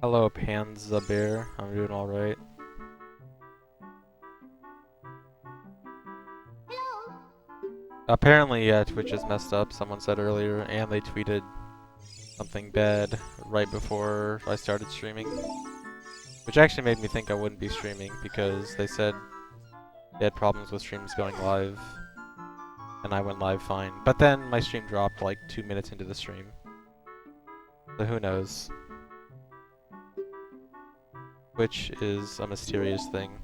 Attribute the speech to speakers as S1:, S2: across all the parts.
S1: Hello, Panza Bear. I'm doing alright. Apparently, Twitch is messed up, someone said earlier, and they tweeted something bad right before I started streaming. Which actually made me think I wouldn't be streaming, because they said they had problems with streams going live, and I went live fine. But then my stream dropped like 2 minutes into the stream. So who knows? Which is a mysterious thing.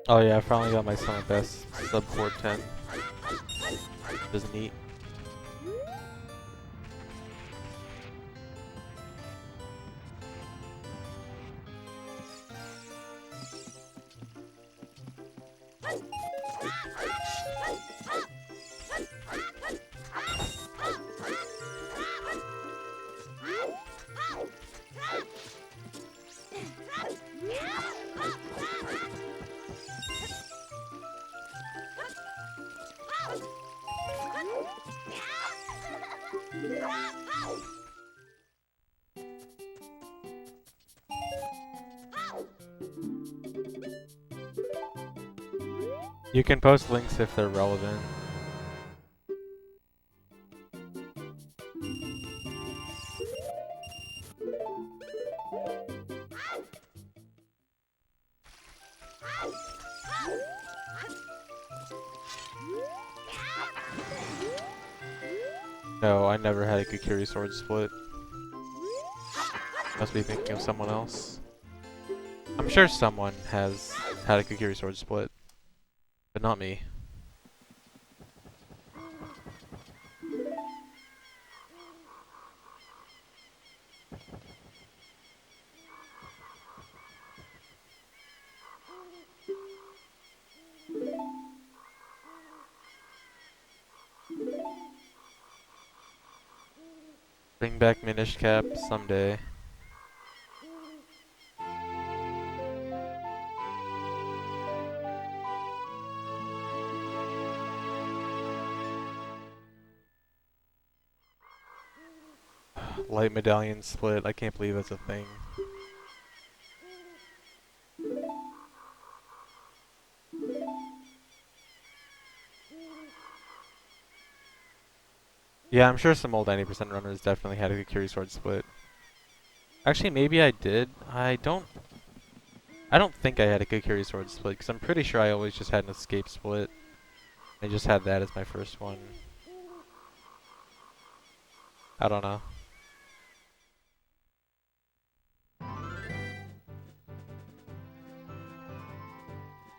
S1: Oh yeah, I finally got my summer best sub 410. Which is neat. You can post links if they're relevant. No, I never had a Kukiri sword split. Must be thinking of someone else. I'm sure someone has had a Kukiri sword split, but not me. Bring back Minish Cap someday. Light Medallion split. I can't believe that's a thing. Yeah, I'm sure some old 90% runners definitely had a Kukuri Sword split. Actually, maybe I did. I don't think I had a Kukuri Sword split, because I'm pretty sure I always just had an Escape split. I just had that as my first one. I don't know.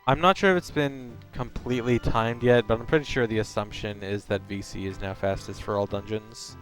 S1: I'm not sure if it's been completely timed yet, but I'm pretty sure the assumption is that VC is now fastest for all dungeons.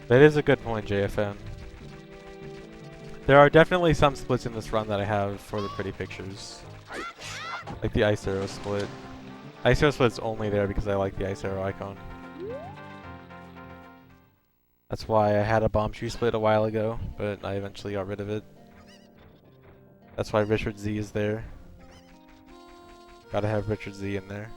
S1: That is a good point, JFN. There are definitely some splits in this run that I have for the pretty pictures. Like the Ice Arrow split. Ice Arrow split's only there because I like the Ice Arrow icon. That's why I had a Bomb Tree split a while ago, but I eventually got rid of it. That's why Richard Z is there. Gotta have Richard Z in there.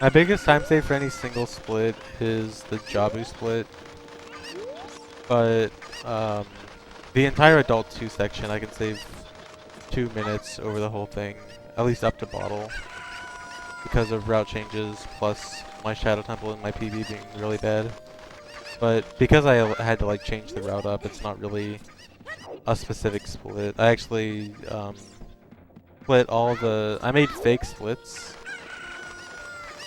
S1: My biggest time save for any single split is the Jabu split, but the entire Adult 2 section I can save 2 minutes over the whole thing, at least up to bottle, because of route changes plus my Shadow Temple and my PB being really bad. But because I had to like change the route up, it's not really a specific split. I actually split all the... I made fake splits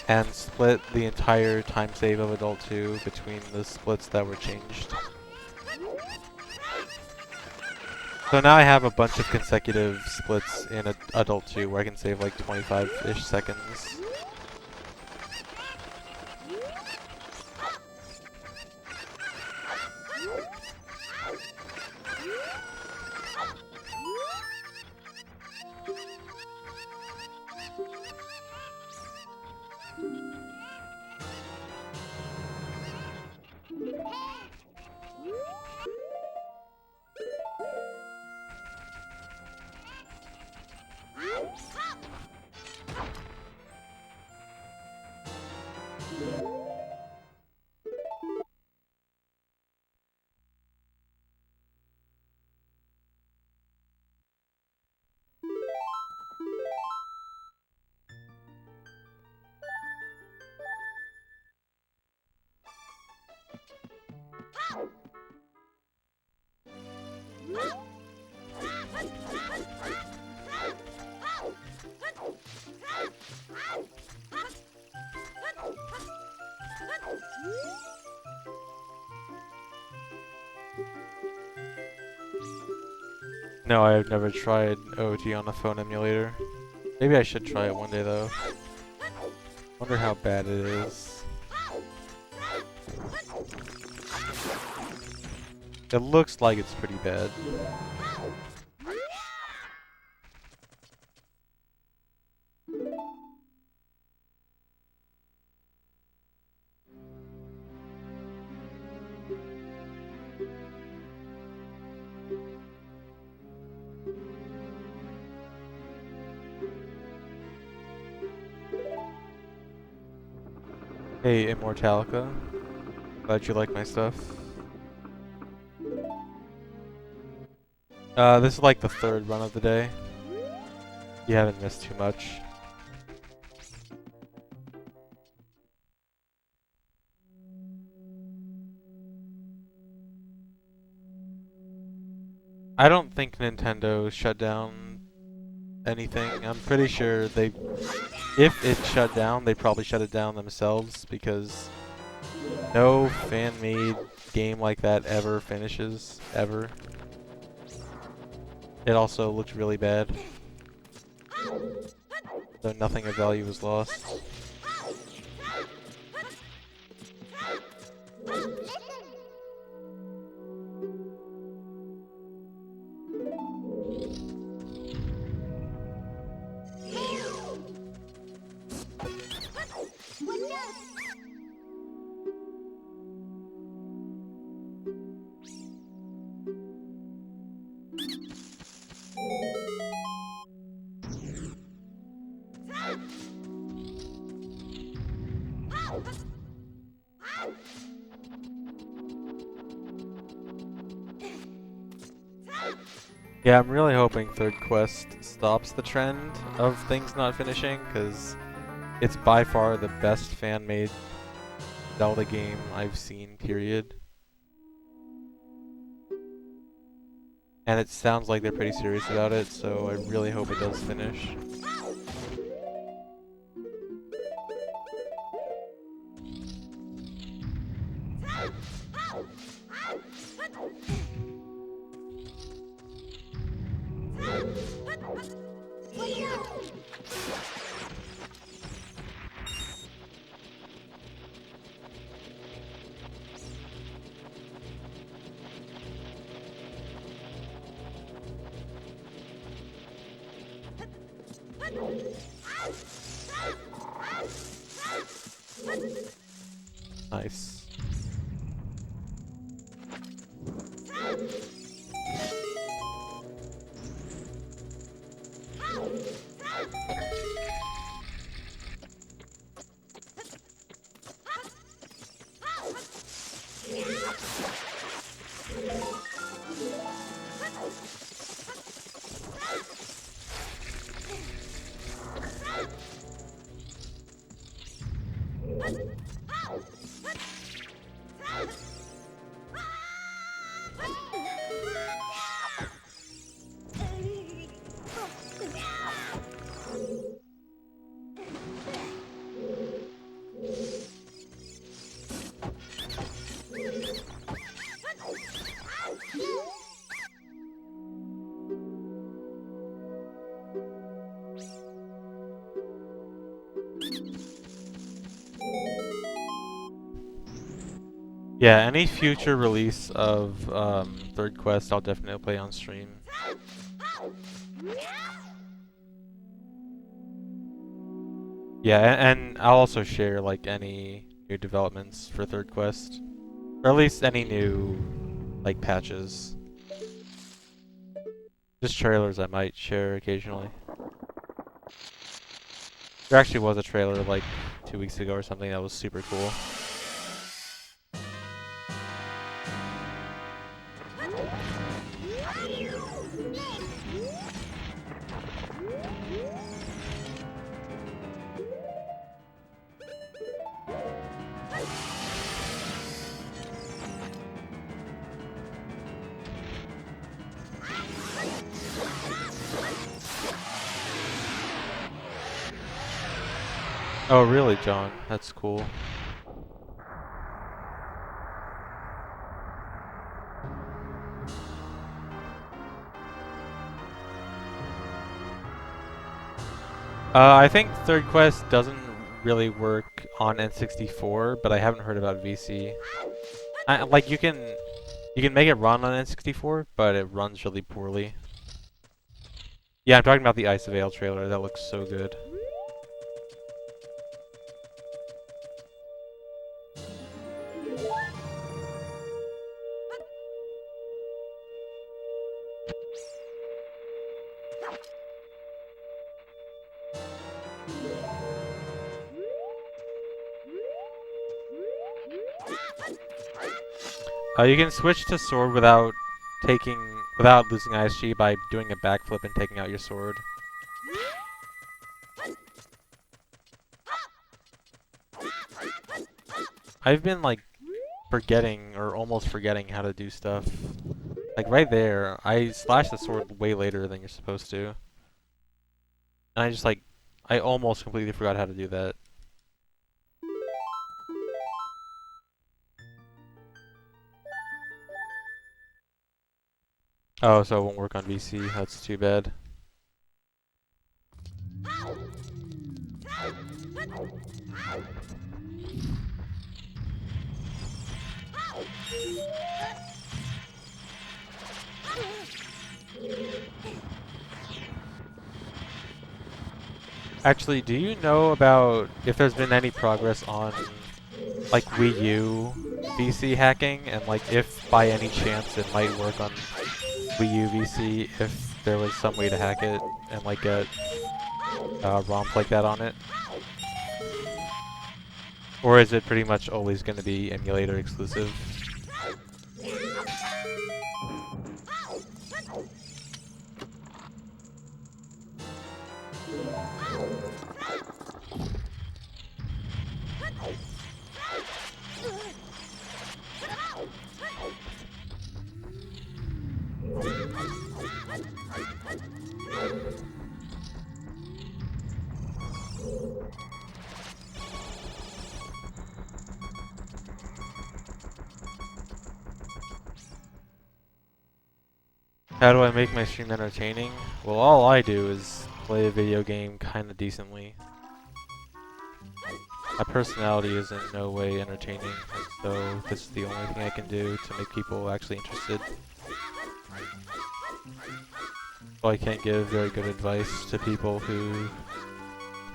S1: and split the entire time save of Adult 2 between the splits that were changed. So now I have a bunch of consecutive splits in Adult 2 where I can save like 25-ish seconds. No, I've never tried OT on a phone emulator. Maybe I should try it one day though. Wonder how bad it is. It looks like it's pretty bad. Hey, Immortalica. Glad you like my stuff. This is like the third run of the day. You haven't missed too much. I don't think Nintendo shut down anything. I'm pretty sure they, if it shut down, they probably shut it down themselves because no fan-made game like that ever finishes, ever. It also looked really bad, so nothing of value was lost. Yeah, I'm really hoping Third Quest stops the trend of things not finishing, because it's by far the best fan-made Zelda game I've seen, period. And it sounds like they're pretty serious about it, so I really hope it does finish. Nice. Yeah, any future release of Third Quest, I'll definitely play on stream. Yeah, and I'll also share like any new developments for Third Quest, or at least any new like patches. Just trailers I might share occasionally. There actually was a trailer like 2 weeks ago or something that was super cool. Oh really, John? That's cool. I think third quest doesn't really work on N64, but I haven't heard about VC. Like you can make it run on N64, but it runs really poorly. Yeah, I'm talking about the Ice of Ale trailer. That looks so good. You can switch to sword without losing ISG by doing a backflip and taking out your sword. I've been like forgetting or almost forgetting how to do stuff. Like right there, I slashed the sword way later than you're supposed to. And I just like, I almost completely forgot how to do that. Oh, so it won't work on VC. That's too bad. Actually, do you know about if there's been any progress on like Wii U VC hacking, and like if by any chance it might work on Wii U VC if there was some way to hack it and like get ROMs like that on it? Or is it pretty much always going to be emulator exclusive? How do I make my stream entertaining? Well, all I do is play a video game kinda decently. My personality is in no way entertaining, and so this is the only thing I can do to make people actually interested. So I can't give very good advice to people who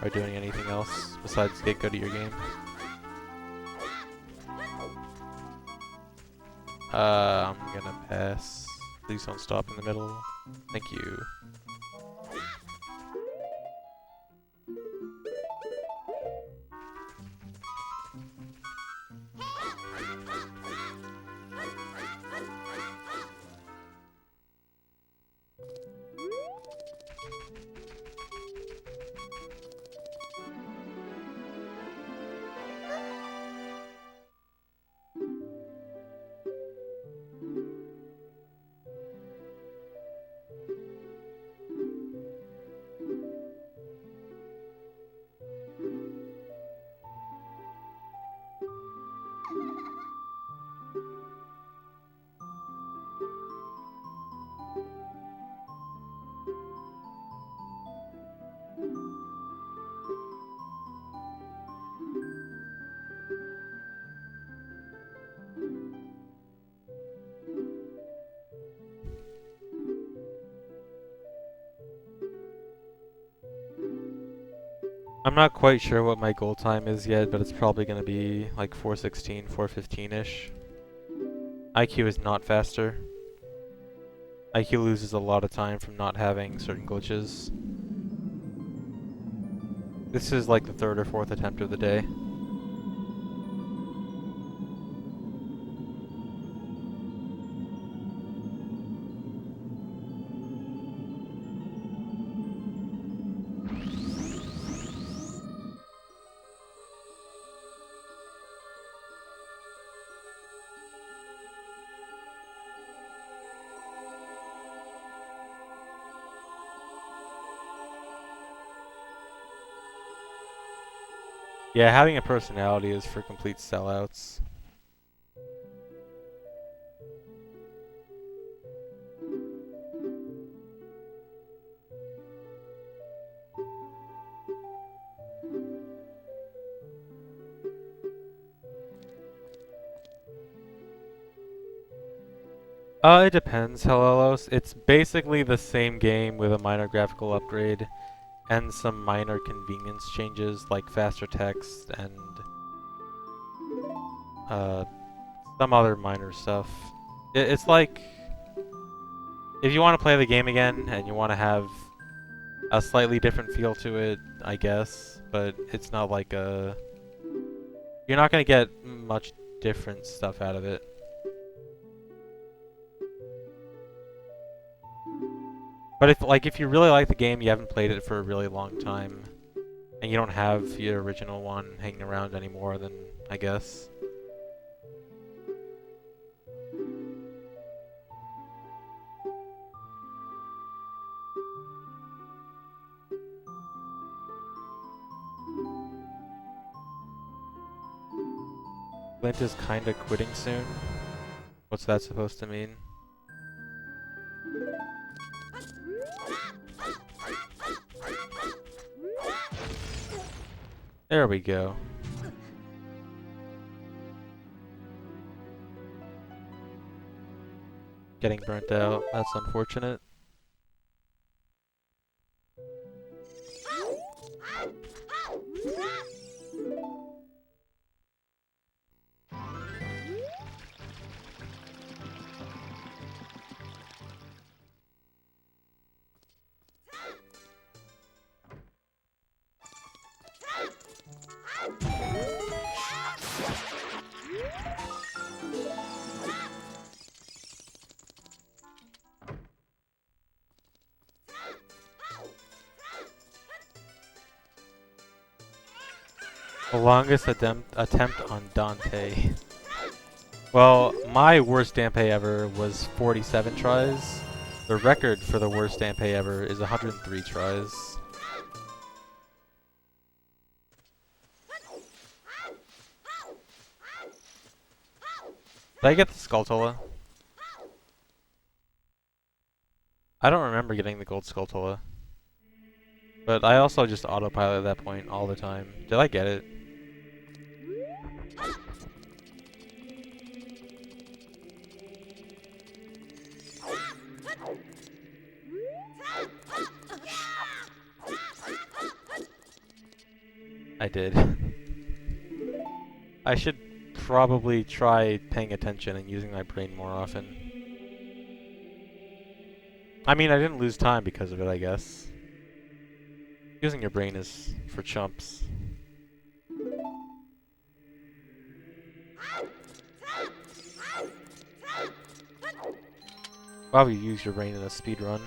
S1: are doing anything else besides get good at your game. I'm gonna pass. Please don't stop in the middle. Thank you. I'm not quite sure what my goal time is yet, but it's probably going to be like 4:16, 4:15-ish. IQ is not faster. IQ loses a lot of time from not having certain glitches. This is like the third or fourth attempt of the day. Yeah, having a personality is for complete sellouts. It depends, Hellos. It's basically the same game with a minor graphical upgrade and some minor convenience changes like faster text and uh, some other minor stuff. It's like if you want to play the game again and you want to have a slightly different feel to it, I guess, but it's not like a... You're not going to get much different stuff out of it. But if you really like the game, you haven't played it for a really long time, and you don't have your original one hanging around anymore, then I guess. Clint is kinda quitting soon. What's that supposed to mean? There we go. Getting burnt out. That's unfortunate. The longest attempt on Dante. Well, my worst Dante ever was 47 tries. The record for the worst Dante ever is 103 tries. Did I get the Skulltula? I don't remember getting the gold Skulltula. But I also just autopilot at that point all the time. Did I get it? I did. I should probably try paying attention and using my brain more often. I mean, I didn't lose time because of it, I guess. Using your brain is for chumps. Why would you use your brain in a speedrun?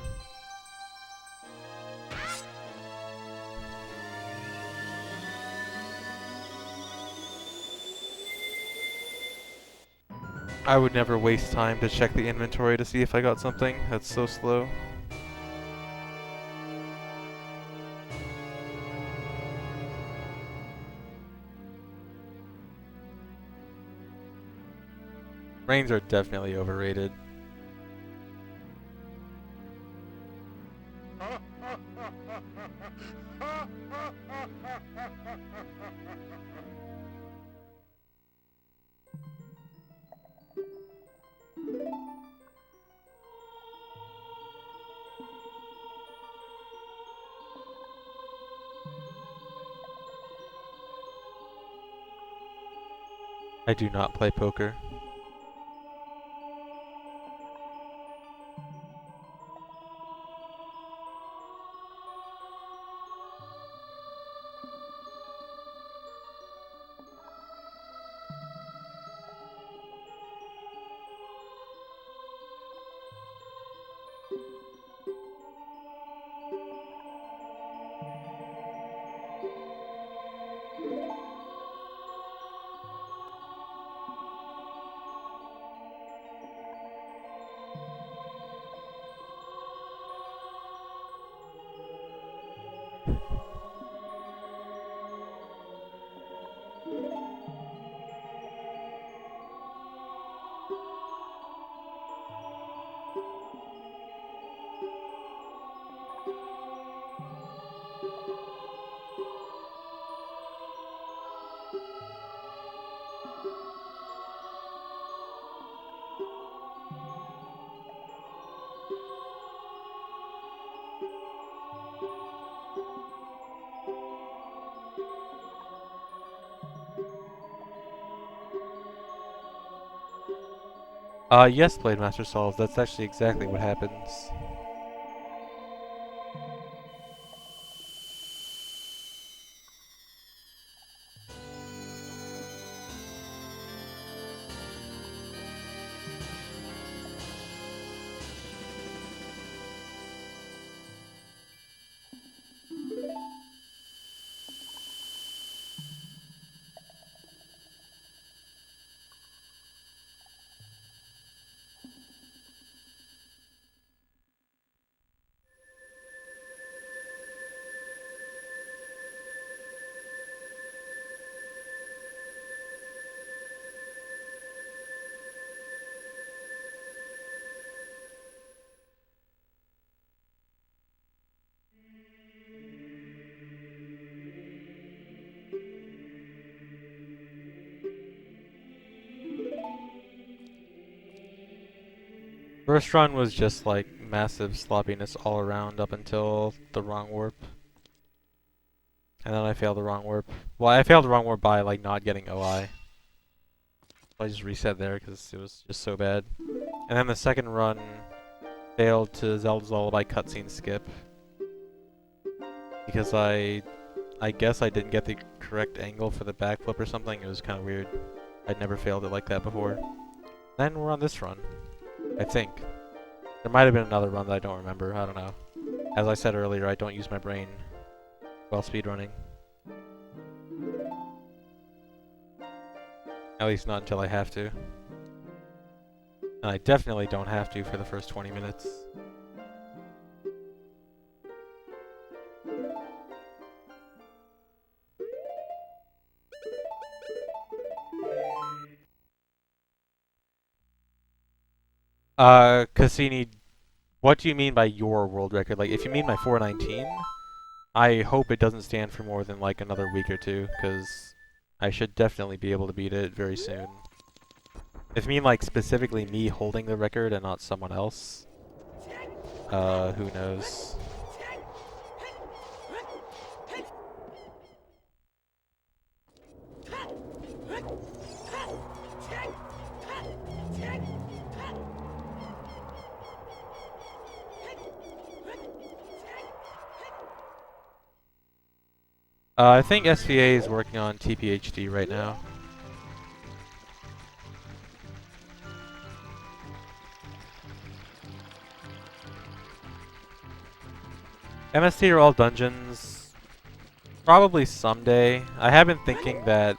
S1: I would never waste time to check the inventory to see if I got something. That's so slow. Brains are definitely overrated. I do not play poker. Yes, Blade Master solves. That's actually exactly what happens. First run was just like massive sloppiness all around up until the wrong warp. And then I failed the wrong warp. Well, I failed the wrong warp by like not getting OI. So I just reset there because it was just so bad. And then the second run failed to Zelda's Lullaby cutscene skip. Because I guess I didn't get the correct angle for the backflip or something. It was kind of weird. I'd never failed it like that before. Then we're on this run, I think. There might have been another run that I don't remember. I don't know. As I said earlier, I don't use my brain while speedrunning. At least not until I have to. And I definitely don't have to for the first 20 minutes. Cassini, what do you mean by your world record? Like, if you mean my 419, I hope it doesn't stand for more than like another week or two, because I should definitely be able to beat it very soon. If you mean like specifically me holding the record and not someone else, who knows? I think SVA is working on TPHD right now. MST are all dungeons. Probably someday. I have been thinking that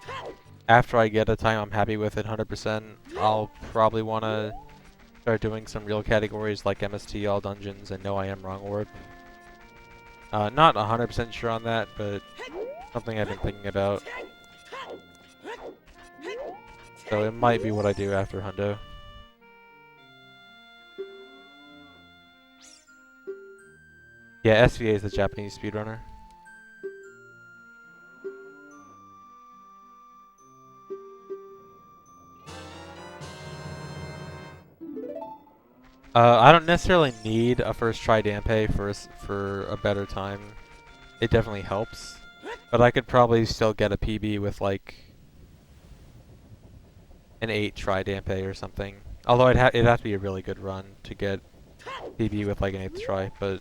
S1: after I get a time I'm happy with it 100%, I'll probably want to start doing some real categories like MST all dungeons and No I Am Wrong Warp. Not 100% sure on that, but something I've been thinking about. So it might be what I do after Hundo. Yeah, SVA is the Japanese speedrunner. I don't necessarily need a first try Dampe for a better time. It definitely helps. But I could probably still get a PB with like an 8 try Dampe or something. Although it'd have to be a really good run to get PB with like an 8th try, but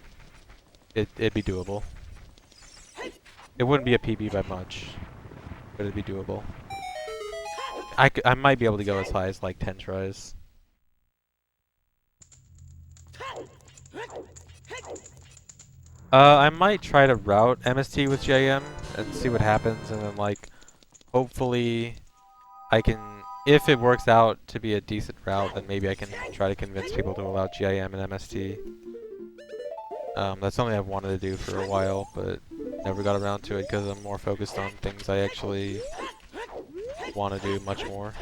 S1: it'd be doable. It wouldn't be a PB by much, but it'd be doable. I might be able to go as high as like 10 tries. I might try to route MST with JM and see what happens, and then like hopefully I can, if it works out to be a decent route, then maybe I can try to convince people to allow GIM and MST. That's something I've wanted to do for a while, but never got around to it because I'm more focused on things I actually want to do much more.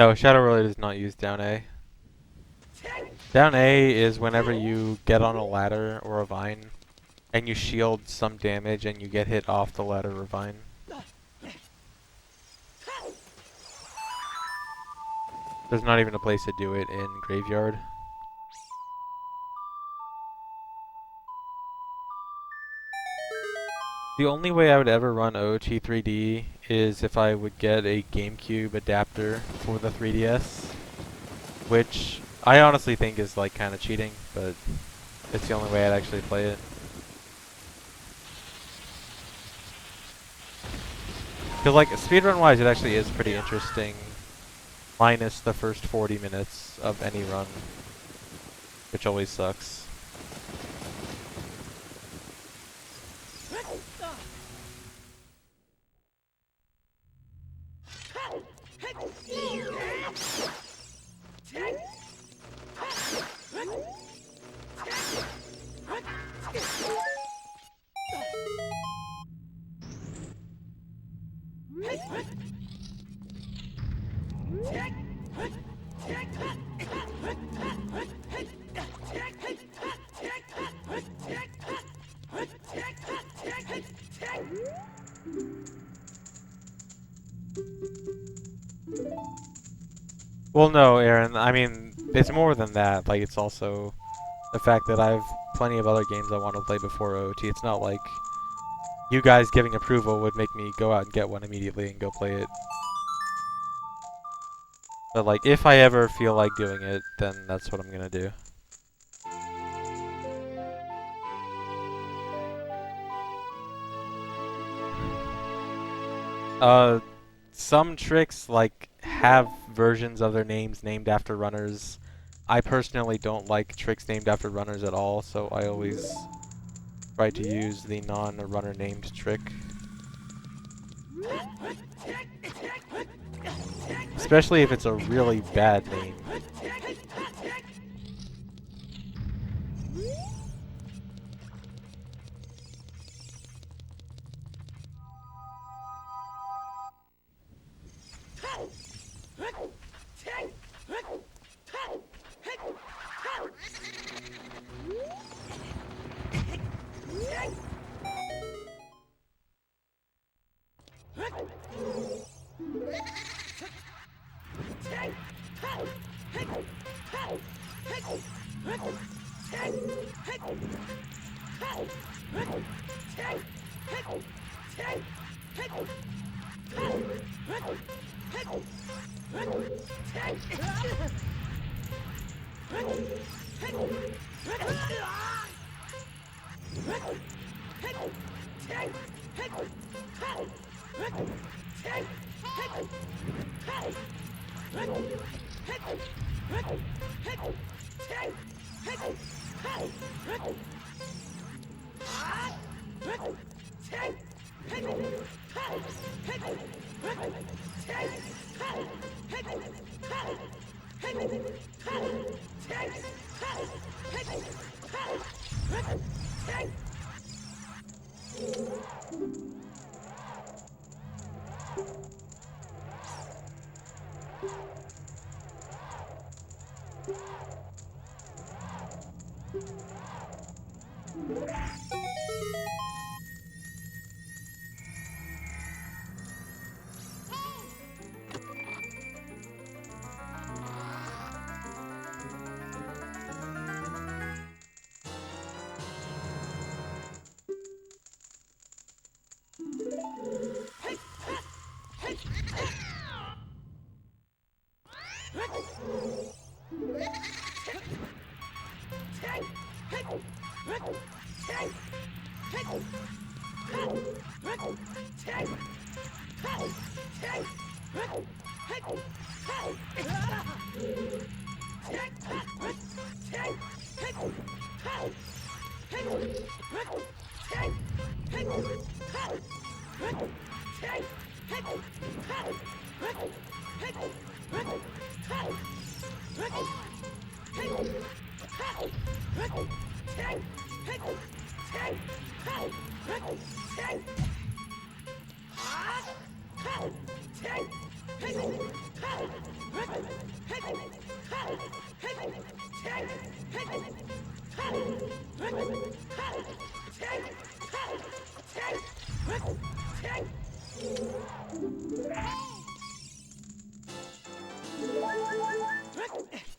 S1: No, Shadow really does not use down A. Down A is whenever you get on a ladder or a vine and you shield some damage and you get hit off the ladder or vine. There's not even a place to do it in Graveyard. The only way I would ever run OT 3D is if I would get a GameCube adapter for the 3DS, which I honestly think is like kind of cheating, but it's the only way I'd actually play it. Because like speedrun-wise, it actually is pretty interesting, minus the first 40 minutes of any run, which always sucks. Well, no, Aaron, I mean, it's more than that. Like, it's also the fact that I have plenty of other games I want to play before OT. It's not like you guys giving approval would make me go out and get one immediately and go play it. But, like, if I ever feel like doing it, then that's what I'm gonna do. Some tricks, like, have versions of their names named after runners. I personally don't like tricks named after runners at all, so I always try to use the non-runner named trick. Especially if it's a really bad name.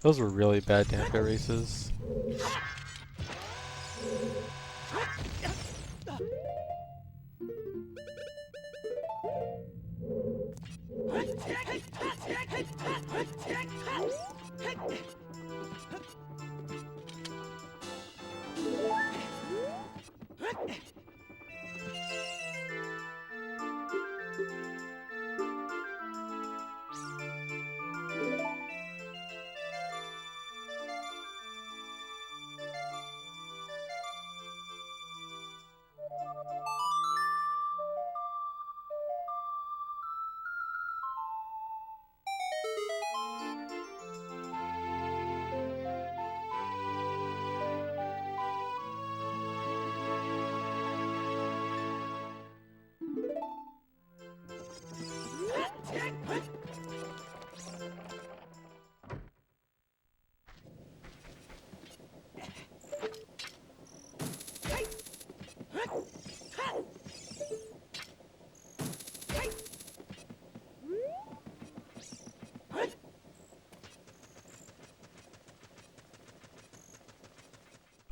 S1: Those were really bad Dampe races.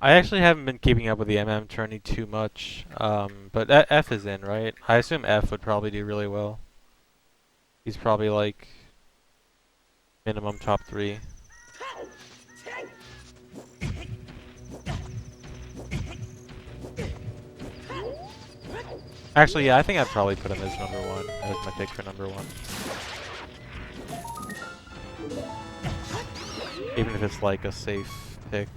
S1: I actually haven't been keeping up with the MM tourney too much, but F is in, right? I assume F would probably do really well. He's probably like minimum top 3. Actually, yeah, I think I'd probably put him as number 1, as my pick for number 1. Even if it's like a safe pick.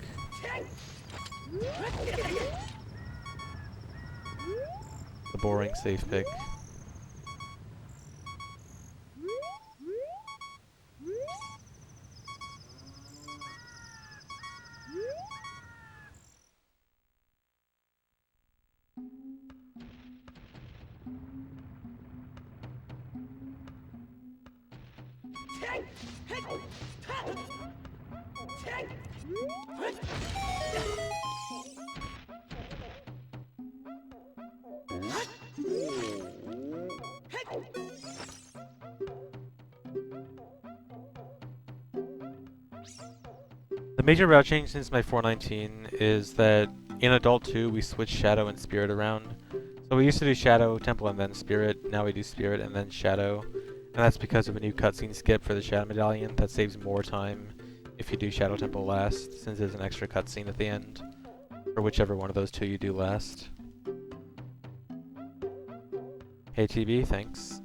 S1: The boring safe pick. The major route change since my 419 is that in Adult 2 we switched Shadow and Spirit around. So we used to do Shadow, Temple, and then Spirit. Now we do Spirit and then Shadow. And that's because of a new cutscene skip for the Shadow Medallion that saves more time if you do Shadow Temple last, since there's an extra cutscene at the end for whichever one of those two you do last. Hey TB, thanks.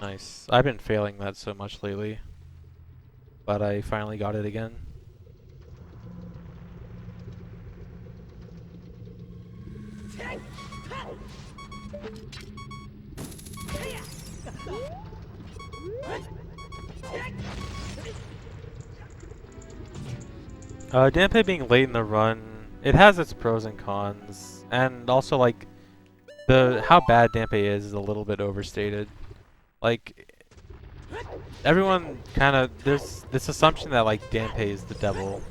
S1: Nice. I've been failing that so much lately, but I finally got it again. Dampe being late in the run it has its pros and cons, and also like how bad Dampe is a little bit overstated. Like everyone kind of there's this assumption that like Dampe is the devil,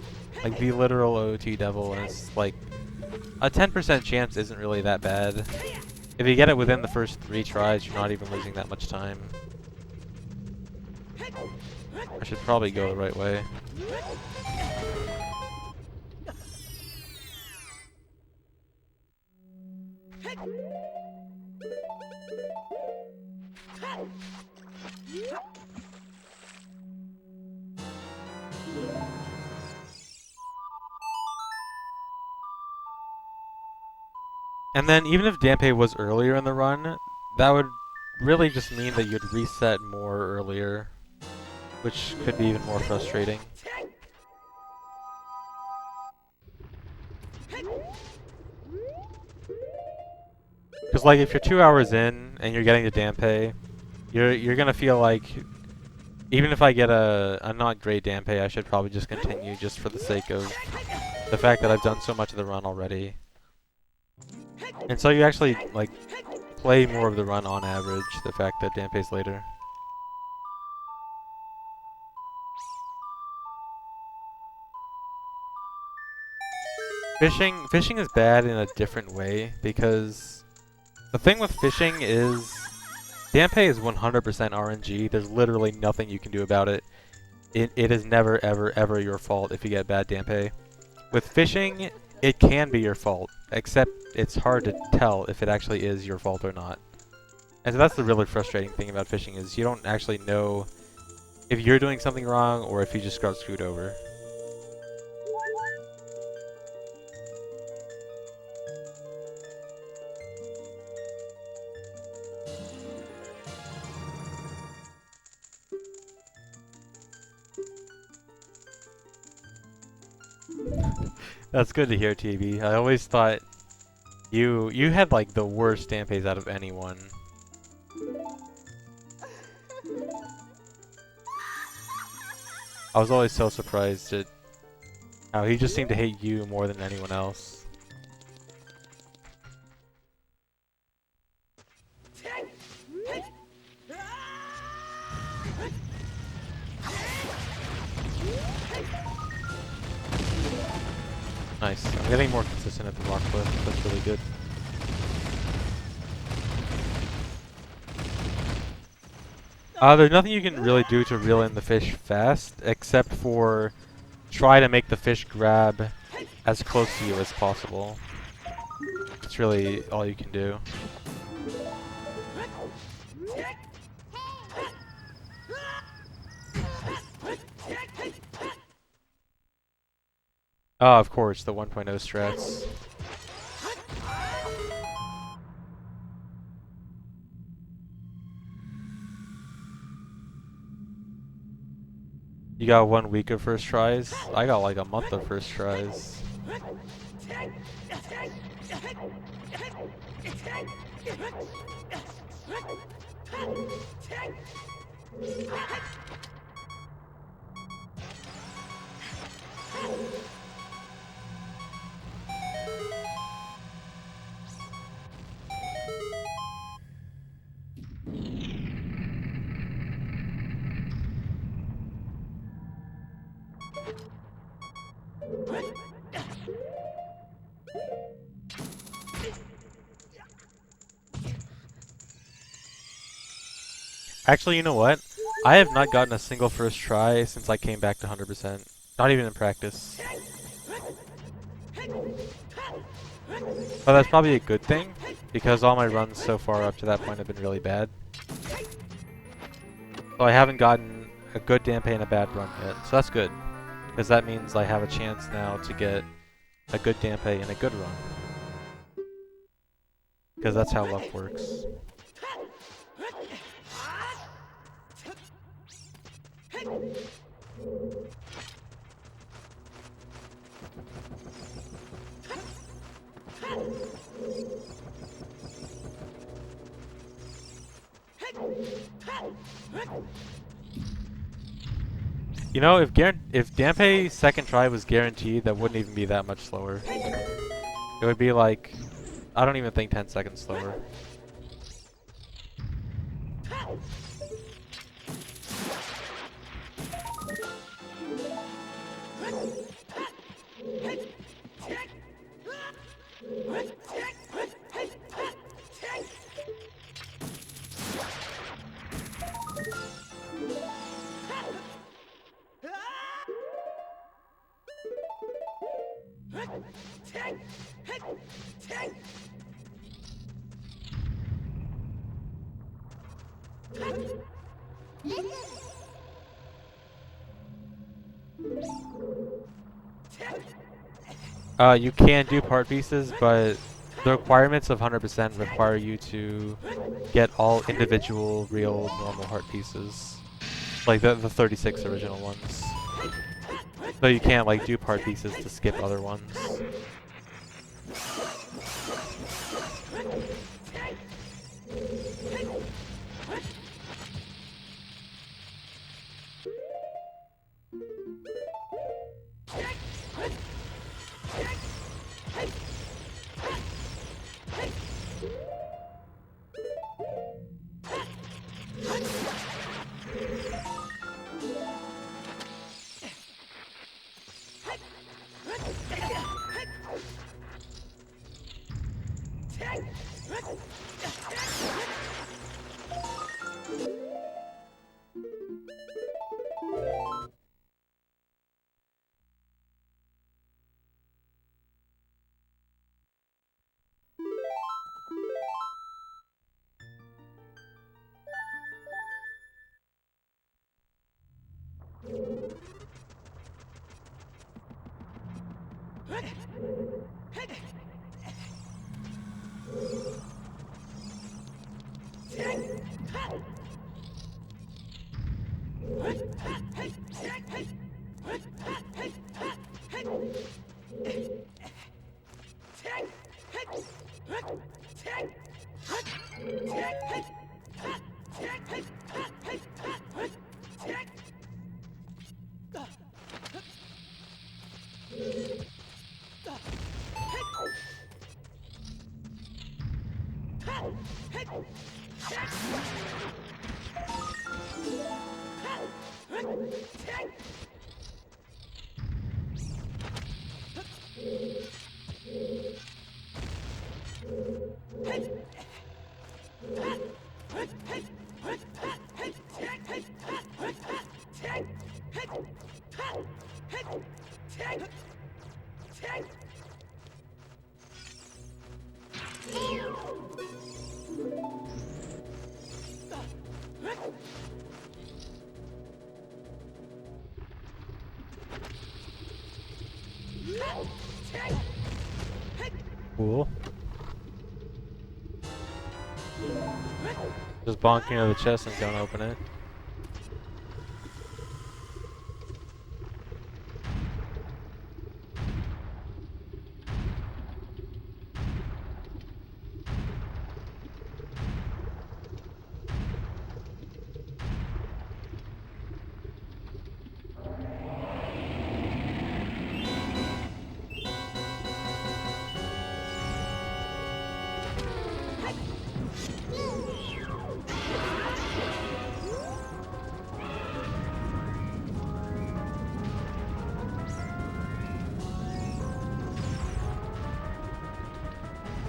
S1: like the literal OT devil, and it's like a 10% chance isn't really that bad. If you get it within the first 3 tries, you're not even losing that much time. I should probably go the right way. And then even if Dampe was earlier in the run, that would really just mean that you'd reset more earlier, which could be even more frustrating. Because like if you're 2 hours in and you're getting to Dampe, you're gonna feel like even if I get a not great Dampe, I should probably just continue just for the sake of the fact that I've done so much of the run already. And so you actually like play more of the run on average, the fact that Dampe's later. Fishing is bad in a different way, because the thing with fishing is Dampe is 100% RNG. There's literally nothing you can do about it. It is never, ever, ever your fault if you get bad Dampe. With fishing, it can be your fault, except it's hard to tell if it actually is your fault or not. And so that's the really frustrating thing about fishing, is you don't actually know if you're doing something wrong or if you just got screwed over. That's good to hear, TV. I always thought you had like the worst Dampes out of anyone. I was always so surprised at how he just seemed to hate you more than anyone else. Nice. I'm getting more consistent at the rock cliff. That's really good. There's nothing you can really do to reel in the fish fast, except for try to make the fish grab as close to you as possible. It's really all you can do. Oh, of course, the 1.0 strats. You got 1 week of first tries? I got like a month of first tries. Actually, you know what? I have not gotten a single first try since I came back to 100%. Not even in practice. But that's probably a good thing, because all my runs so far up to that point have been really bad. So I haven't gotten a good Dampe and a bad run yet, so that's good. Because that means I have a chance now to get a good Dampe and a good run. Because that's how luck works. You know, if Dampe's second try was guaranteed, that wouldn't even be that much slower. It would be like, I don't even think 10 seconds slower. You can do part pieces, but the requirements of 100% require you to get all individual, real, normal heart pieces. Like the 36 original ones. So you can't like do part pieces to skip other ones. Cool. Just bonk into the chest and don't open it.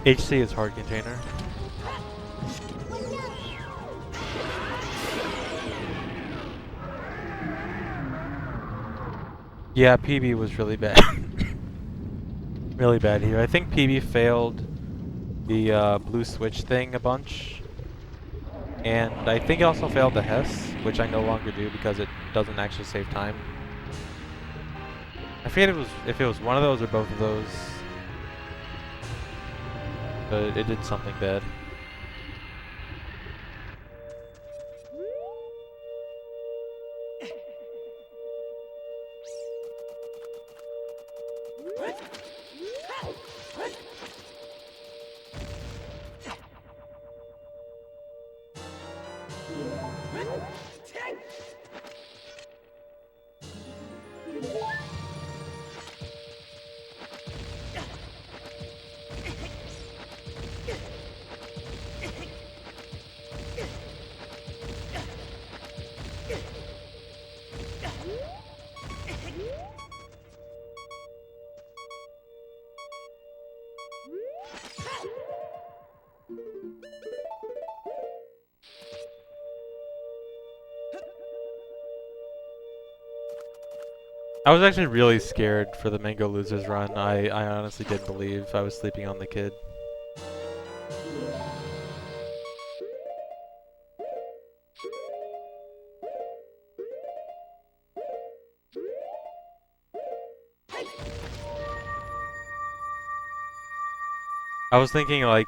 S1: HC is hard container. Yeah, PB was really bad. Really bad here. I think PB failed the blue switch thing a bunch. And I think it also failed the Hess, which I no longer do because it doesn't actually save time. I forget if it was one of those or both of those. But it did something bad. I was actually really scared for the Mango Losers run. I honestly didn't believe I was sleeping on the kid. I was thinking like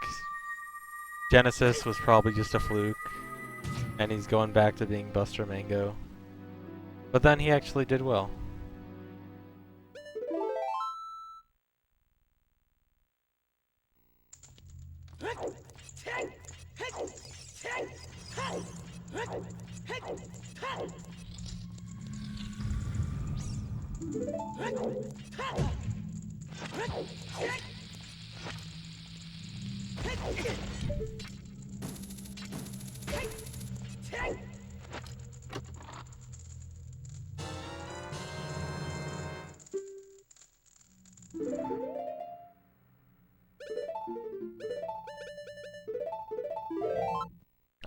S1: Genesis was probably just a fluke and he's going back to being Buster Mango. But then he actually did well.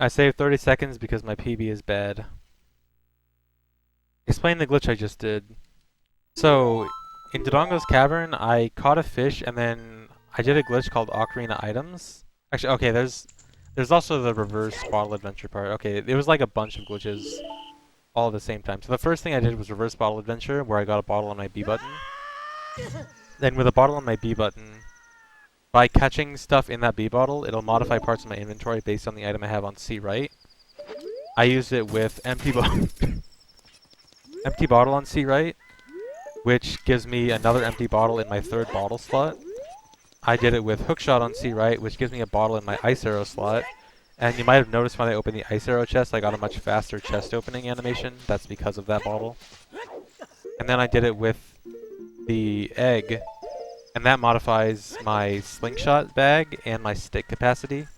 S1: I saved 30 seconds because my PB is bad. Explain the glitch I just did. So, in Dodongo's Cavern, I caught a fish and then I did a glitch called Ocarina Items. Actually, okay, there's also the reverse bottle adventure part. Okay, it was like a bunch of glitches all at the same time. So the first thing I did was reverse bottle adventure, where I got a bottle on my B button. Then with a bottle on my B button, by catching stuff in that B bottle, it'll modify parts of my inventory based on the item I have on C right. I used it with empty bottle on C right, which gives me another empty bottle in my third bottle slot. I did it with hookshot on C right, which gives me a bottle in my ice arrow slot. And you might have noticed when I opened the ice arrow chest, I got a much faster chest opening animation. That's because of that bottle. And then I did it with the egg, and that modifies my slingshot bag and my stick capacity.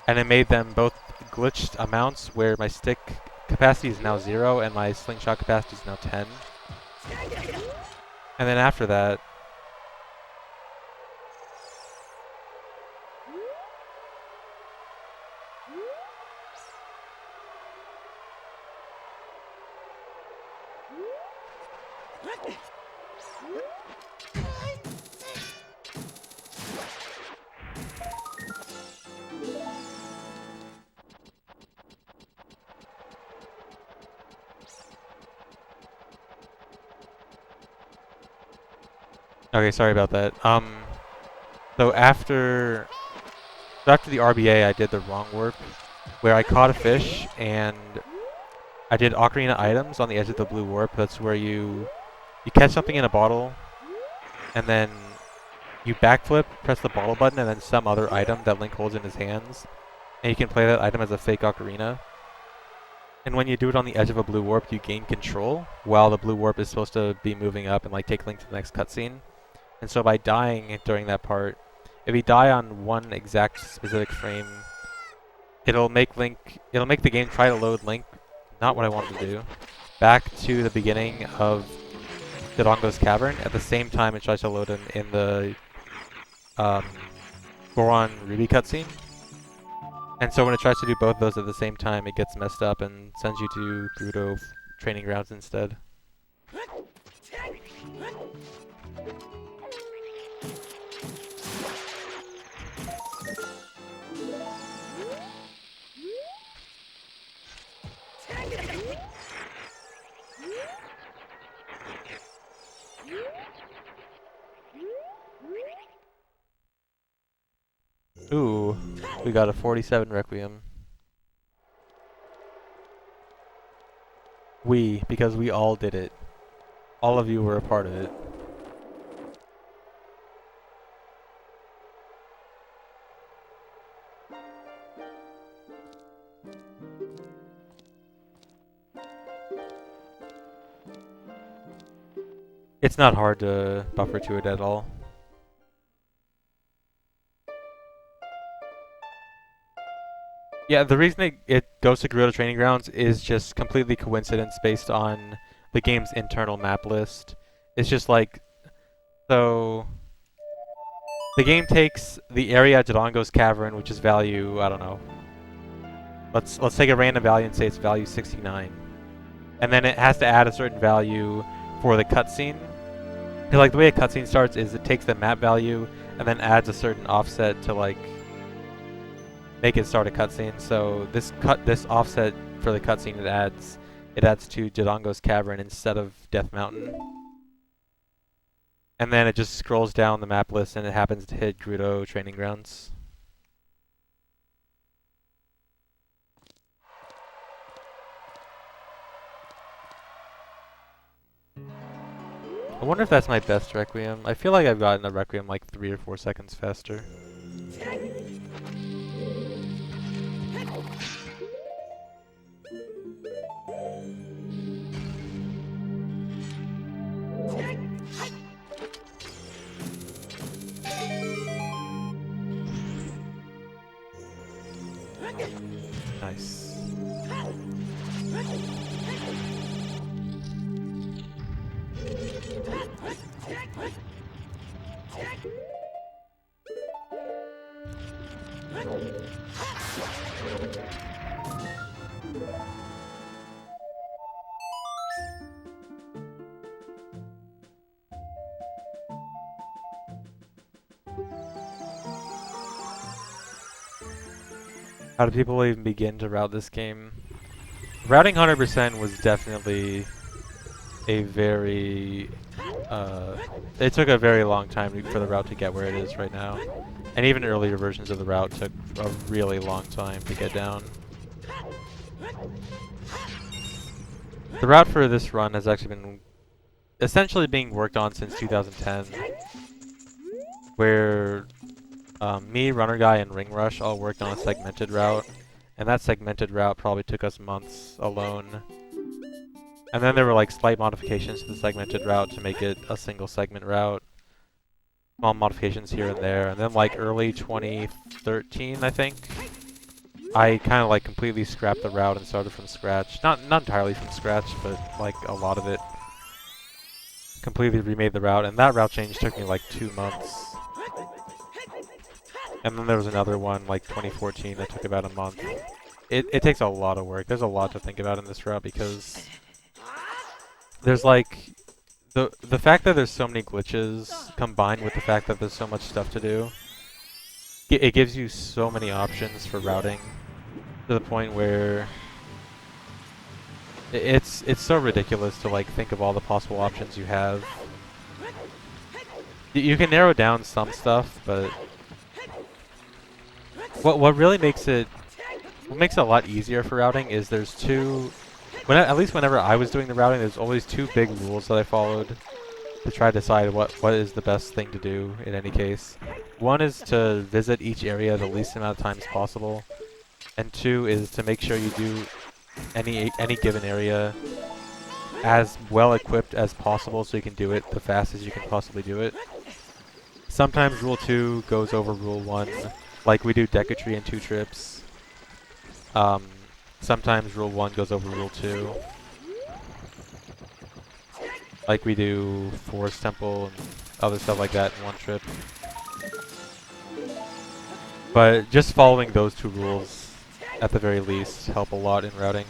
S1: And it made them both glitched amounts where my stick capacity is now 0 and my slingshot capacity is now 10. And then after that, okay, sorry about that. So after the RBA, I did the wrong warp, where I caught a fish and I did Ocarina Items on the edge of the blue warp. That's where you catch something in a bottle, and then you backflip, press the bottle button, and then some other item that Link holds in his hands, and you can play that item as a fake ocarina. And when you do it on the edge of a blue warp, you gain control, while the blue warp is supposed to be moving up and like take Link to the next cutscene. And so by dying during that part, if you die on one exact specific frame, it'll make the game try to load Link, not what I wanted to do, back to the beginning of Dodongo's Cavern. At the same time, it tries to load him in the Goron Ruby cutscene. And so when it tries to do both of those at the same time, it gets messed up and sends you to Gerudo training grounds instead. Ooh, we got a 47 Requiem. Because we all did it. All of you were a part of it. It's not hard to buffer to it at all. Yeah, the reason it goes to Gerudo Training Grounds is just completely coincidence based on the game's internal map list. It's just like, so the game takes the area at Dodongo's Cavern, which is value, I don't know. Let's take a random value and say it's value 69. And then it has to add a certain value for the cutscene. Like the way a cutscene starts is it takes the map value and then adds a certain offset to like make it start a cutscene. So this offset for the cutscene it adds to Dodongo's Cavern instead of Death Mountain. And then it just scrolls down the map list and it happens to hit Gerudo Training Grounds. I wonder if that's my best Requiem. I feel like I've gotten a Requiem like 3 or 4 seconds faster. Nice. How do people even begin to route this game? Routing 100% was definitely a very... it took a very long time for the route to get where it is right now. And even earlier versions of the route took a really long time to get down. The route for this run has actually been essentially being worked on since 2010, where me, Runner Guy, and Ring Rush all worked on a segmented route, and that segmented route probably took us months alone. And then there were like slight modifications to the segmented route to make it a single segment route. Small modifications here and there, and then like early 2013, I think, I kind of like completely scrapped the route and started from scratch. Not entirely from scratch, but like a lot of it. Completely remade the route, and that route change took me like 2 months. And then there was another one, like 2014, that took about a month. It takes a lot of work. There's a lot to think about in this route because there's like the fact that there's so many glitches combined with the fact that there's so much stuff to do. It gives you so many options for routing to the point where it's so ridiculous to like think of all the possible options you have. You can narrow down some stuff, but what really makes it a lot easier for routing is there's at least whenever I was doing the routing, there's always 2 big rules that I followed to try to decide what is the best thing to do in any case. One is to visit each area the least amount of times possible, and 2 is to make sure you do any given area as well equipped as possible so you can do it the fastest you can possibly do it. Sometimes Rule 2 goes over Rule 1, like we do Decatry in 2 trips. Sometimes Rule 1 goes over Rule 2. Like we do Forest Temple and other stuff like that in 1 trip. But just following those 2 rules, at the very least, help a lot in routing.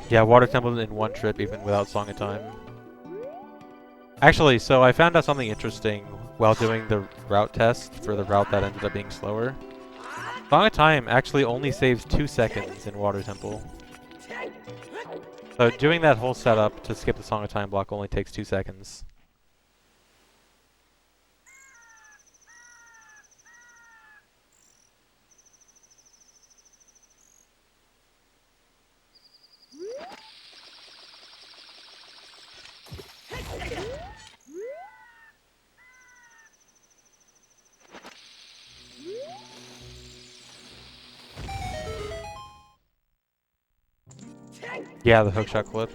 S1: Yeah, Water Temple in 1 trip, even without Song of Time. Actually, so I found out something interesting while doing the route test for the route that ended up being slower. Song of Time actually only saves 2 seconds in Water Temple. So doing that whole setup to skip the Song of Time block only takes 2 seconds. Yeah, the hookshot clip.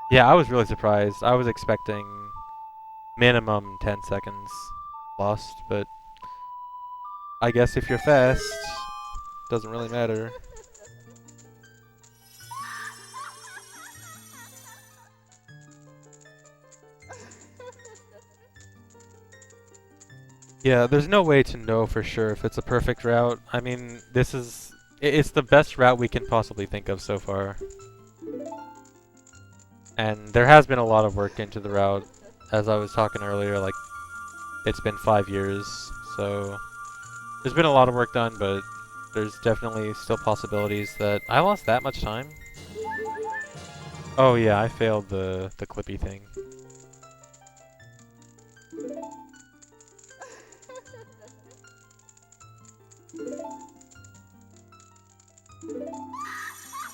S1: Yeah, I was really surprised. I was expecting minimum 10 seconds lost, but I guess if you're fast, doesn't really matter. Yeah, there's no way to know for sure if it's a perfect route. I mean, it's the best route we can possibly think of so far. And there has been a lot of work into the route. As I was talking earlier, like, it's been 5 years, so there's been a lot of work done, but there's definitely still possibilities that I lost that much time. Oh yeah, I failed the clippy thing.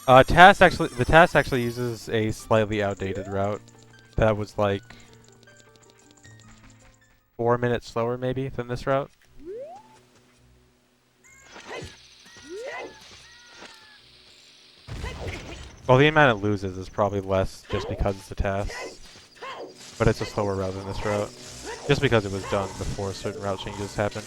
S1: The task actually uses a slightly outdated route that was like 4 minutes slower maybe than this route. Well, the amount it loses is probably less just because it's a task, but it's a slower route than this route, just because it was done before certain route changes happened.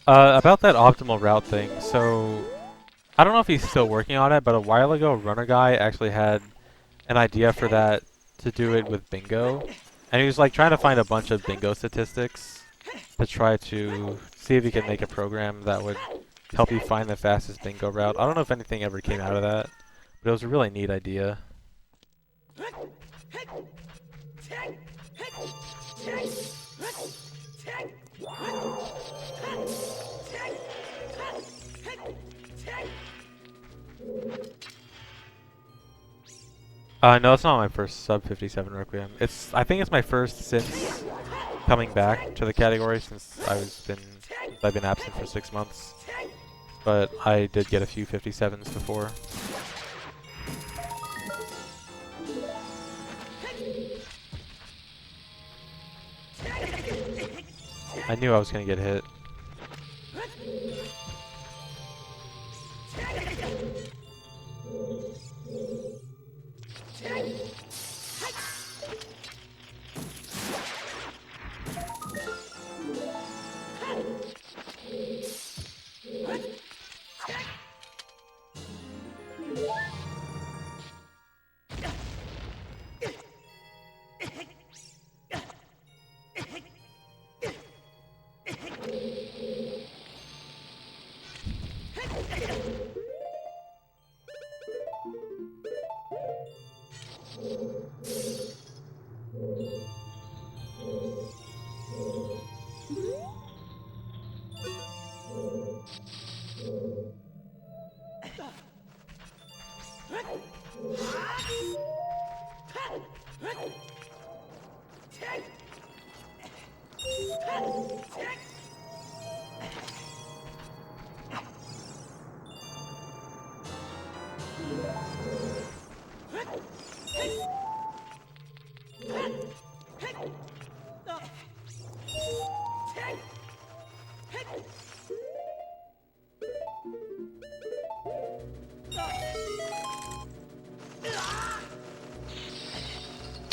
S1: About that optimal route thing, so I don't know if he's still working on it, but a while ago, Runner Guy actually had an idea for that to do it with bingo, and he was like trying to find a bunch of bingo statistics to try to see if he could make a program that would help you find the fastest bingo route. I don't know if anything ever came out of that, but it was a really neat idea. No, it's not my first sub 57 Requiem. I think it's my first since coming back to the category since I've been absent for 6 months. But I did get a few 57s before. I knew I was gonna get hit.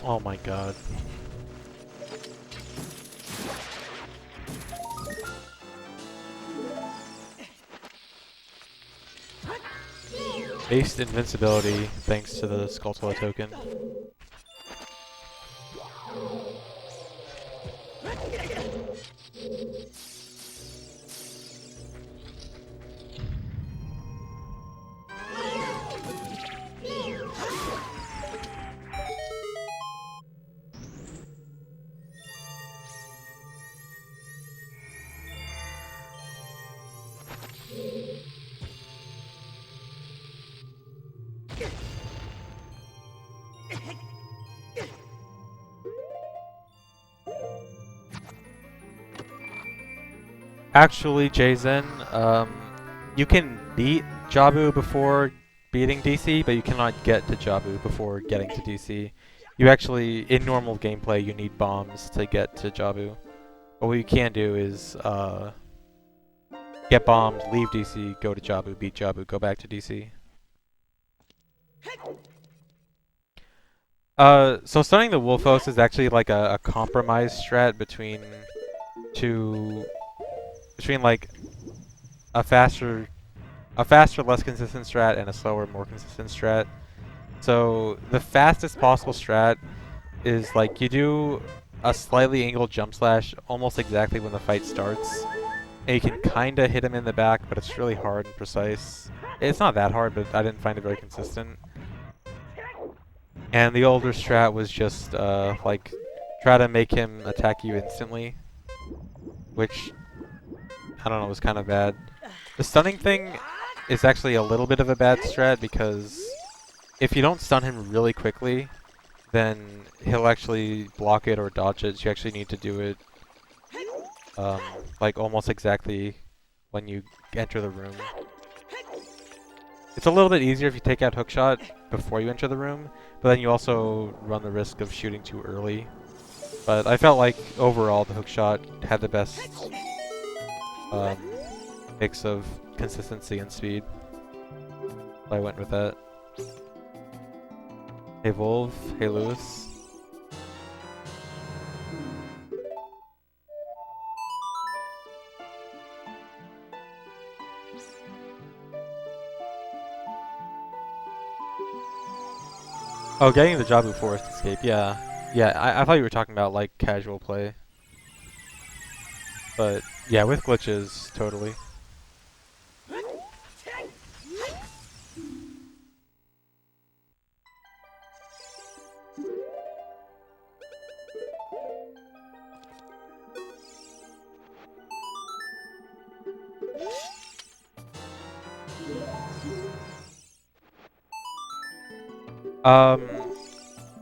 S1: Oh my god. Aced invincibility thanks to the Skulltula token. Actually, Jason, you can beat Jabu before beating DC, but you cannot get to Jabu before getting to DC. You actually, in normal gameplay, you need bombs to get to Jabu. But what you can do is get bombs, leave DC, go to Jabu, beat Jabu, go back to DC. So stunning the wolf host is actually like a compromise strat between like a faster, less consistent strat and a slower, more consistent strat. So the fastest possible strat is like you do a slightly angled jump slash almost exactly when the fight starts. And you can kinda hit him in the back, but it's really hard and precise. It's not that hard, but I didn't find it very consistent. And the older strat was just like try to make him attack you instantly, which I don't know, was kind of bad. The stunning thing is actually a little bit of a bad strat because if you don't stun him really quickly, then he'll actually block it or dodge it. So you actually need to do it like almost exactly when you enter the room. It's a little bit easier if you take out hookshot before you enter the room, but then you also run the risk of shooting too early. But I felt like overall the hookshot had the best mix of consistency and speed. So I went with that. Hey Volv, hey Lewis. Oh, getting the Jabu Forest Escape, yeah. Yeah, I thought you were talking about, like, casual play. But, yeah, with glitches, totally.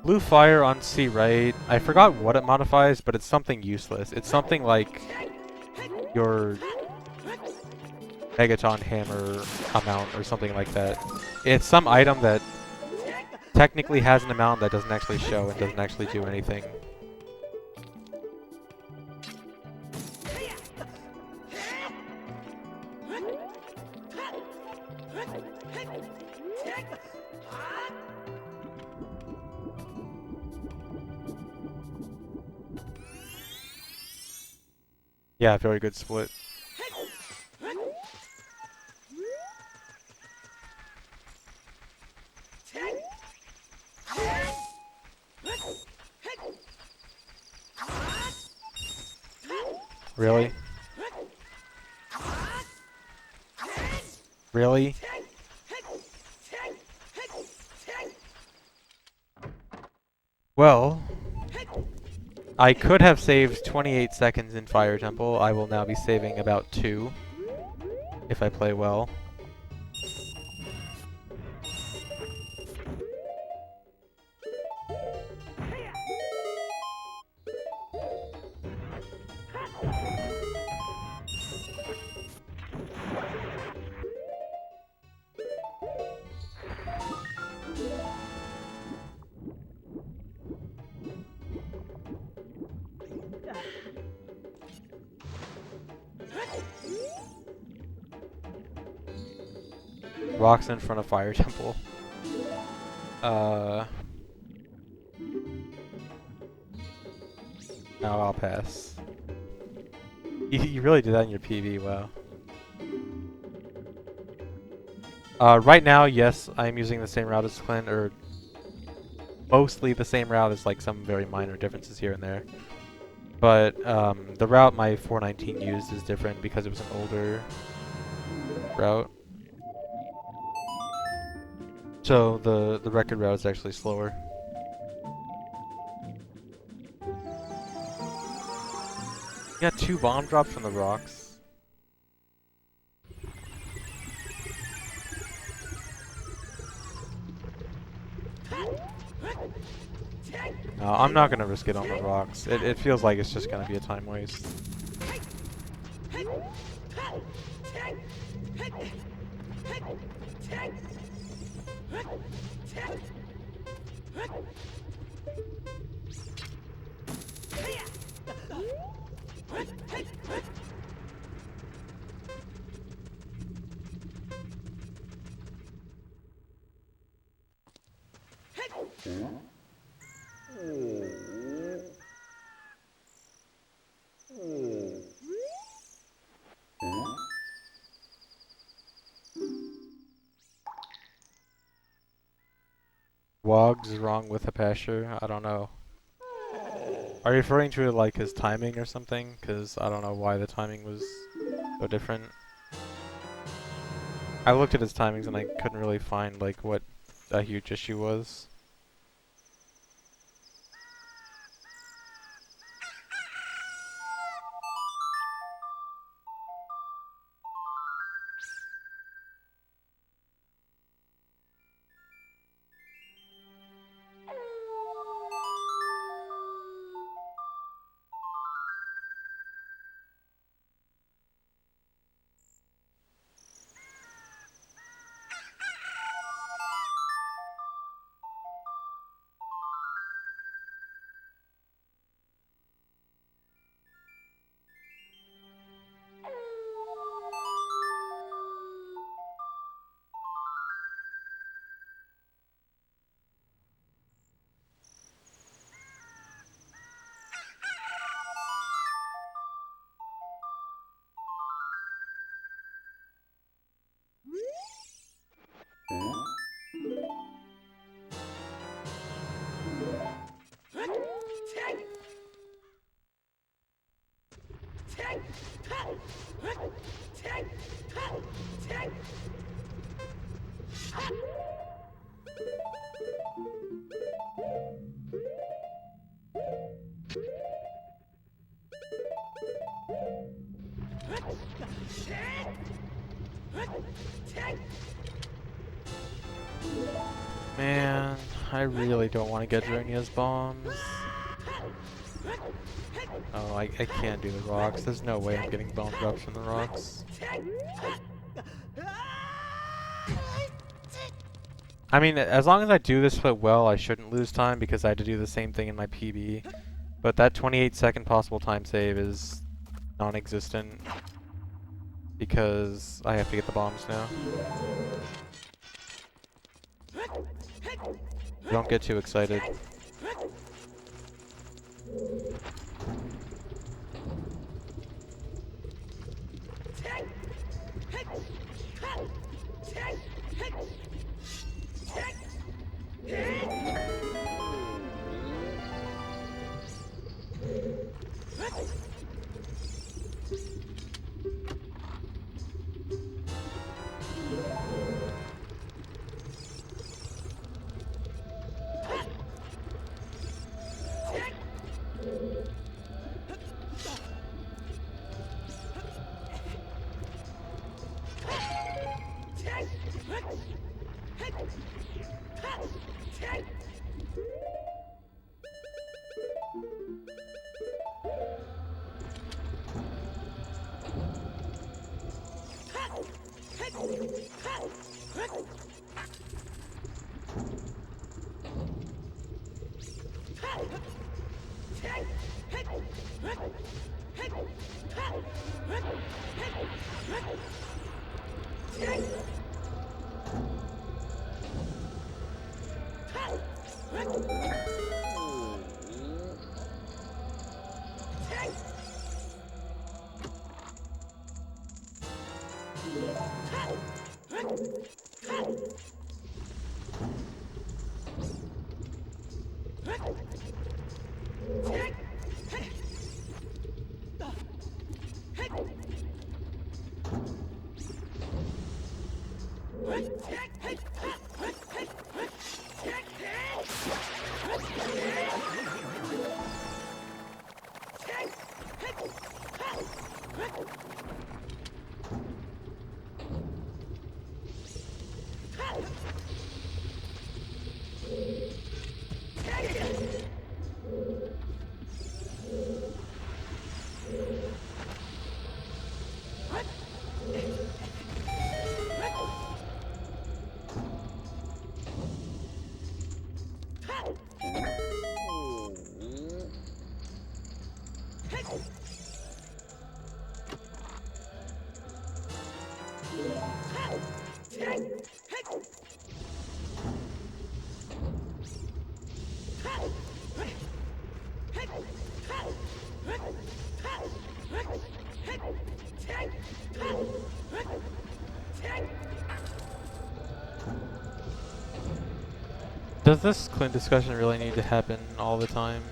S1: Blue fire on C right. I forgot what it modifies, but it's something useless. It's something like your Megaton hammer amount or something like that. It's some item that technically has an amount that doesn't actually show and doesn't actually do anything. Yeah, very good split. Really? Really? Well, I could have saved 28 seconds in Fire Temple. I will now be saving about 2 if I play well. Rocks in front of Fire Temple. No, I'll pass. You really did that in your PV, wow. Right now, yes, I'm using the same route as Clint, or mostly the same route as like some very minor differences here and there. But the route my 419 used is different because it was an older route. So the record route is actually slower. You got 2 bomb drops from the rocks. No, I'm not gonna risk it on the rocks. It feels like it's just gonna be a time waste. Wogs wrong with Apacher? I don't know. Are you referring to like his timing or something? Because I don't know why the timing was so different. I looked at his timings and I couldn't really find like what a huge issue was. Man, I really don't want to get Journey's bombs. Oh, I can't do the rocks. There's no way I'm getting bomb drops from the rocks. I mean, as long as I do this split well, I shouldn't lose time because I had to do the same thing in my PB. But that 28-second possible time save is non-existent because I have to get the bombs now. Don't get too excited. Does this Clint discussion really need to happen all the time?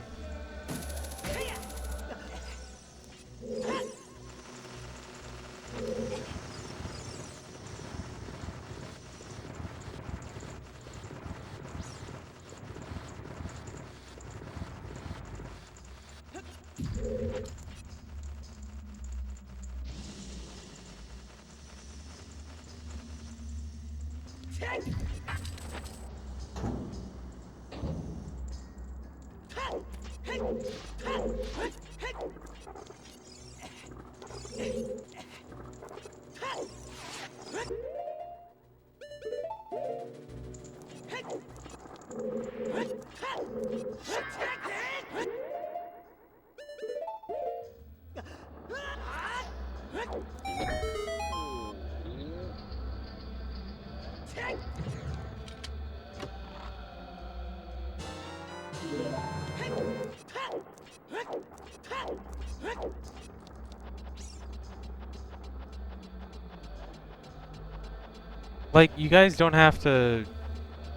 S1: Like, you guys don't have to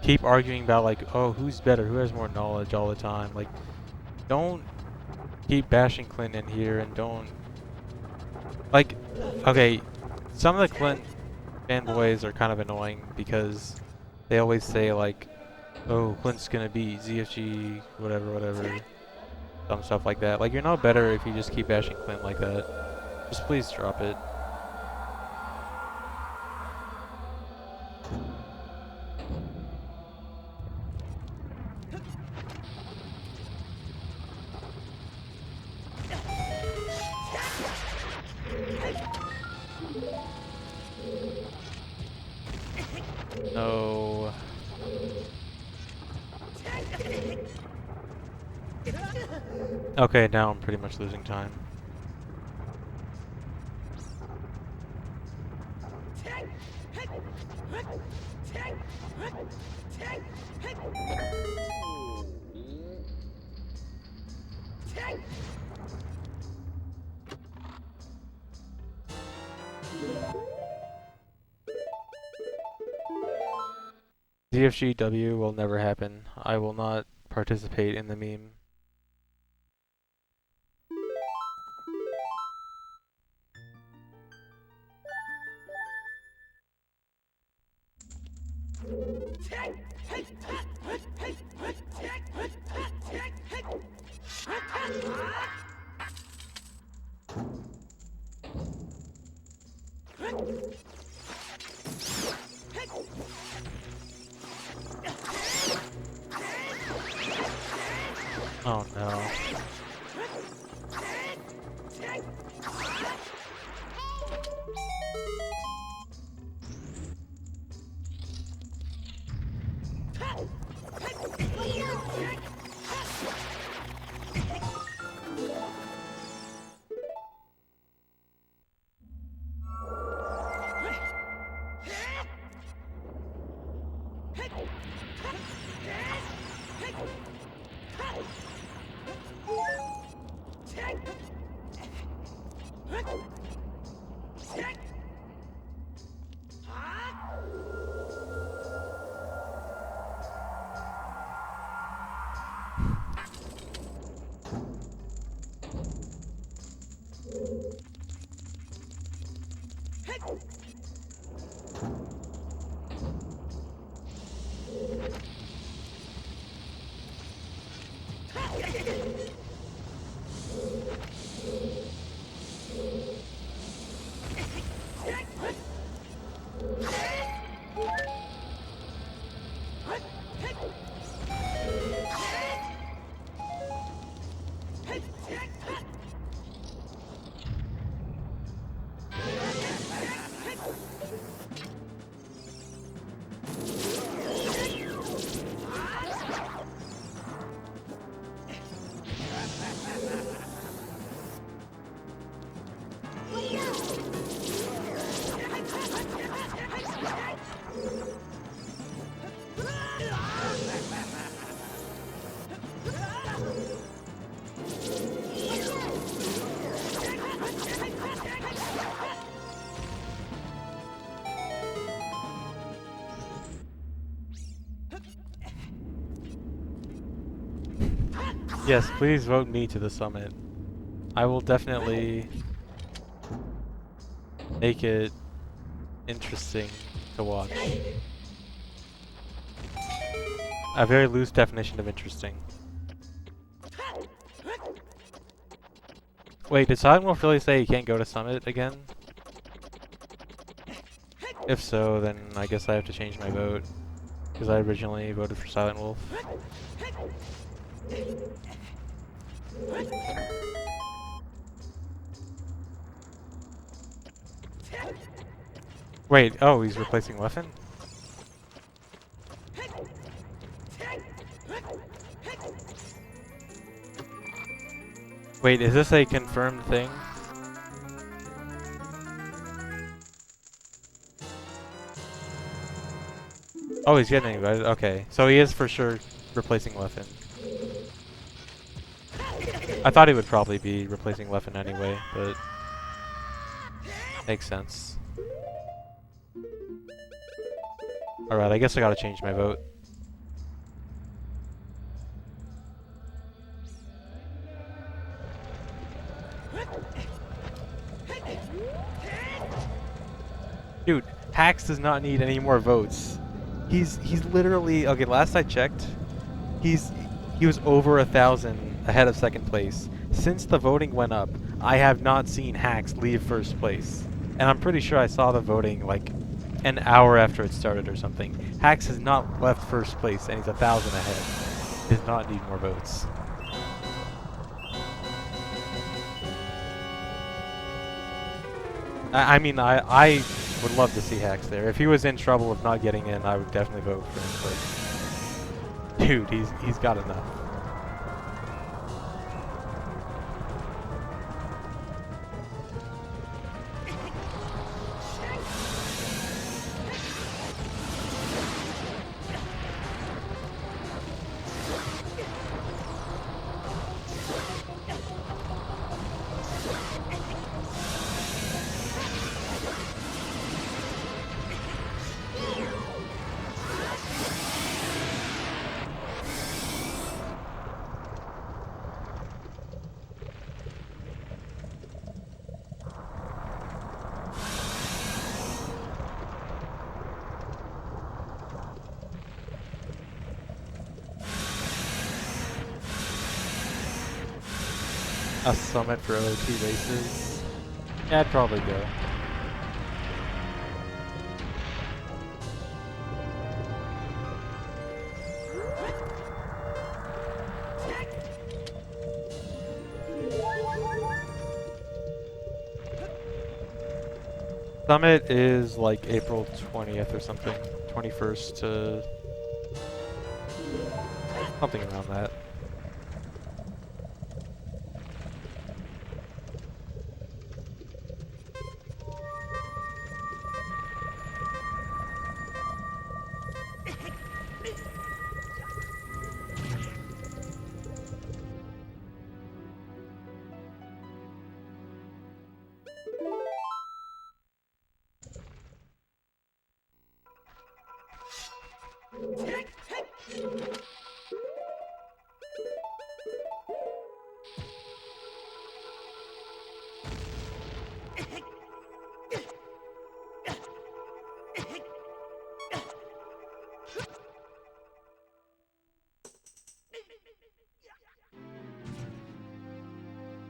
S1: keep arguing about, like, oh, who's better, who has more knowledge all the time. Like, don't keep bashing Clint in here, and don't... Like, okay, some of the Clint fanboys are kind of annoying because they always say, like, oh, Clint's gonna beat ZFG, whatever, some stuff like that. Like, you're no better if you just keep bashing Clint like that. Just please drop it. No. Okay, now I'm pretty much losing time. ZFGW will never happen. I will not participate in the meme. Oh no. Yes, please vote me to the summit. I will definitely make it interesting to watch. A very loose definition of interesting. Wait, did Silent Wolf really say he can't go to summit again? If so, then I guess I have to change my vote. Because I originally voted for Silent Wolf. Wait, oh, he's replacing Leffen? Wait, is this a confirmed thing? Oh, he's getting invited. Okay, so he is for sure replacing Leffen. I thought he would probably be replacing Leffen anyway, but makes sense. Alright, I guess I gotta change my vote. Dude, Hax does not need any more votes. He's literally, okay, last I checked, he was over 1,000 ahead of second place. Since the voting went up, I have not seen Hax leave first place. And I'm pretty sure I saw the voting like an hour after it started or something. Hax has not left first place and he's 1,000 ahead. Does not need more votes. I mean, I would love to see Hax there. If he was in trouble of not getting in, I would definitely vote for him, but dude, he's got enough. A summit for OT races? Yeah, I'd probably go. Summit is like April 20th or something. 21st to something around that.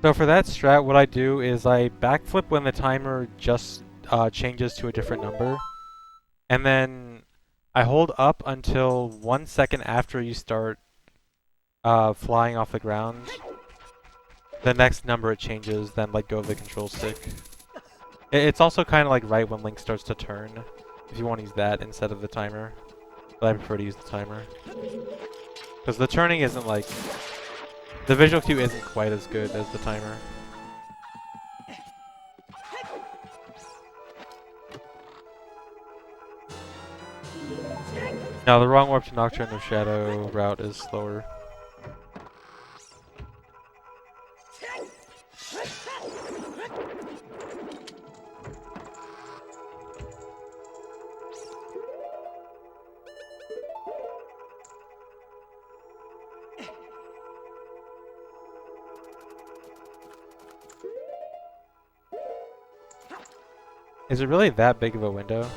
S1: So for that strat, what I do is I backflip when the timer just changes to a different number. And then I hold up until 1 second after you start flying off the ground. The next number it changes, then let go of the control stick. It's also kind of like right when Link starts to turn, if you want to use that instead of the timer. But I prefer to use the timer. Because the turning isn't like... The visual cue isn't quite as good as the timer. Now the wrong warp to Nocturne of Shadow route is slower. Is it really that big of a window?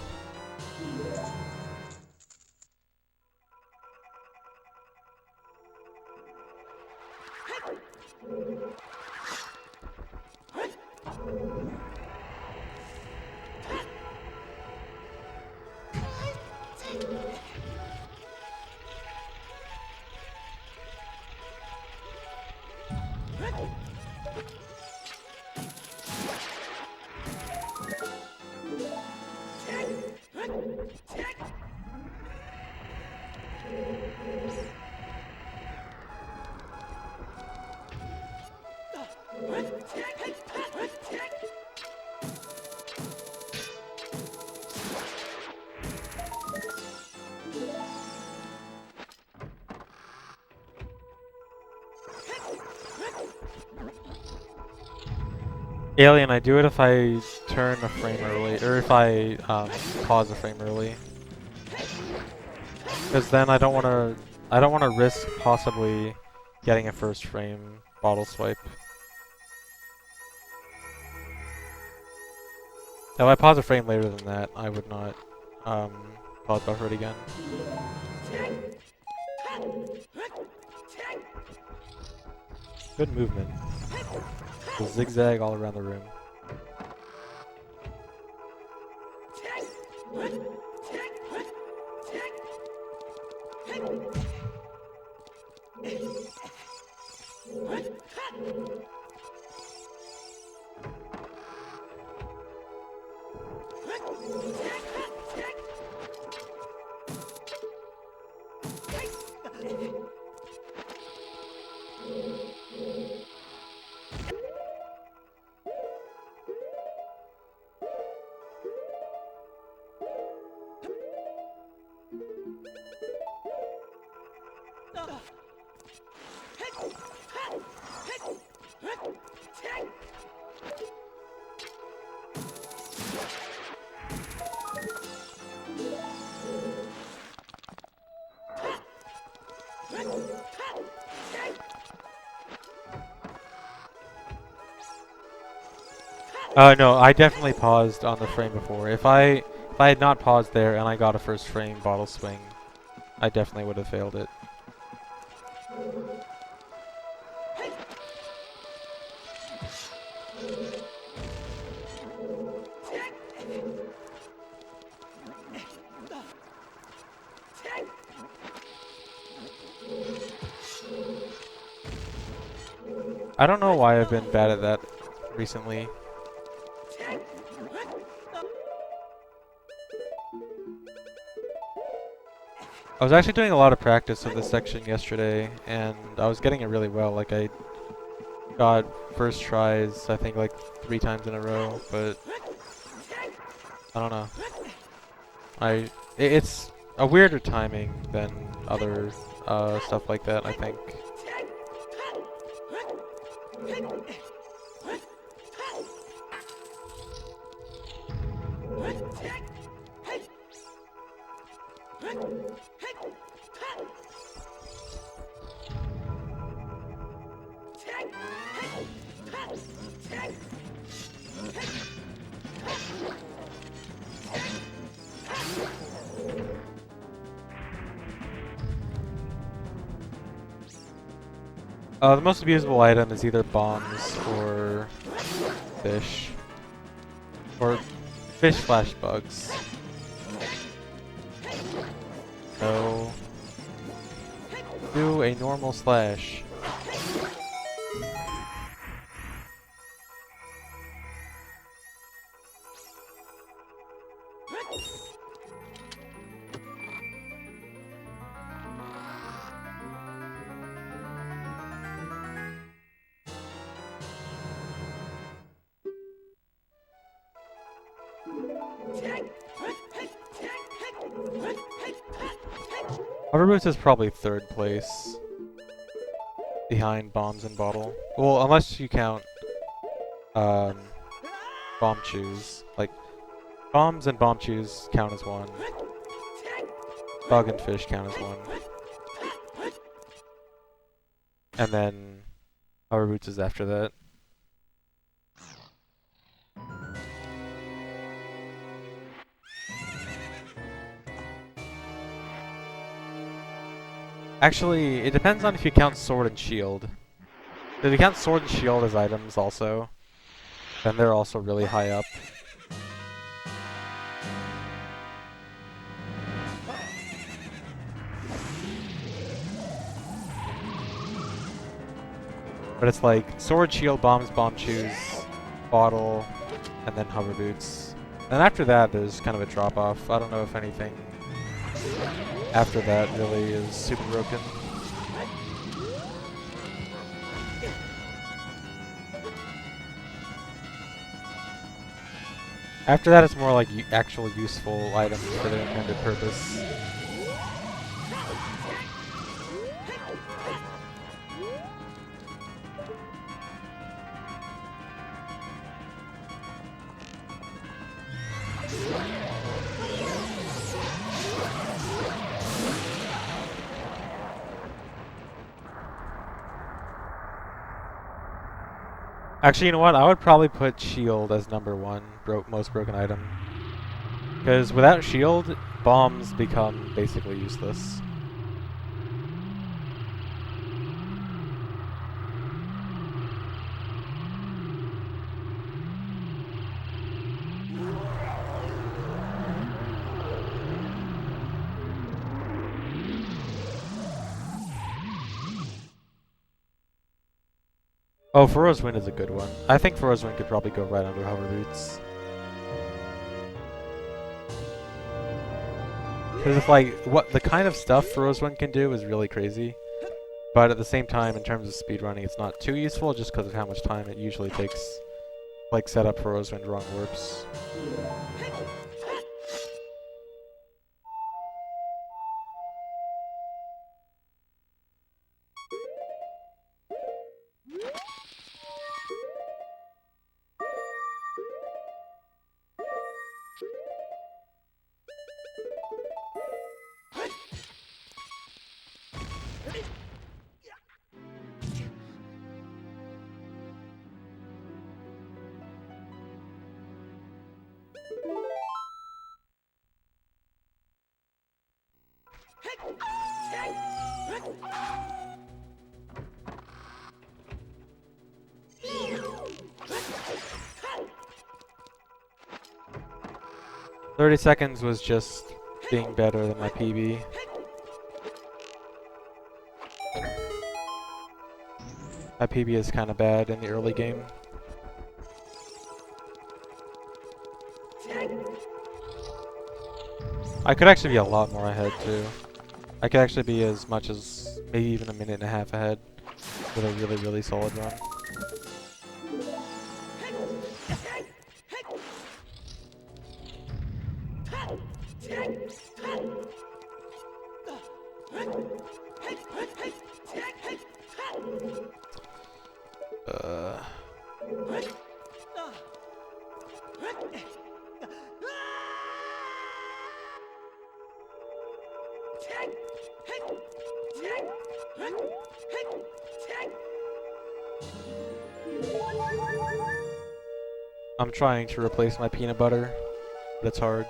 S1: Alien, I do it if I turn a frame early, or if I pause a frame early. Because then I don't want to risk possibly getting a first frame bottle swipe. If I pause a frame later than that, I would not pause buffer it again. Good movement. The zigzag all around the room. No, I definitely paused on the frame before. If I had not paused there and I got a first frame bottle swing, I definitely would have failed it. I don't know why I've been bad at that recently. I was actually doing a lot of practice of this section yesterday, and I was getting it really well. Like, I got first tries, I think, like 3 times in a row, but I don't know. It's a weirder timing than other stuff like that, I think. The most abusable item is either bombs or fish. Or fish slash bugs. So do a normal slash. Overboost is probably 3rd place behind bombs and bottle. Well, unless you count bomb chews. Like, bombs and bomb chews count as 1. Bug and fish count as 1. And then Overboots is after that. Actually, it depends on if you count sword and shield. If you count sword and shield as items also, then they're also really high up. But it's like sword, shield, bombs, bomb shoes, bottle, and then hover boots. And after that, there's kind of a drop off. I don't know if anything after that really is super broken. After that, it's more like actual useful items for their intended purpose. Actually, you know what? I would probably put shield as number one, most broken item. Because without shield, bombs become basically useless. Oh, Furrow's Wind is a good one. I think Furrow's Wind could probably go right under hover boots. Because it's like, what the kind of stuff Furrow's Wind can do is really crazy. But at the same time, in terms of speedrunning, it's not too useful just because of how much time it usually takes. Like, set up Furrow's Wind wrong warps. "30 seconds" was just being better than my PB. My PB is kind of bad in the early game. I could actually be a lot more ahead too. I could actually be as much as maybe even a minute and a half ahead with a really, really solid run. I'm trying to replace my peanut butter, but it's hard.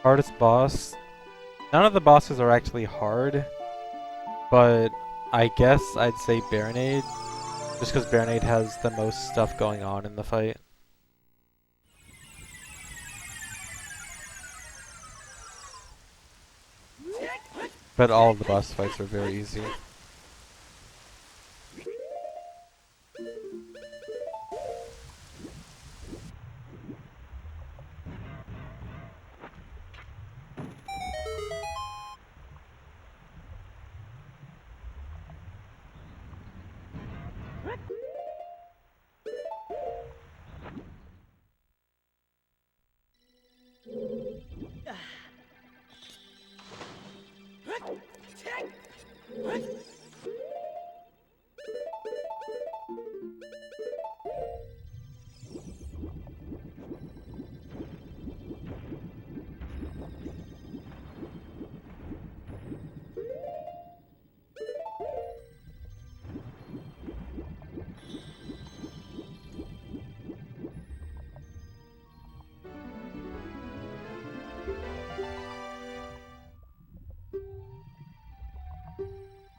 S1: Hardest boss? None of the bosses are actually hard, but I guess I'd say Baronade, just because Baronade has the most stuff going on in the fight. But all of the boss fights are very easy.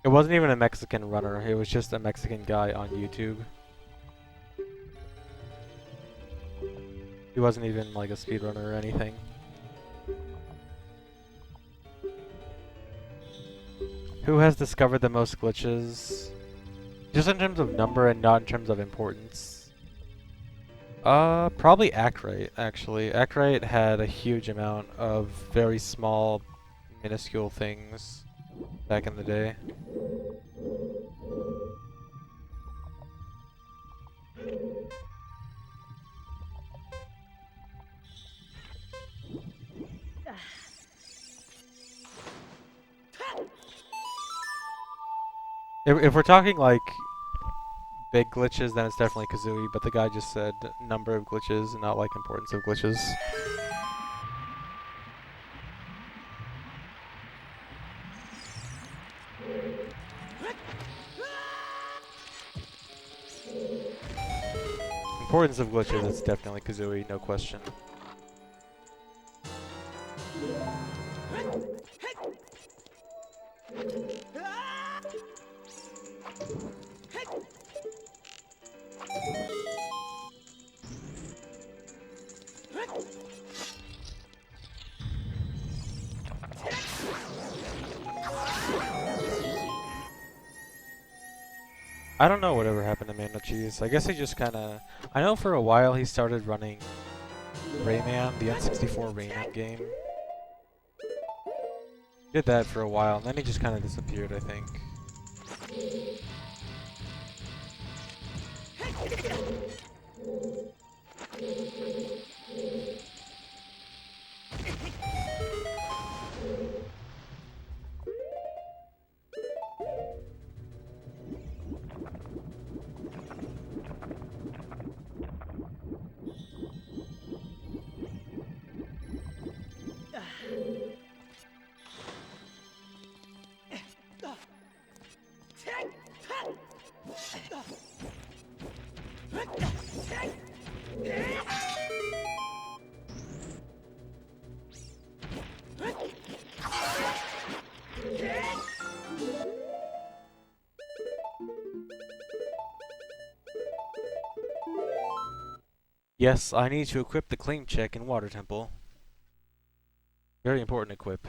S1: It wasn't even a Mexican runner, it was just a Mexican guy on YouTube. He wasn't even like a speedrunner or anything. Who has discovered the most glitches? Just in terms of number and not in terms of importance. Probably Ackrite, actually. Ackrite had a huge amount of very small, minuscule things back in the day. If we're talking like big glitches, then it's definitely Kazooie, but the guy just said number of glitches and not like importance of glitches. Importance of glitches, it's definitely Kazooie, no question. I don't know whatever happened to Mando Cheese. I guess he just kinda... I know for a while he started running Rayman, the N64 Rayman game. Did that for a while, and then he just kinda disappeared, I think. Yes, I need to equip the claim check in Water Temple. Very important equip.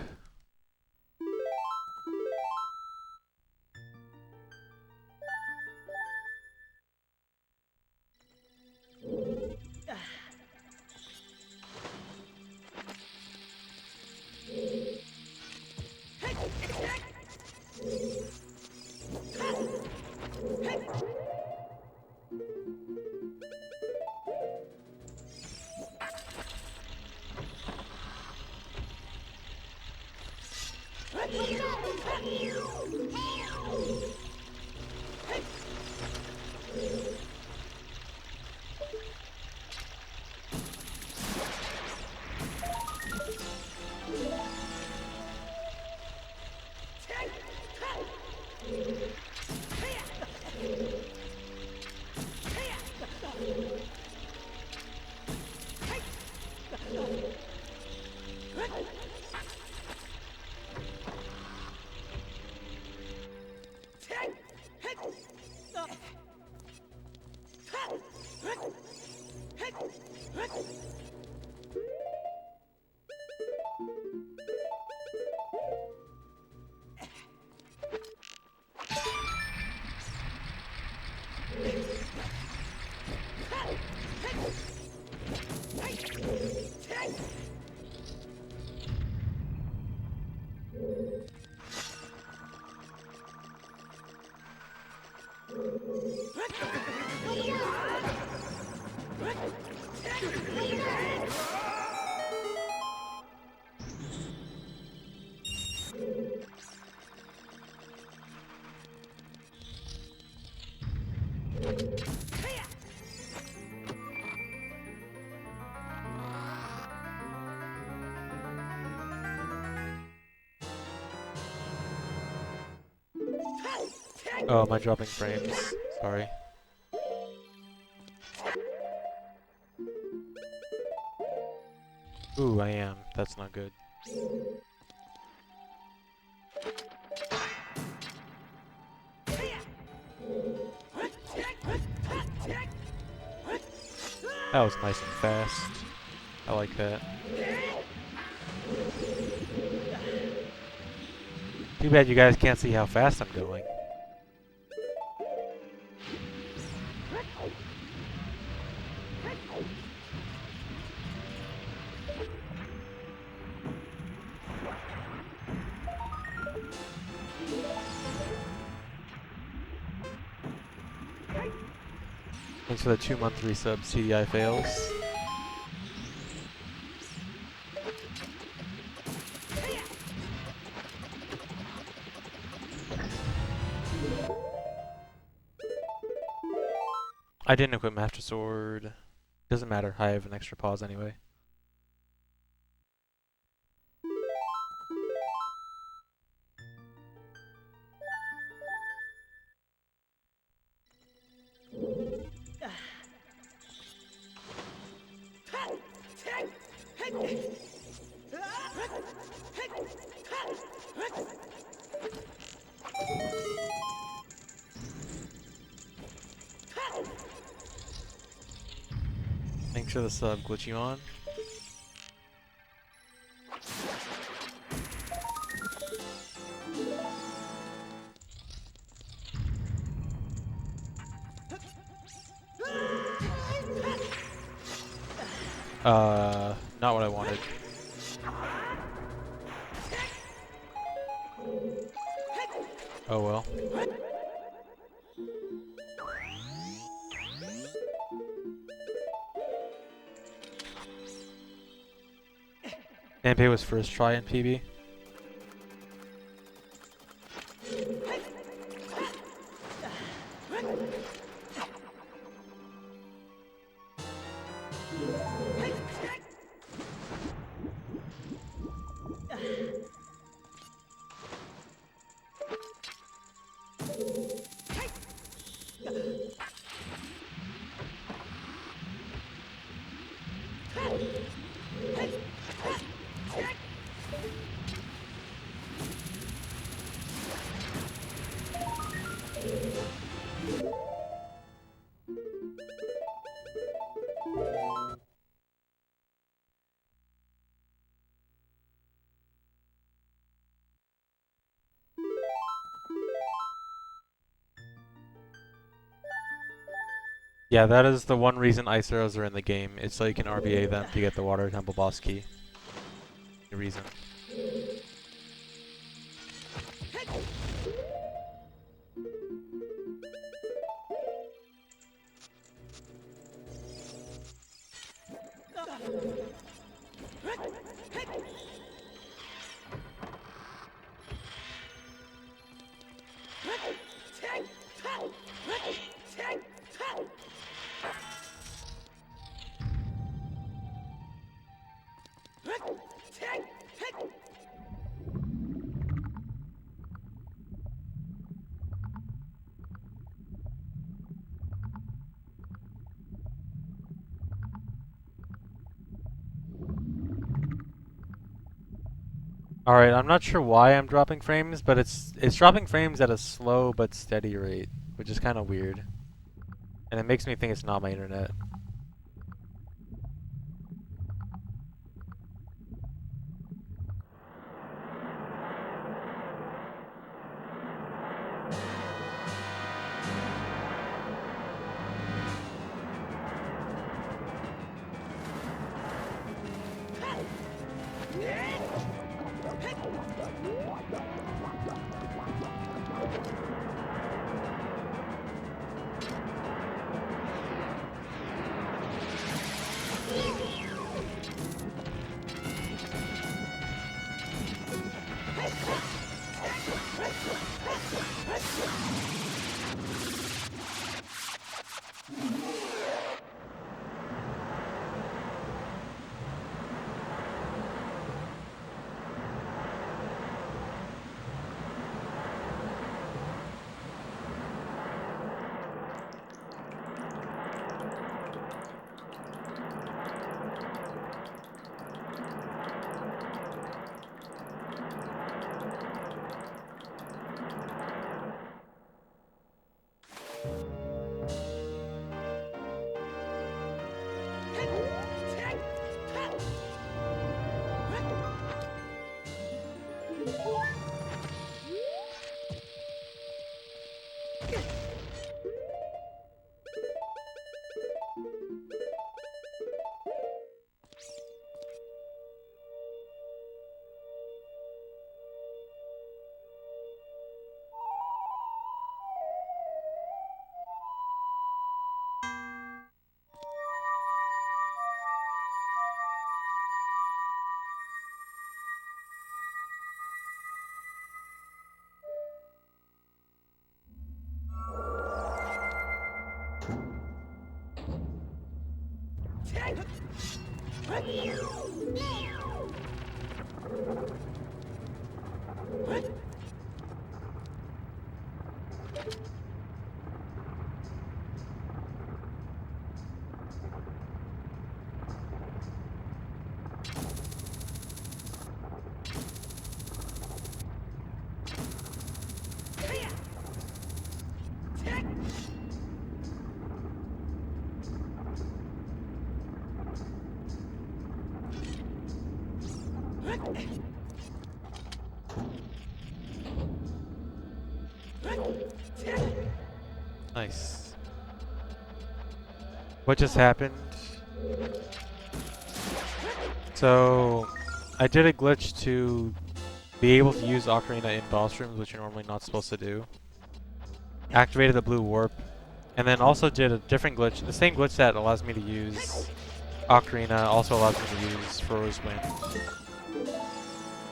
S1: Oh, am I dropping frames? Sorry. Ooh, I am. That's not good. That was nice and fast. I like that. Too bad you guys can't see how fast I'm going. Thanks for the 2-month resub, CDI fails. I didn't equip Master Sword. Doesn't matter, I have an extra pause anyway. Thanks for the sub, Glitchymon. Not what I wanted. Oh well. Anpay was first try in PB. Yeah, that is the one reason ice arrows are in the game. It's so you can RBA them to get the water temple boss key. The reason. Alright, I'm not sure why I'm dropping frames, but it's dropping frames at a slow but steady rate, which is kind of weird. And it makes me think it's not my internet. Nice. What just happened? So, I did a glitch to be able to use Ocarina in boss rooms, which you're normally not supposed to do. Activated the blue warp, and then also did a different glitch. The same glitch that allows me to use Ocarina also allows me to use Furrow's Wind.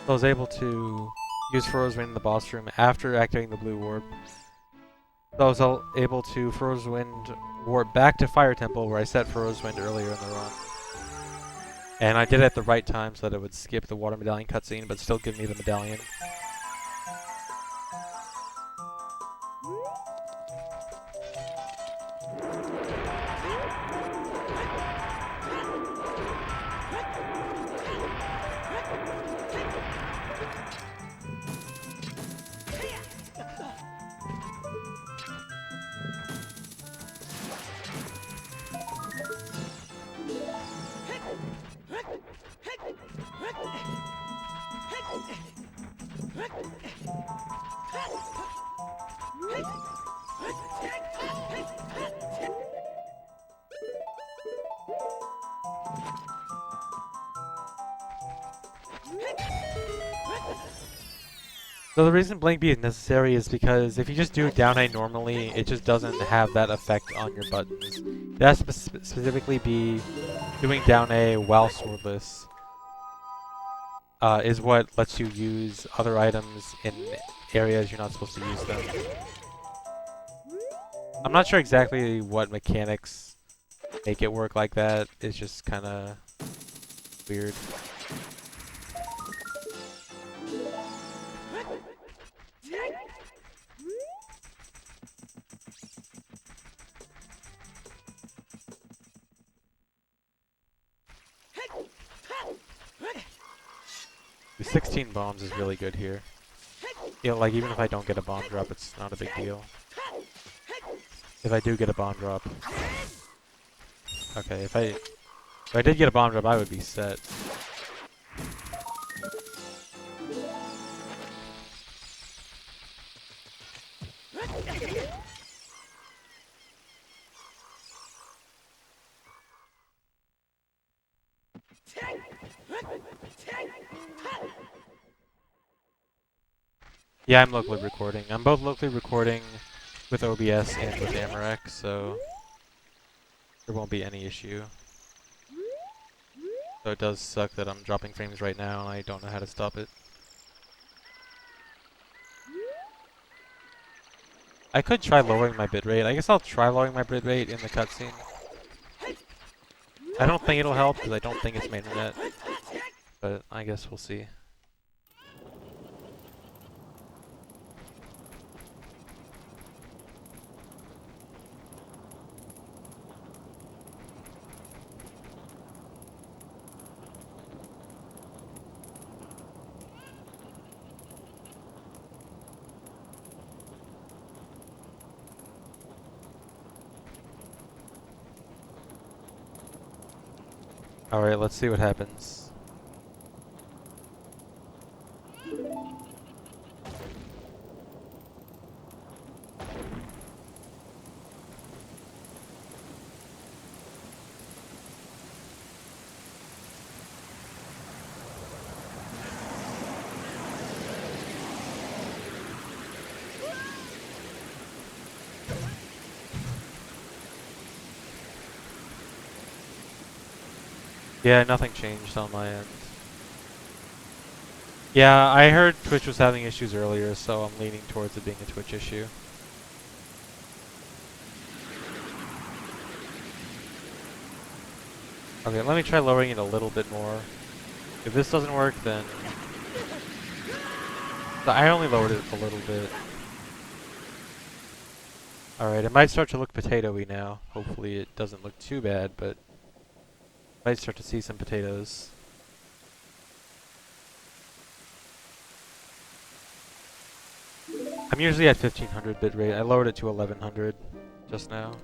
S1: So I was able to use Furrow's Wind in the boss room after activating the blue warp. So I was able to Furrow's Wind warp back to Fire Temple where I set Furrow's Wind earlier in the run. And I did it at the right time so that it would skip the water medallion cutscene but still give me the medallion. So the reason Blank B is necessary is because if you just do down A normally, it just doesn't have that effect on your buttons. It has to specifically be doing down A while swordless is what lets you use other items in areas you're not supposed to use them. I'm not sure exactly what mechanics make it work like that. It's just kind of weird. The 16 bombs is really good here. Yeah, like even if I don't get a bomb drop, it's not a big deal. If I do get a bomb drop. Okay, if I did get a bomb drop, I would be set. Yeah, I'm locally recording. I'm both locally recording with OBS and with Amarak, so there won't be any issue. So it does suck that I'm dropping frames right now and I don't know how to stop it. I could try lowering my bitrate. I guess I'll try lowering my bitrate in the cutscene. I don't think it'll help because I don't think it's my internet, but I guess we'll see. Alright, let's see what happens. Yeah, nothing changed on my end. Yeah, I heard Twitch was having issues earlier, so I'm leaning towards it being a Twitch issue. Okay, let me try lowering it a little bit more. If this doesn't work, then... I only lowered it a little bit. Alright, it might start to look potatoey now. Hopefully it doesn't look too bad, but... might start to see some potatoes. I'm usually at 1500 bitrate. I lowered it to 1100 just now.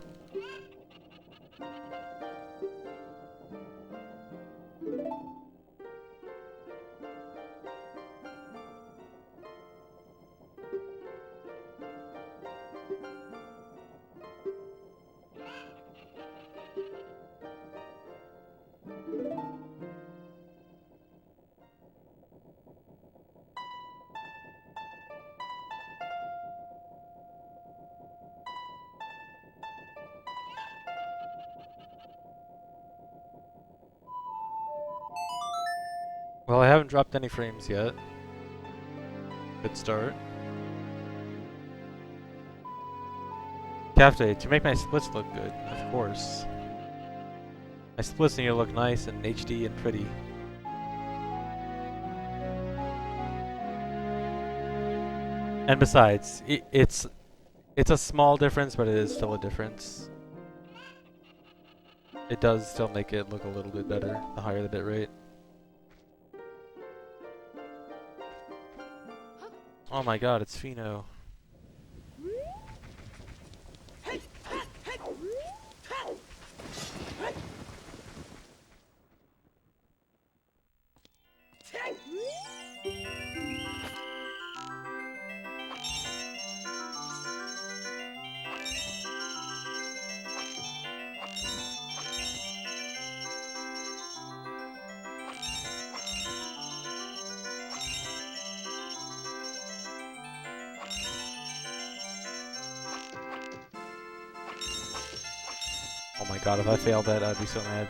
S1: Well, I haven't dropped any frames yet. Good start. Cafe, to make my splits look good, of course. My splits need to look nice and HD and pretty. And besides, it's a small difference, but it is still a difference. It does still make it look a little bit better, the higher the bitrate. Oh my god, it's Fino. Oh my god, if I failed that, I'd be so mad.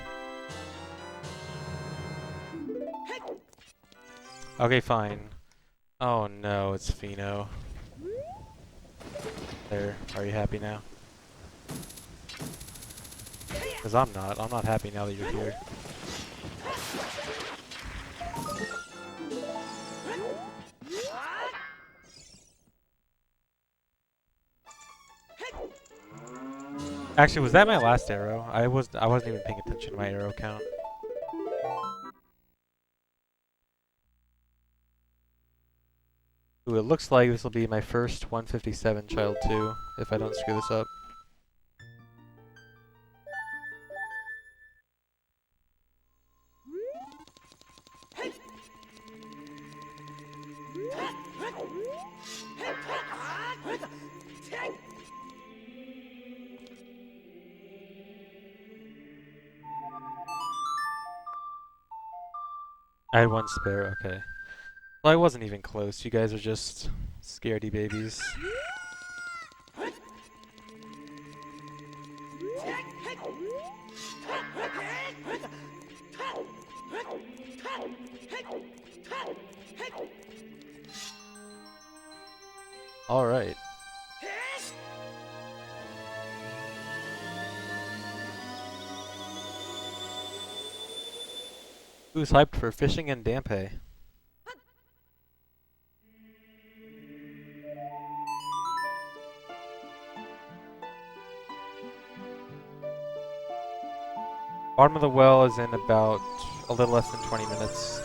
S1: Okay, fine. Oh no, it's Fino. There, are you happy now? Because I'm not happy now that you're here. Actually, was that my last arrow? I wasn't even paying attention to my arrow count. Ooh, it looks like this will be my first 157 child 2, if I don't screw this up. I had one spare, okay. Well, I wasn't even close. You guys are just scaredy babies. Alright. Who's hyped for fishing and Dampe? Bottom of the well is in about a little less than 20 minutes.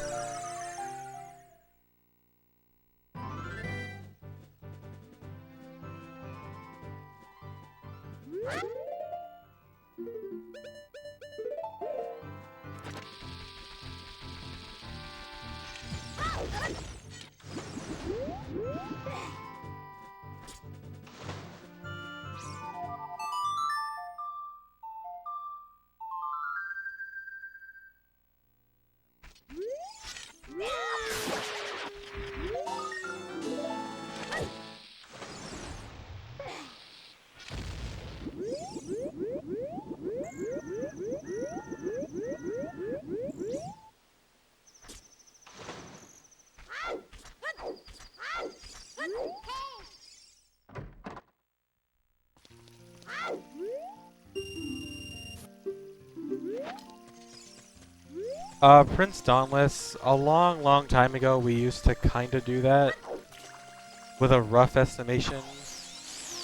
S1: Prince Dauntless, a long time ago, we used to kinda do that with a rough estimation,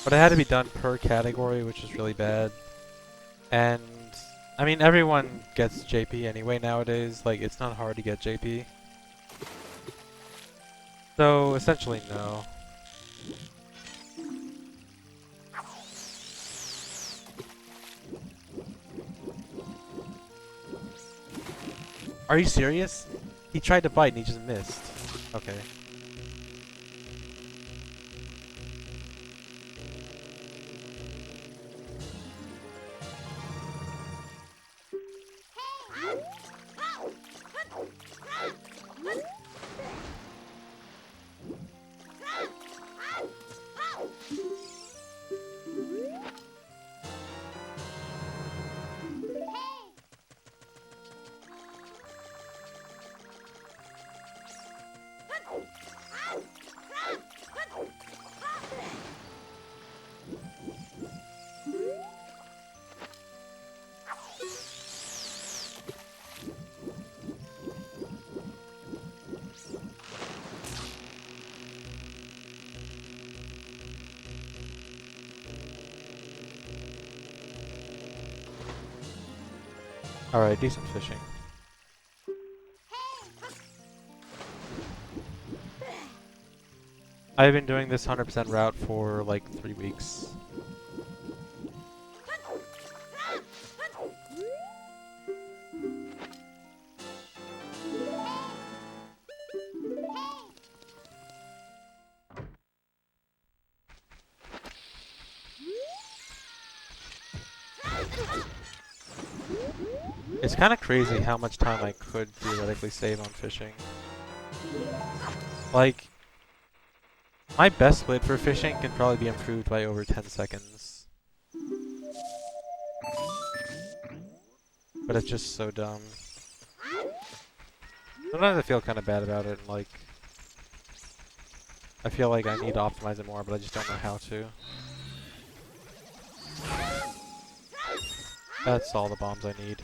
S1: but it had to be done per category, which is really bad. And, I mean, everyone gets JP anyway nowadays, like, it's not hard to get JP. So, essentially, no. Are you serious? He tried to bite and he just missed. Okay. Alright, decent fishing. I've been doing this 100% route for like 3 weeks. It's kind of crazy how much time I could theoretically save on fishing. Like, my best lid for fishing can probably be improved by over 10 seconds. But it's just so dumb. Sometimes I feel kind of bad about it, and like, I feel like I need to optimize it more, but I just don't know how to. That's all the bombs I need.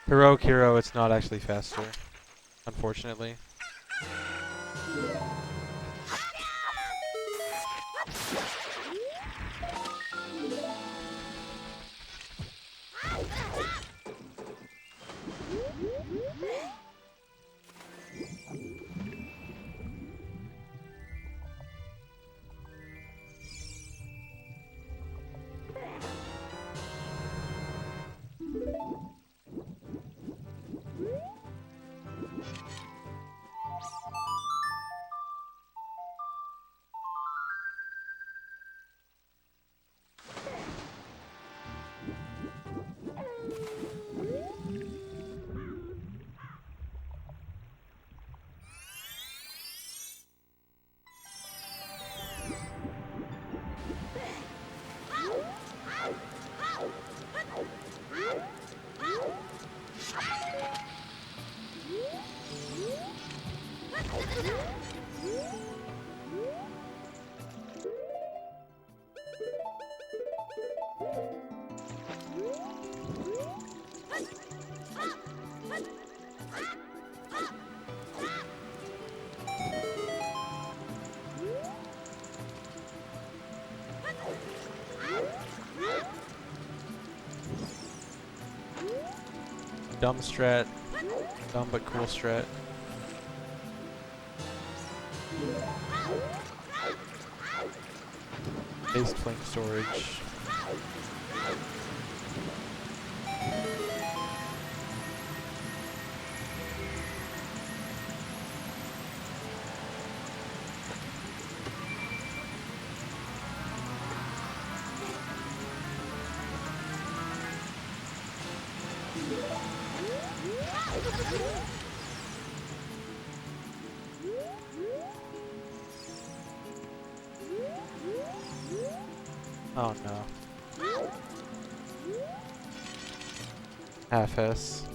S1: Heroic Hero, it's not actually faster, unfortunately. Dumb strat. Dumb but cool strat. Base flame storage. Oh no. Half-ass.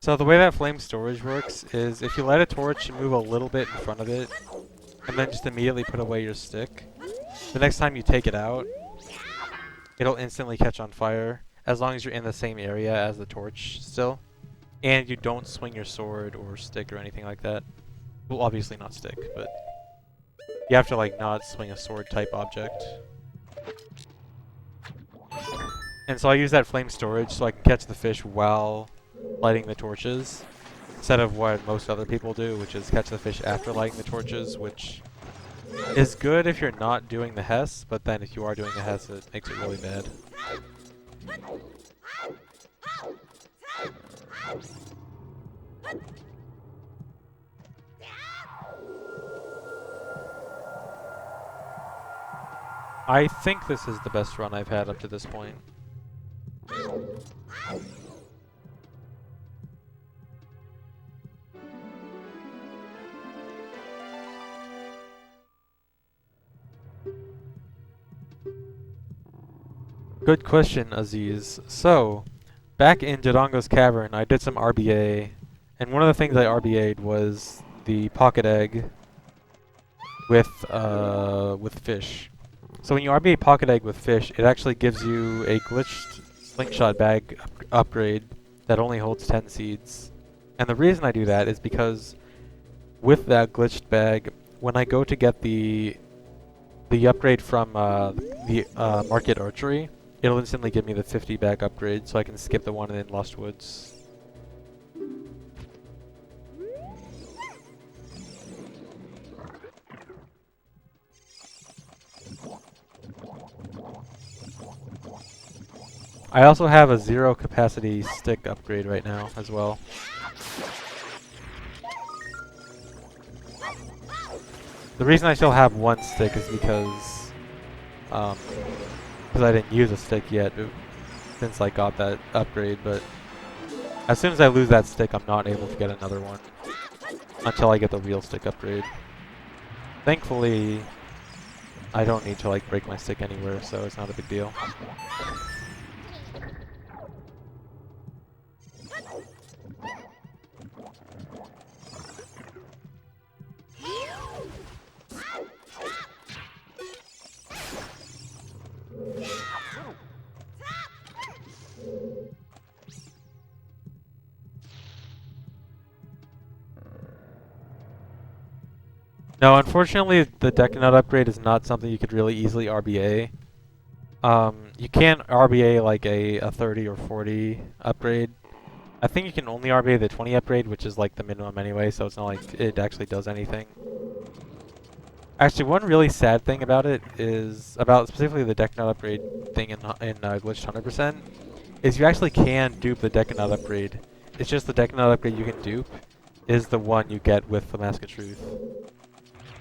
S1: So the way that flame storage works is if you light a torch and move a little bit in front of it, and then just immediately put away your stick, the next time you take it out, it'll instantly catch on fire, as long as you're in the same area as the torch still, and you don't swing your sword or stick or anything like that. Well, obviously not stick, but you have to like not swing a sword type object. And so I use that flame storage so I can catch the fish while lighting the torches, instead of what most other people do, which is catch the fish after lighting the torches, which is good if you're not doing the Hess, but then if you are doing the Hess, it makes it really bad. I think this is the best run I've had up to this point. Good question, Aziz. So, back in Jadongo's Cavern, I did some RBA, and one of the things I RBA'd was the pocket egg with fish. So when you RBA pocket egg with fish, it actually gives you a glitched slingshot bag upgrade that only holds 10 seeds. And the reason I do that is because with that glitched bag, when I go to get the upgrade from the Market Archery, it'll instantly give me the 50 bag upgrade, so I can skip the one in Lost Woods. I also have a 0 capacity stick upgrade right now as well. The reason I still have one stick is because I didn't use a stick yet since I got that upgrade, but as soon as I lose that stick, I'm not able to get another one until I get the real stick upgrade. Thankfully, I don't need to like break my stick anywhere, so it's not a big deal. No, unfortunately, the deck nut upgrade is not something you could really easily RBA. You can't RBA like a 30 or 40 upgrade. I think you can only RBA the 20 upgrade, which is like the minimum anyway, so it's not like it actually does anything. Actually, one really sad thing about it is, about specifically the deck nut upgrade thing in Glitched 100%, is you actually can dupe the deck nut upgrade. It's just the deck nut upgrade you can dupe is the one you get with the Mask of Truth,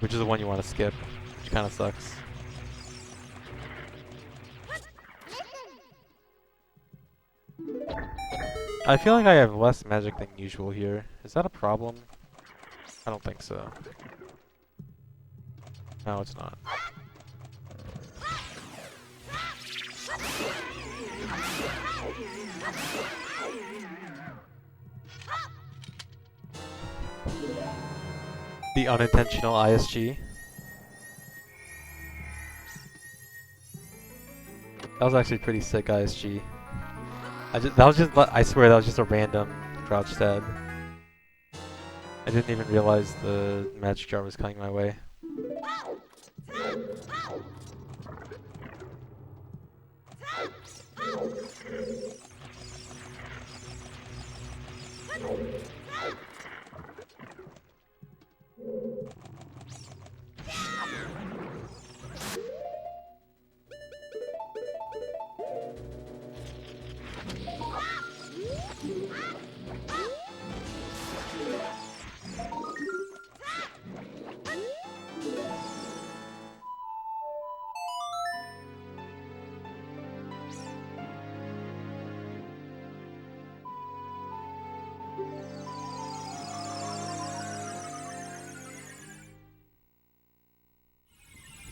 S1: which is the one you want to skip, which kind of sucks. I feel like I have less magic than usual here. Is that a problem? I don't think so. No, it's not. The unintentional ISG. That was actually pretty sick ISG. I swear that was just a random crouch stab. I didn't even realize the magic jar was coming my way.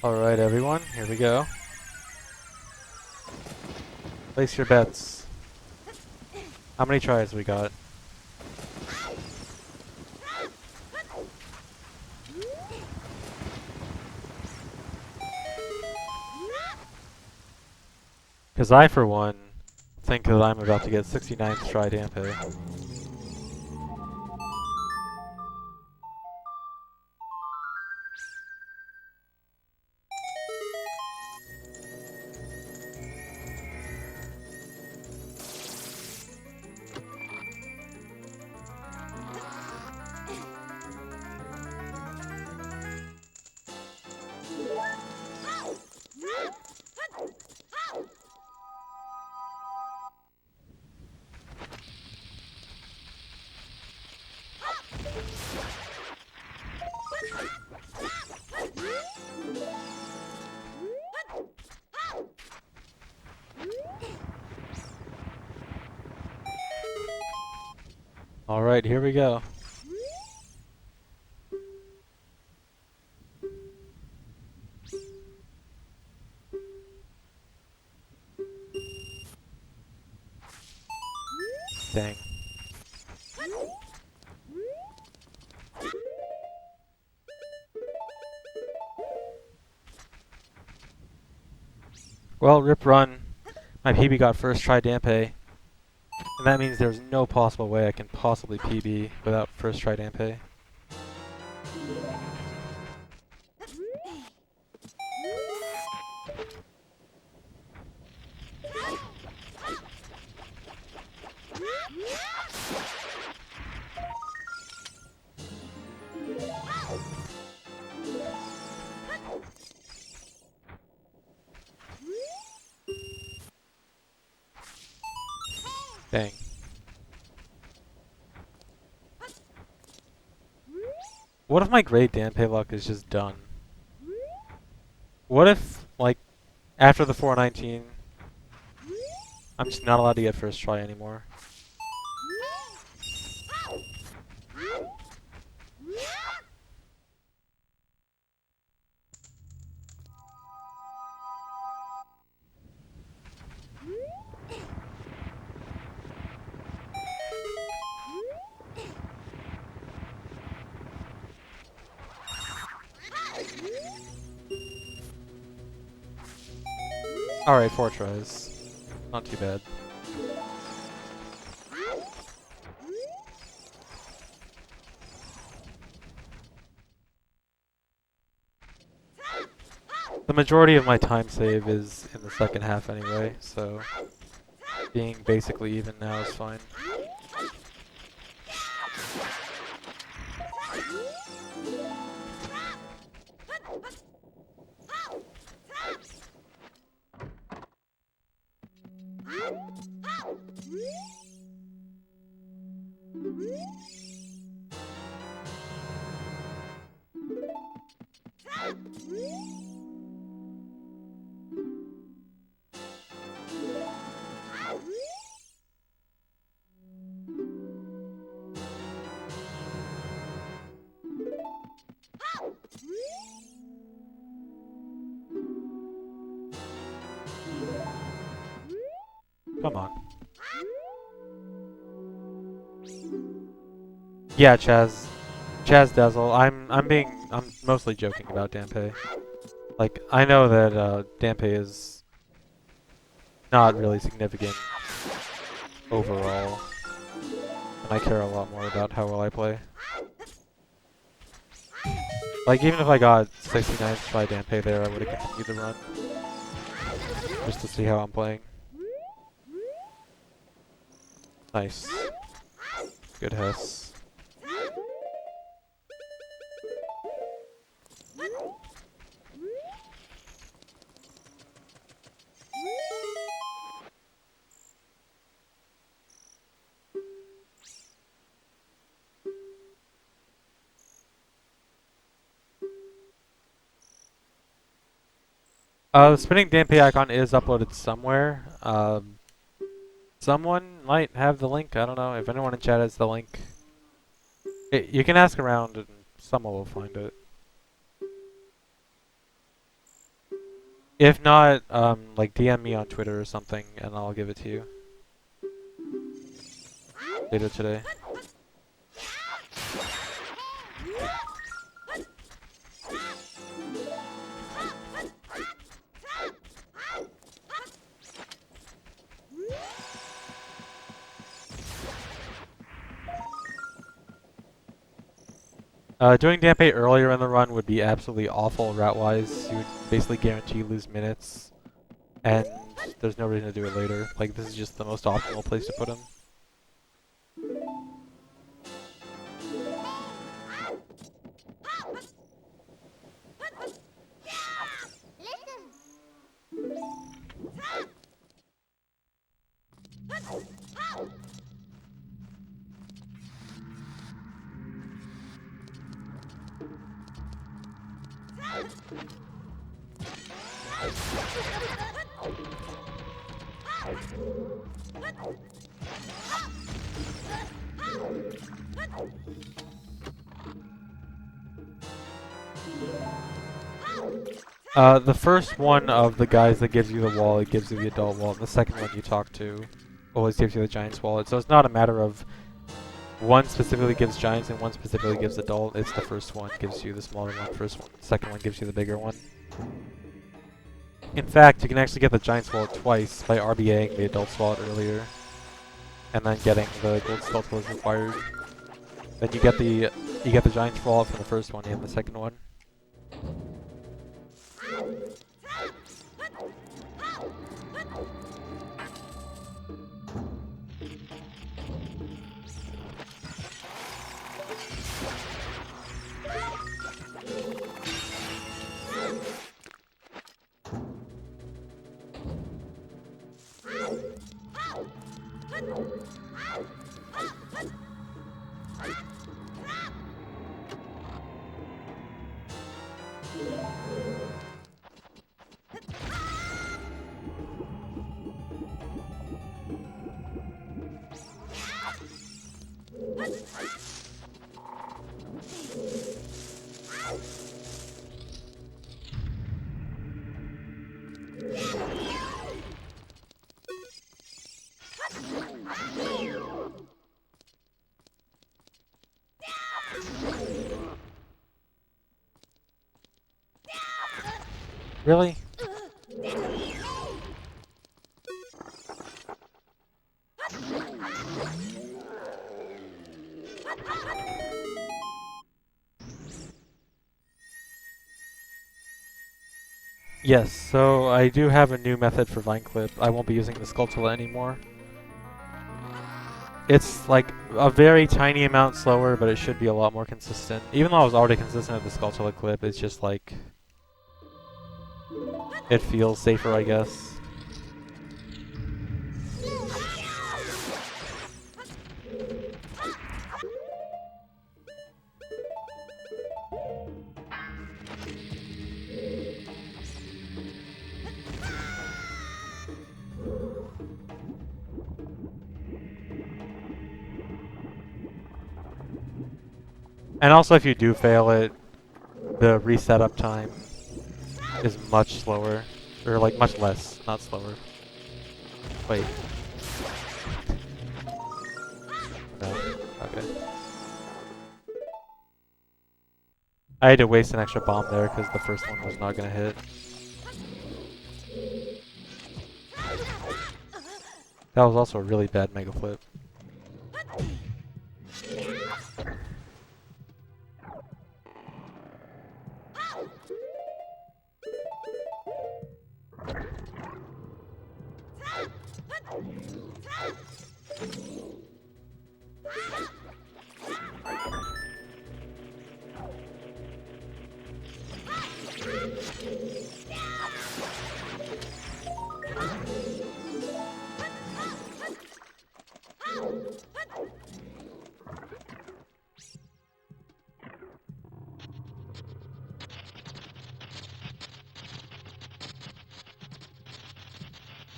S1: Alright everyone, here we go. Place your bets. How many tries we got? Because I, for one, think that I'm about to get 69th try Dampe. Alright, here we go. Dang. Well, rip run. My PB got first try Dampe. And that means there's no possible way I can possibly PB without first try Dampe. Dang. What if my great Dampe luck is just done? What if, like, after the 419, I'm just not allowed to get first try anymore? Alright, 4 tries. Not too bad. The majority of my time save is in the second half anyway, so being basically even now is fine. Come on. Yeah, Chaz Dazzle. I'm mostly joking about Dampe. Like, I know that Dampe is not really significant overall, and I care a lot more about how well I play. Like, even if I got 69th try Dampe there, I would have continued the run, just to see how I'm playing. Nice. Good Hess. The spinning Dampe icon is uploaded somewhere. Someone might have the link. I don't know. If anyone in chat has the link, you can ask around and someone will find it. If not, like DM me on Twitter or something, and I'll give it to you later today. Doing Dampé earlier in the run would be absolutely awful route-wise. You would basically guarantee you lose minutes, and there's no reason to do it later. Like, this is just the most optimal place to put him. The first one of the guys that gives you the wallet gives you the adult wallet. The second one you talk to always gives you the giant's wallet. So it's not a matter of one specifically gives giants and one specifically gives adult. It's the first one gives you the smaller one, second one gives you the bigger one. In fact, you can actually get the giant's wallet twice by RBAing the adult's wallet earlier, and then getting the gold skull as required. Then you get the giant's wallet from the first one and the second one. Really? Yes, so I do have a new method for Vine Clip. I won't be using the Sculptula anymore. It's like a very tiny amount slower, but it should be a lot more consistent. Even though I was already consistent with the Sculptula clip, it's just like it feels safer, I guess. And also, if you do fail it, the reset up time is much slower. Or, like, much less, not slower. Wait. No. Okay. I had to waste an extra bomb there because the first one was not going to hit. That was also a really bad mega flip.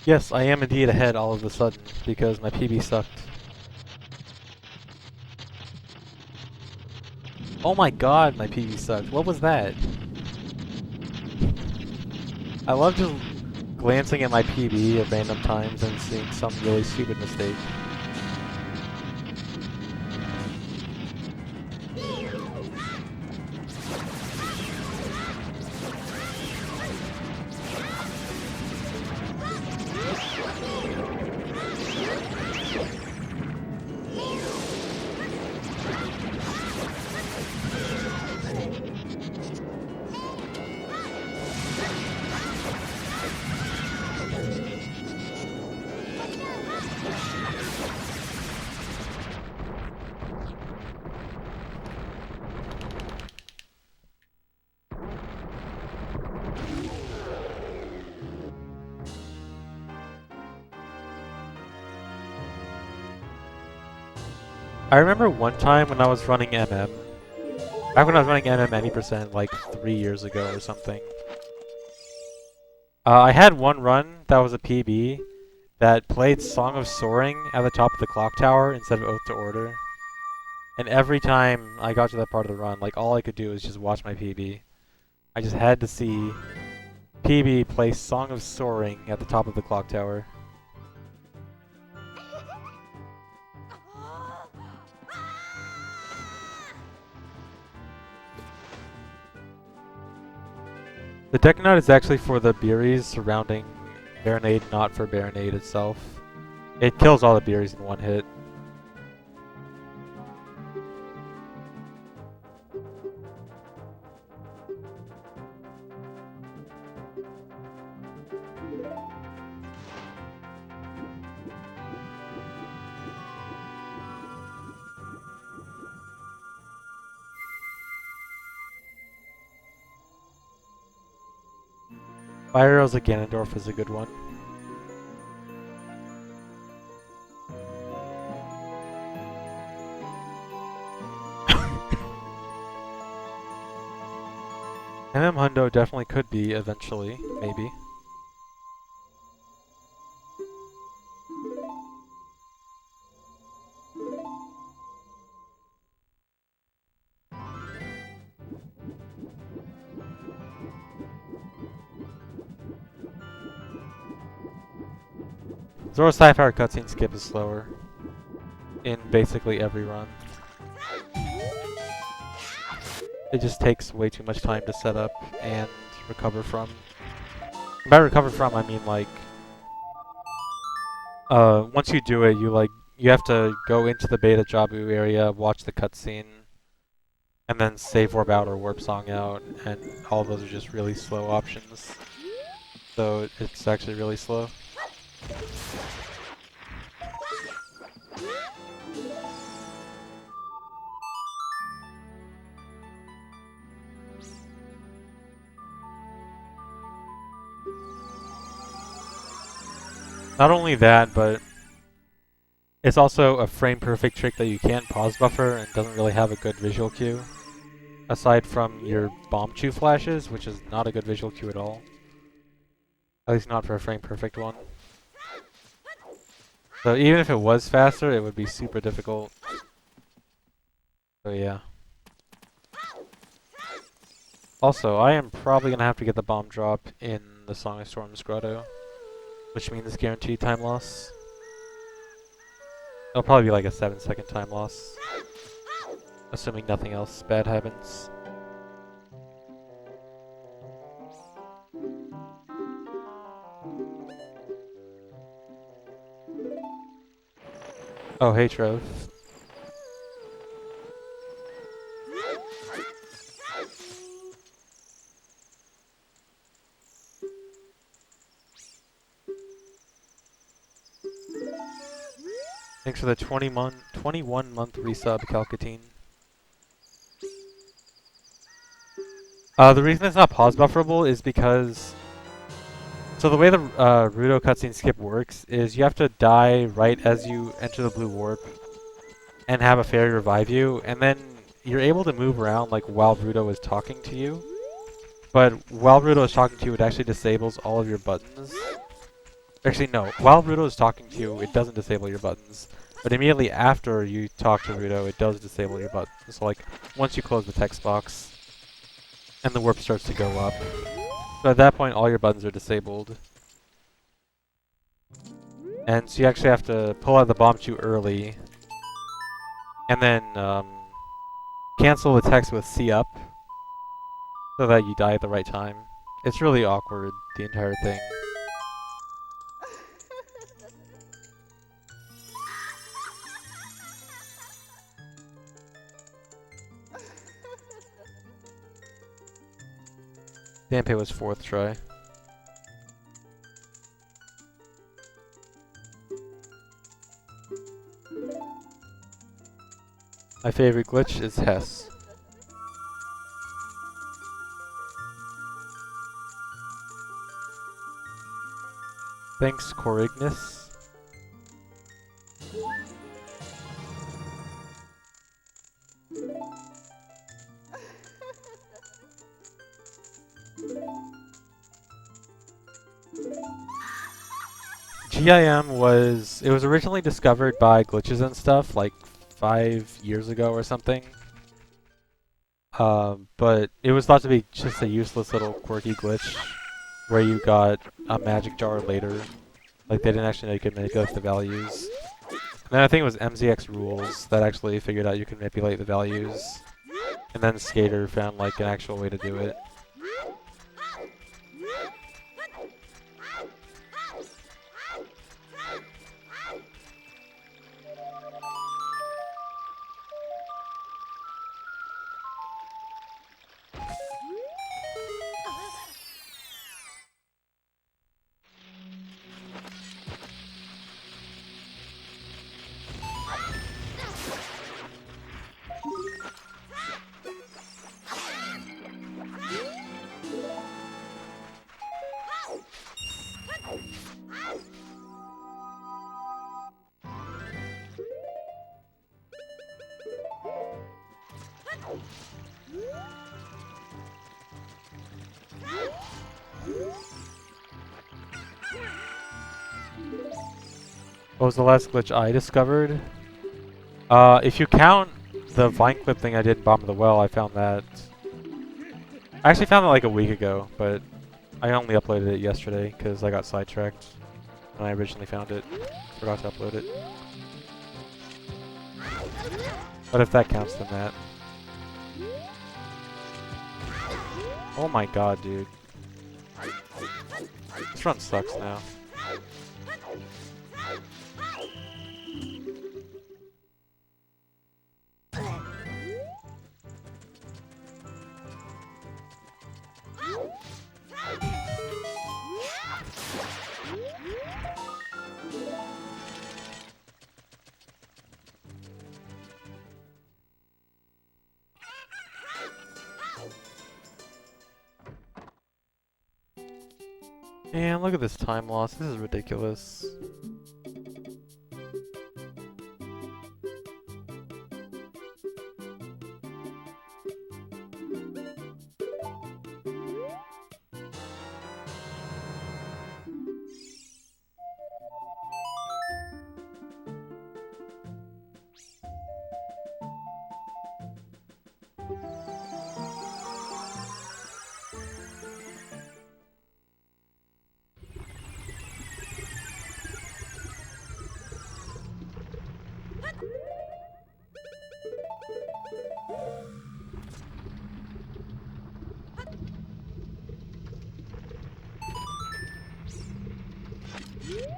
S1: Yes, I am indeed ahead all of a sudden, because my PB sucked. Oh my god, my PB sucked. What was that? I love just glancing at my PB at random times and seeing some really stupid mistake. I remember one time when I was running MM, back when I was running MM any percent like 3 years ago or something. I had one run that was a PB that played Song of Soaring at the top of the clock tower instead of Oath to Order. And every time I got to that part of the run, like all I could do was just watch my PB. I just had to see PB play Song of Soaring at the top of the clock tower. The deck nut is actually for the Beeries surrounding Baronade, not for Baronade itself. It kills all the Beeries in one hit. Fire Arrows of Ganondorf is a good one. MM Hundo definitely could be eventually, maybe. Zora's Sci-Fi cutscene skip is slower in basically every run. It just takes way too much time to set up and recover from. By recover from, I mean like, once you do it, you have to go into the Beta Jabu area, watch the cutscene, and then save warp out or warp song out, and all those are just really slow options. So it's actually really slow. Not only that, but it's also a frame perfect trick that you can't pause buffer and doesn't really have a good visual cue. Aside from your bomb chew flashes, which is not a good visual cue at all. At least not for a frame perfect one. So even if it was faster, it would be super difficult. So yeah. Also, I am probably gonna have to get the bomb drop in the Song of Storms grotto, which means guaranteed time loss. It'll probably be like a 7-second time loss, assuming nothing else bad happens. Oh, hey Trove. Thanks for the 21-month resub, Calcatine. The reason it's not pause bufferable is because... So the way the Rudo cutscene skip works is you have to die right as you enter the blue warp and have a fairy revive you, and then you're able to move around like while Rudo is talking to you. But while Rudo is talking to you, it actually disables all of your buttons. Actually, no. While Rudo is talking to you, it doesn't disable your buttons. But immediately after you talk to Rudo, it does disable your buttons. So like, once you close the text box, and the warp starts to go up, So at that point, all your buttons are disabled. And so you actually have to pull out the bomb chute early. And then cancel the text with C up. So that you die at the right time. It's really awkward, the entire thing. Dampe was 4th try. My favorite glitch is Hess. Thanks, Corignis. GIM was originally discovered by glitches and stuff like 5 years ago or something. But it was thought to be just a useless little quirky glitch where you got a magic jar later. Like, they didn't actually know you could manipulate the values. And then I think it was MZX Rules that actually figured out you could manipulate the values. And then Skater found, like, an actual way to do it. What was the last glitch I discovered? If you count the vine clip thing I did in Bottom of the Well, I found that... I actually found it like a week ago, but I only uploaded it yesterday because I got sidetracked when I originally found it. Forgot to upload it. But if that counts, then that. Oh my god, dude. This run sucks now. Man, look at this time loss. This is ridiculous.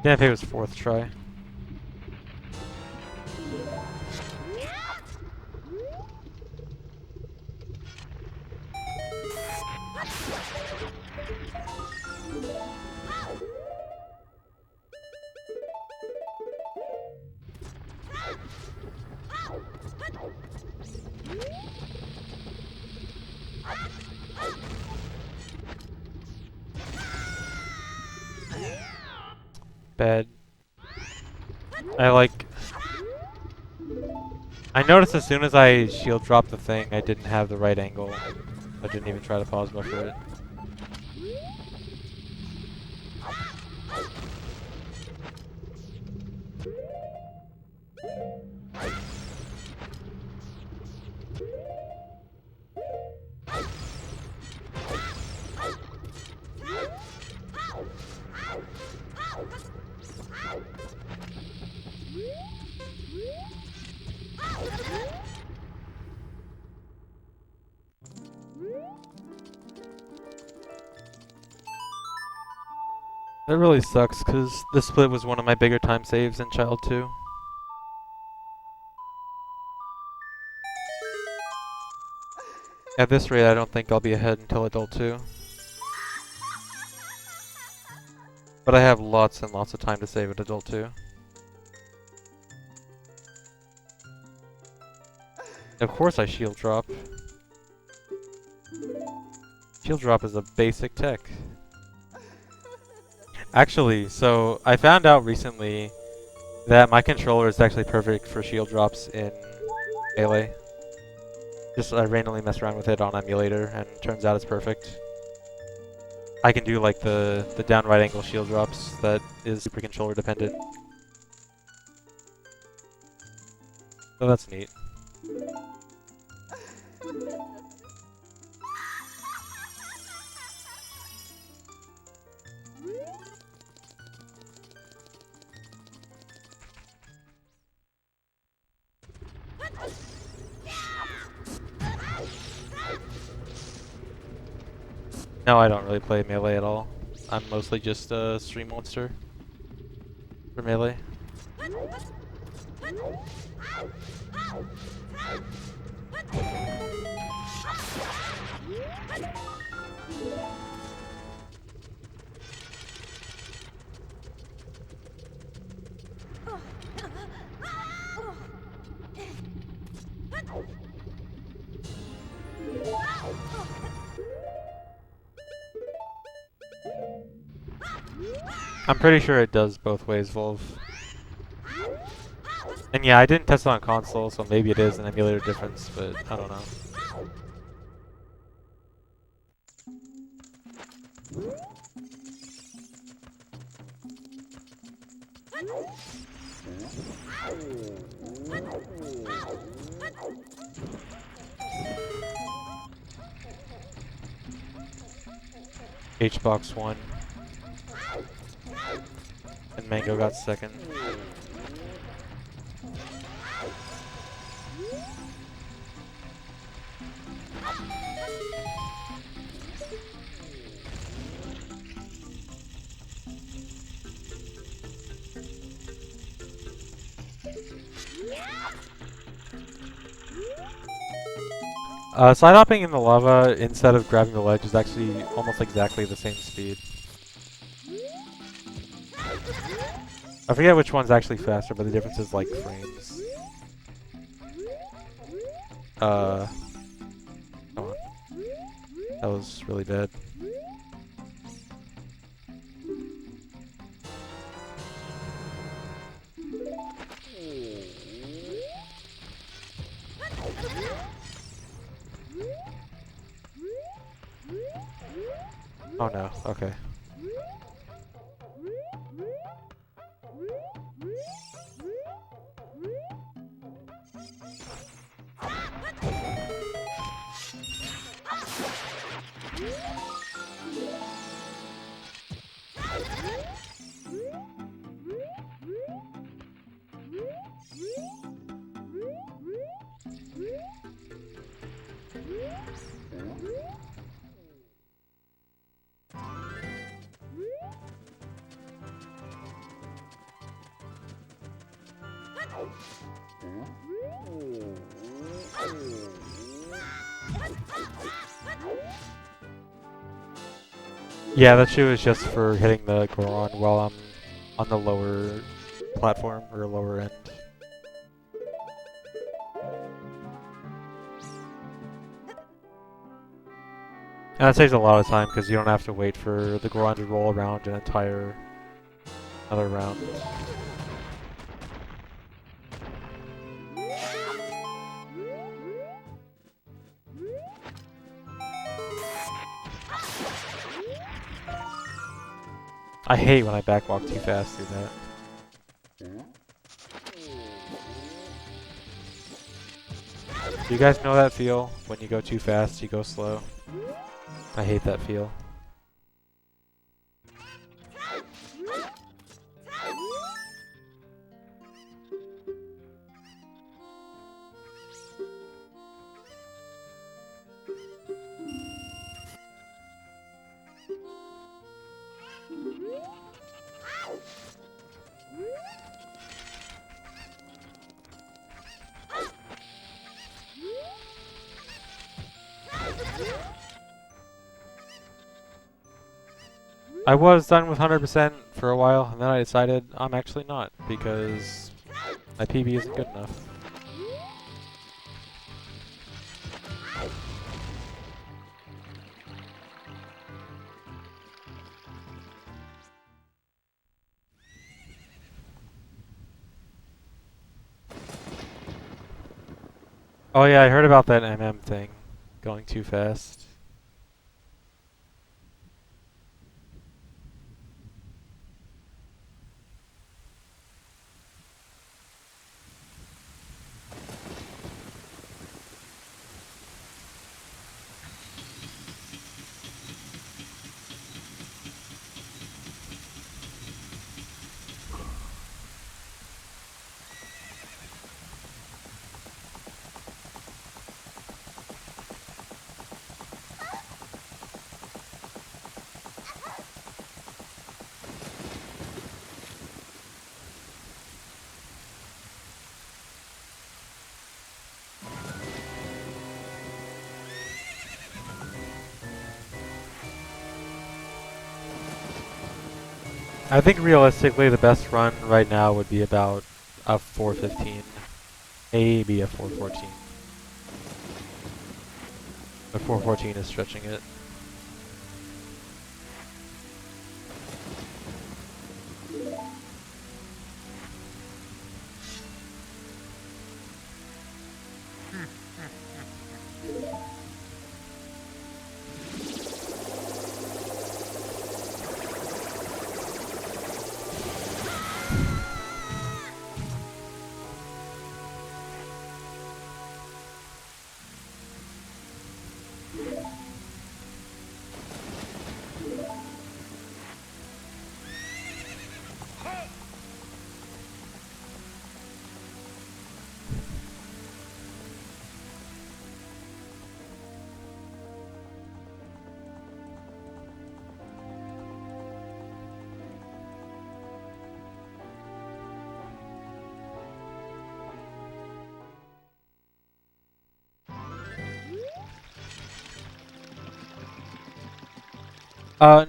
S1: Yeah, I think it was 4th try. Bad. I noticed as soon as I shield dropped the thing, I didn't have the right angle. I didn't even try to pause buffer it. That really sucks, because this split was one of my bigger time saves in Child 2. At this rate, I don't think I'll be ahead until Adult 2. But I have lots and lots of time to save at Adult 2. Of course I shield drop. Shield drop is a basic tech. Actually, so I found out recently that my controller is actually perfect for shield drops in Melee. Just I randomly mess around with it on emulator and turns out it's perfect. I can do like the down right angle shield drops that is super controller dependent. So that's neat. No, I don't really play Melee at all. I'm mostly just a stream monster for Melee. I'm pretty sure it does both ways, Volv. And yeah, I didn't test it on console, so maybe it is an emulator difference, but I don't know. H-Box 1. And Mango got second. Side hopping in the lava instead of grabbing the ledge is actually almost exactly the same speed. I forget which one's actually faster, but the difference is like frames. Come on. That was really bad. Oh no, okay. Yeah, that shoe is just for hitting the Goron while I'm on the lower platform, or lower end. And that saves a lot of time, because you don't have to wait for the Goron to roll around an entire another round. I hate when I backwalk too fast through that. Do you guys know that feel? When you go too fast, you go slow? I hate that feel. I was done with 100% for a while, and then I decided I'm actually not, because my PB isn't good enough. Oh yeah, I heard about that MM thing, going too fast. I think realistically the best run right now would be about a 415, maybe a 414. But 414 is stretching it.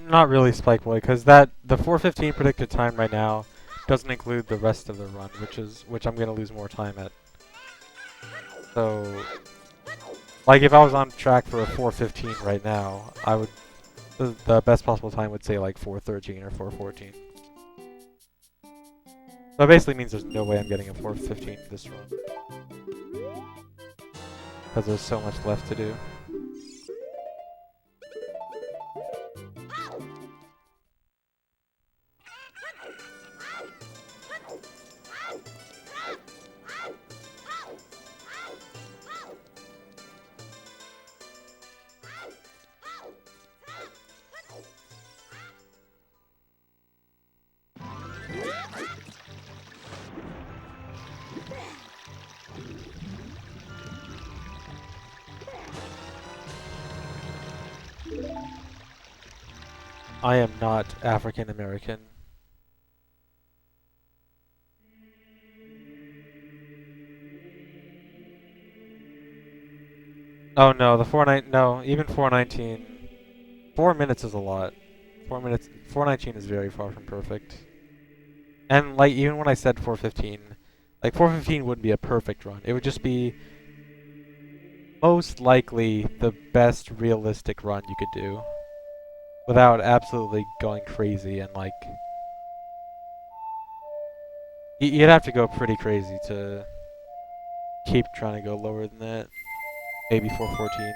S1: Not really, Spike Boy, because the 415 predicted time right now doesn't include the rest of the run, which I'm gonna lose more time at. So, like if I was on track for a 415 right now, I would the best possible time would say like 413 or 414. So it basically means there's no way I'm getting a 415 this run, because there's so much left to do. I am not African American. Oh no, no, even 419. 4 minutes is a lot. 4 minutes, 419 is very far from perfect. And like even when I said 415, like 415 wouldn't be a perfect run. It would just be most likely the best realistic run you could do, without absolutely going crazy and like you'd have to go pretty crazy to keep trying to go lower than that. Maybe 414.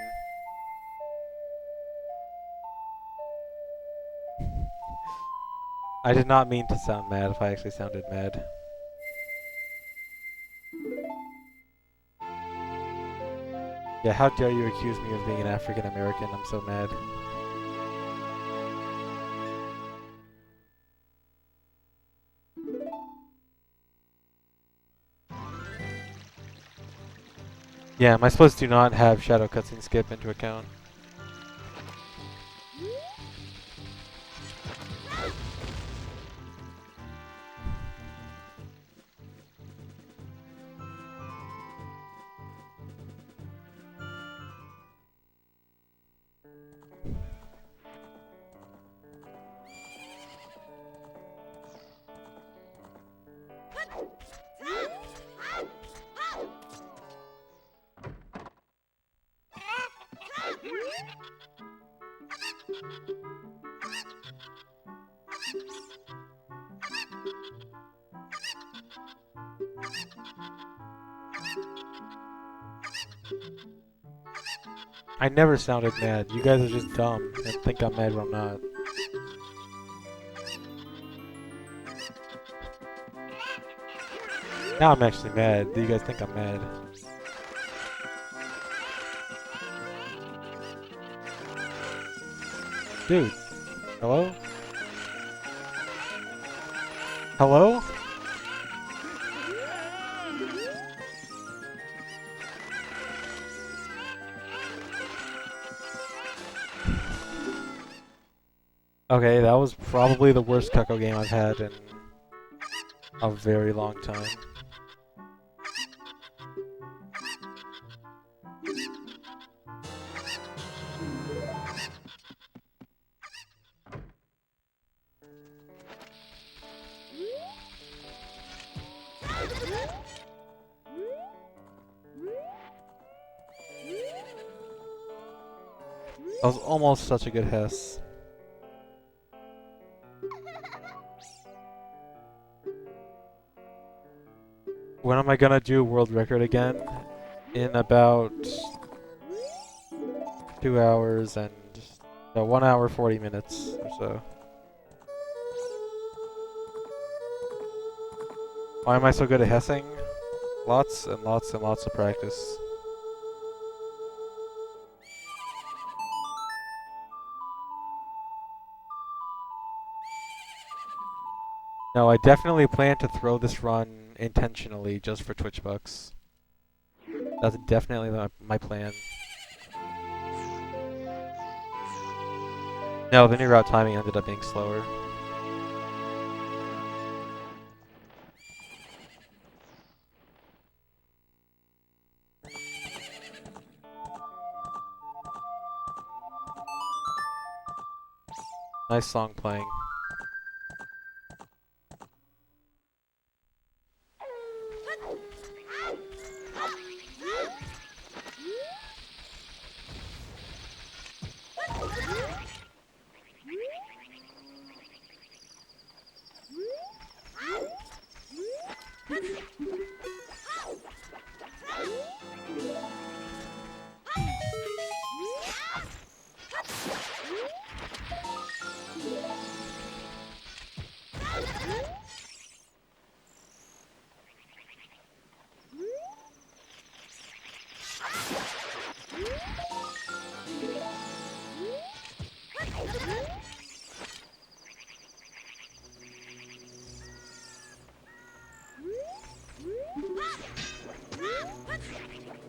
S1: I did not mean to sound mad if I actually sounded mad. Yeah, how dare you accuse me of being an African American? I'm so mad. Yeah, my splits do not have shadow cutscene skip into account. I never sounded mad. You guys are just dumb and think I'm mad when I'm not. Now I'm actually mad. Do you guys think I'm mad? Dude. Hello? Hello? Okay, that was probably the worst Cucko game I've had in a very long time. That was almost such a good Hess. When am I gonna do world record again? In about 2 hours and 1 hour 40 minutes or so. Why am I so good at Hessing? Lots and lots and lots of practice. No, I definitely plan to throw this run intentionally just for Twitch bucks. That's definitely my plan. No, the new route timing ended up being slower. Nice song playing.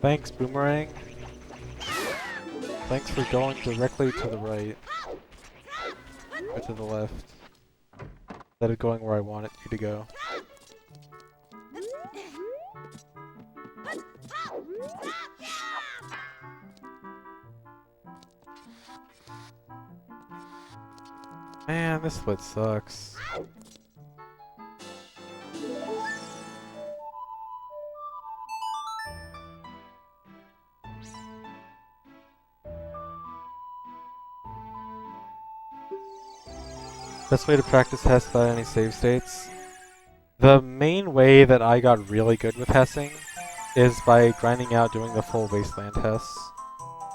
S1: Thanks, Boomerang. Thanks for going directly to the right. Or to the left. Instead of going where I wanted you to go. Man, this split sucks. Best way to practice Hess without any save states? The main way that I got really good with Hessing is by grinding out doing the full Wasteland Hess.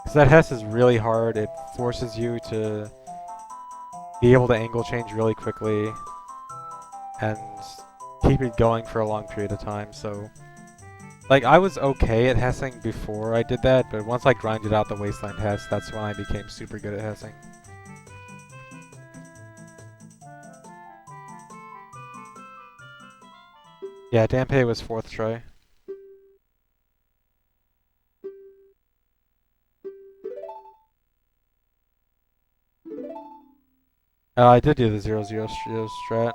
S1: Because that Hess is really hard, it forces you to be able to angle change really quickly and keep it going for a long period of time, so... Like, I was okay at Hessing before I did that, but once I grinded out the Wasteland Hess, that's when I became super good at Hessing. Yeah, Dampe was 4th try. I did do the 0-0 strat.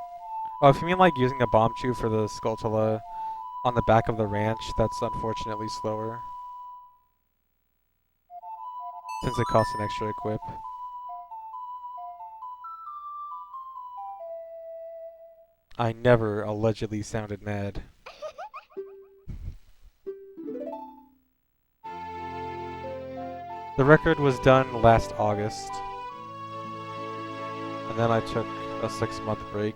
S1: Oh, if you mean like using a bomb chew for the Skulltula on the back of the ranch, that's unfortunately slower. Since it costs an extra equip. I never allegedly sounded mad. The record was done last August. And then I took a 6-month break.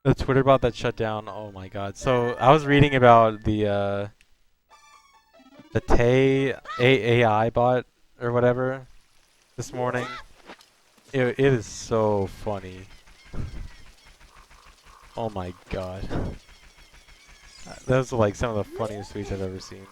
S1: The Twitter bot that shut down, oh my god. So I was reading about the Tay AI bot or whatever this morning. It is so funny. Oh my god. Those are like some of the funniest tweets I've ever seen.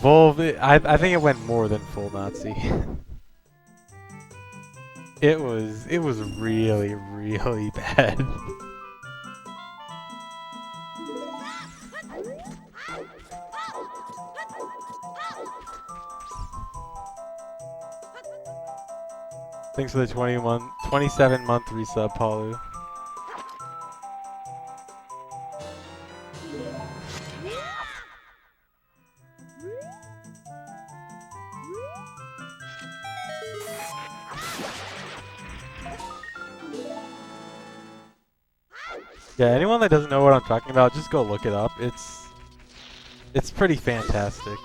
S1: Volv, I think it went more than full Nazi. It was really, really bad. Thanks for the 27-month resub, Paulu. Yeah, anyone that doesn't know what I'm talking about, just go look it up. It's pretty fantastic.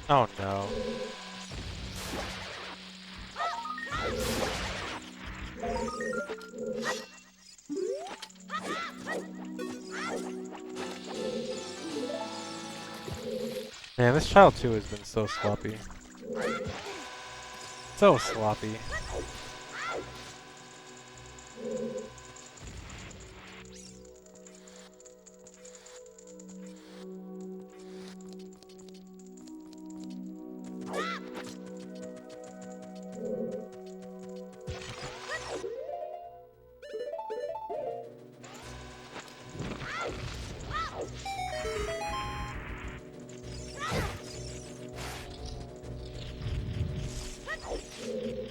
S1: Oh no. Man, this child too has been so sloppy. So sloppy.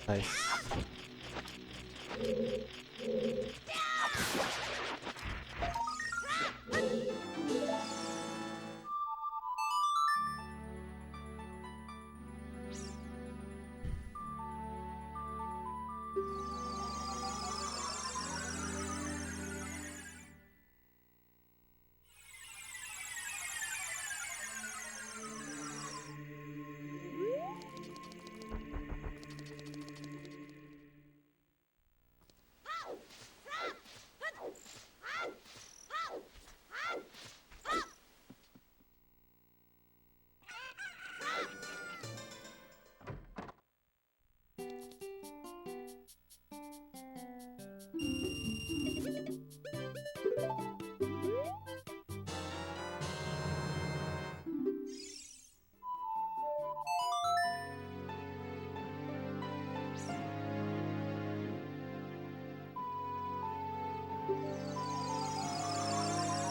S1: Nice.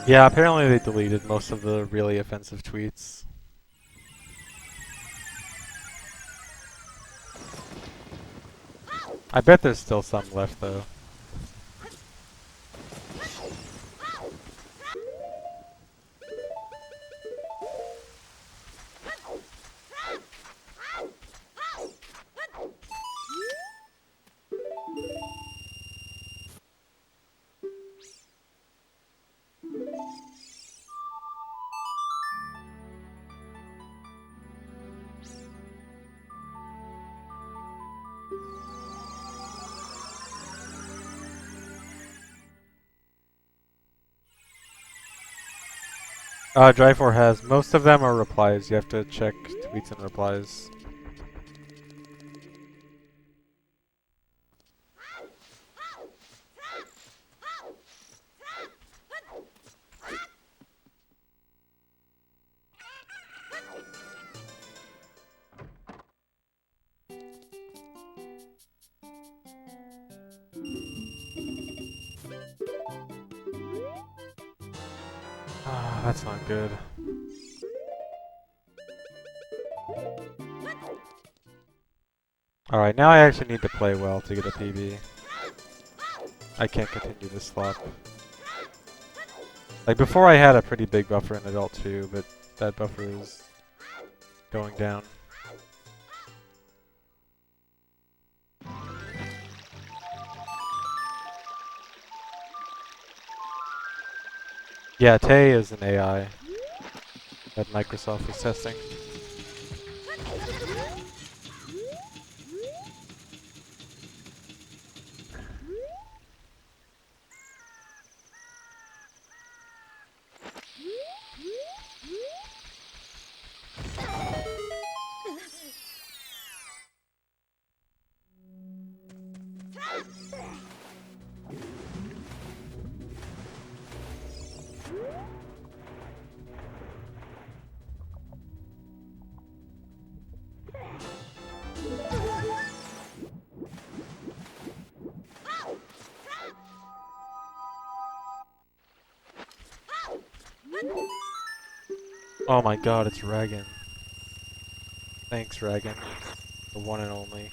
S1: Yeah, apparently they deleted most of the really offensive tweets. I bet there's still some left though. Dryfor has, most of them are replies. You have to check tweets and replies. Ah, that's not good. Alright, now I actually need to play well to get a PB. I can't continue this slop. Like, before I had a pretty big buffer in Adult 2, but that buffer is going down. Yeah, Tay is an AI that Microsoft is testing. Oh my god, it's Ragan. Thanks, Ragan. The one and only.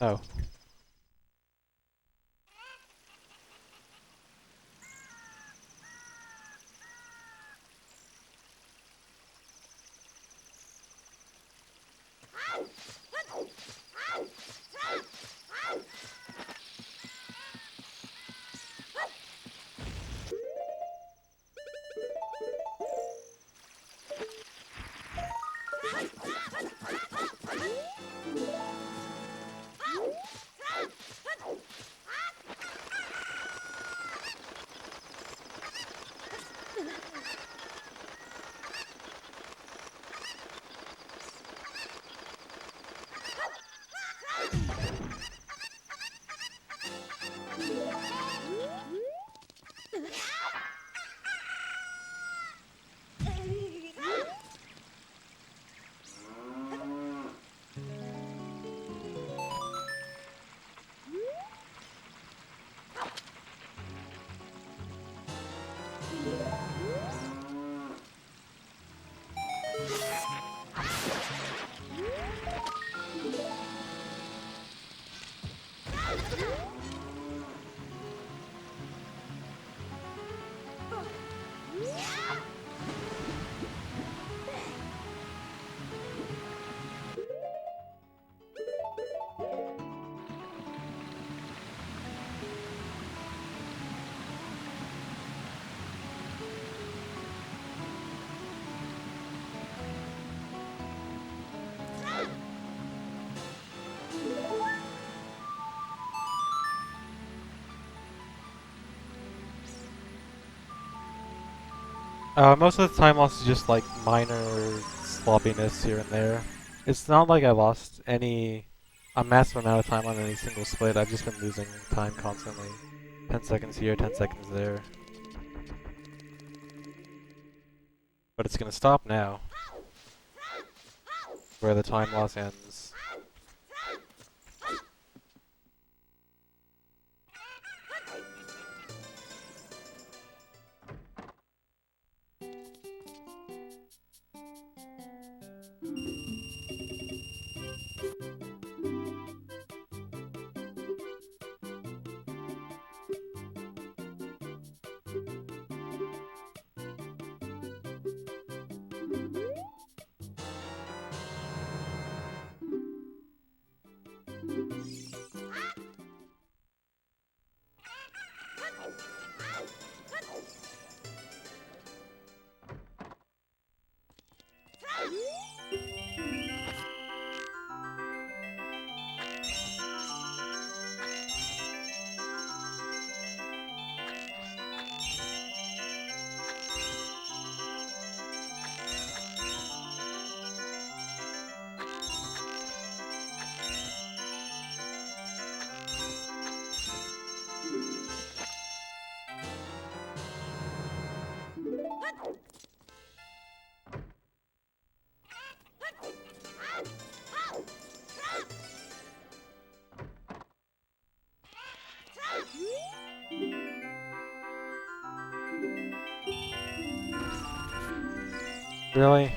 S1: Oh. Most of the time also just like minor sloppiness here and there. It's not like I lost a massive amount of time on any single split. I've just been losing time constantly. 10 seconds here, 10 seconds there. But it's gonna stop now, where the time loss ends. Really?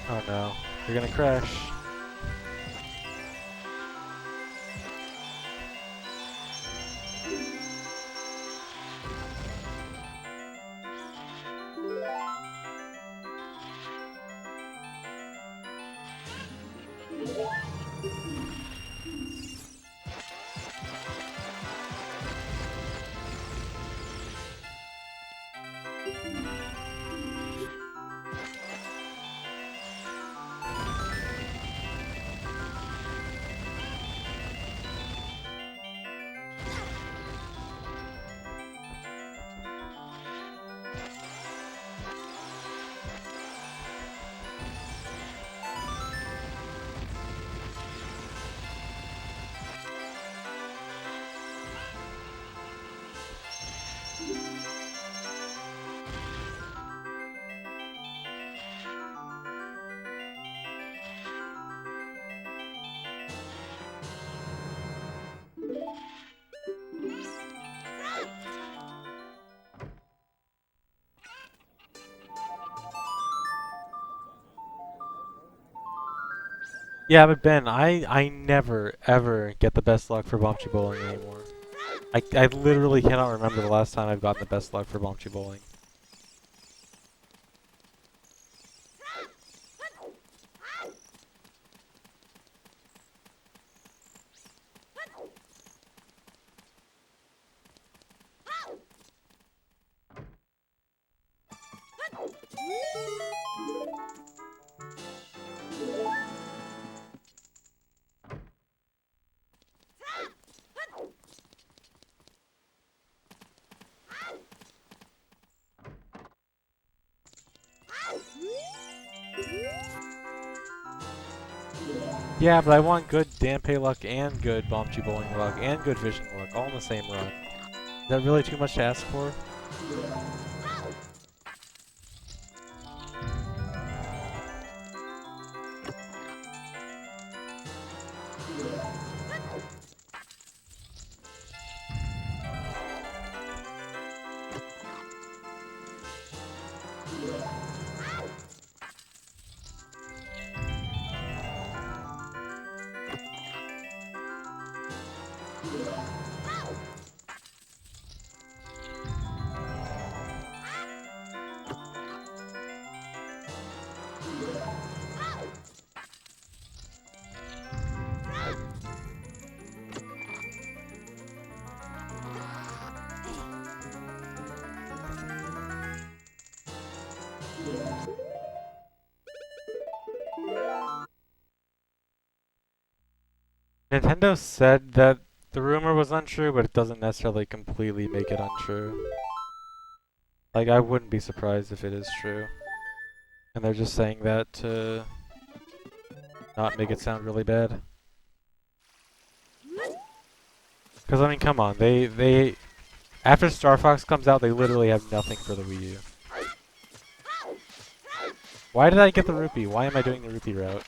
S1: Oh no, you're gonna crash. Yeah, but Ben, I never, ever get the best luck for Bombchi Bowling anymore. I literally cannot remember the last time I've gotten the best luck for Bombchi Bowling. Yeah, but I want good Danpei luck and good Bombchi Bowling luck and good fishing luck all in the same run. Is that really too much to ask for? Nintendo said that the rumor was untrue, but it doesn't necessarily completely make it untrue. Like, I wouldn't be surprised if it is true. And they're just saying that to not make it sound really bad. Because, I mean, come on, they after Star Fox comes out, they literally have nothing for the Wii U. Why did I get the rupee? Why am I doing the rupee route?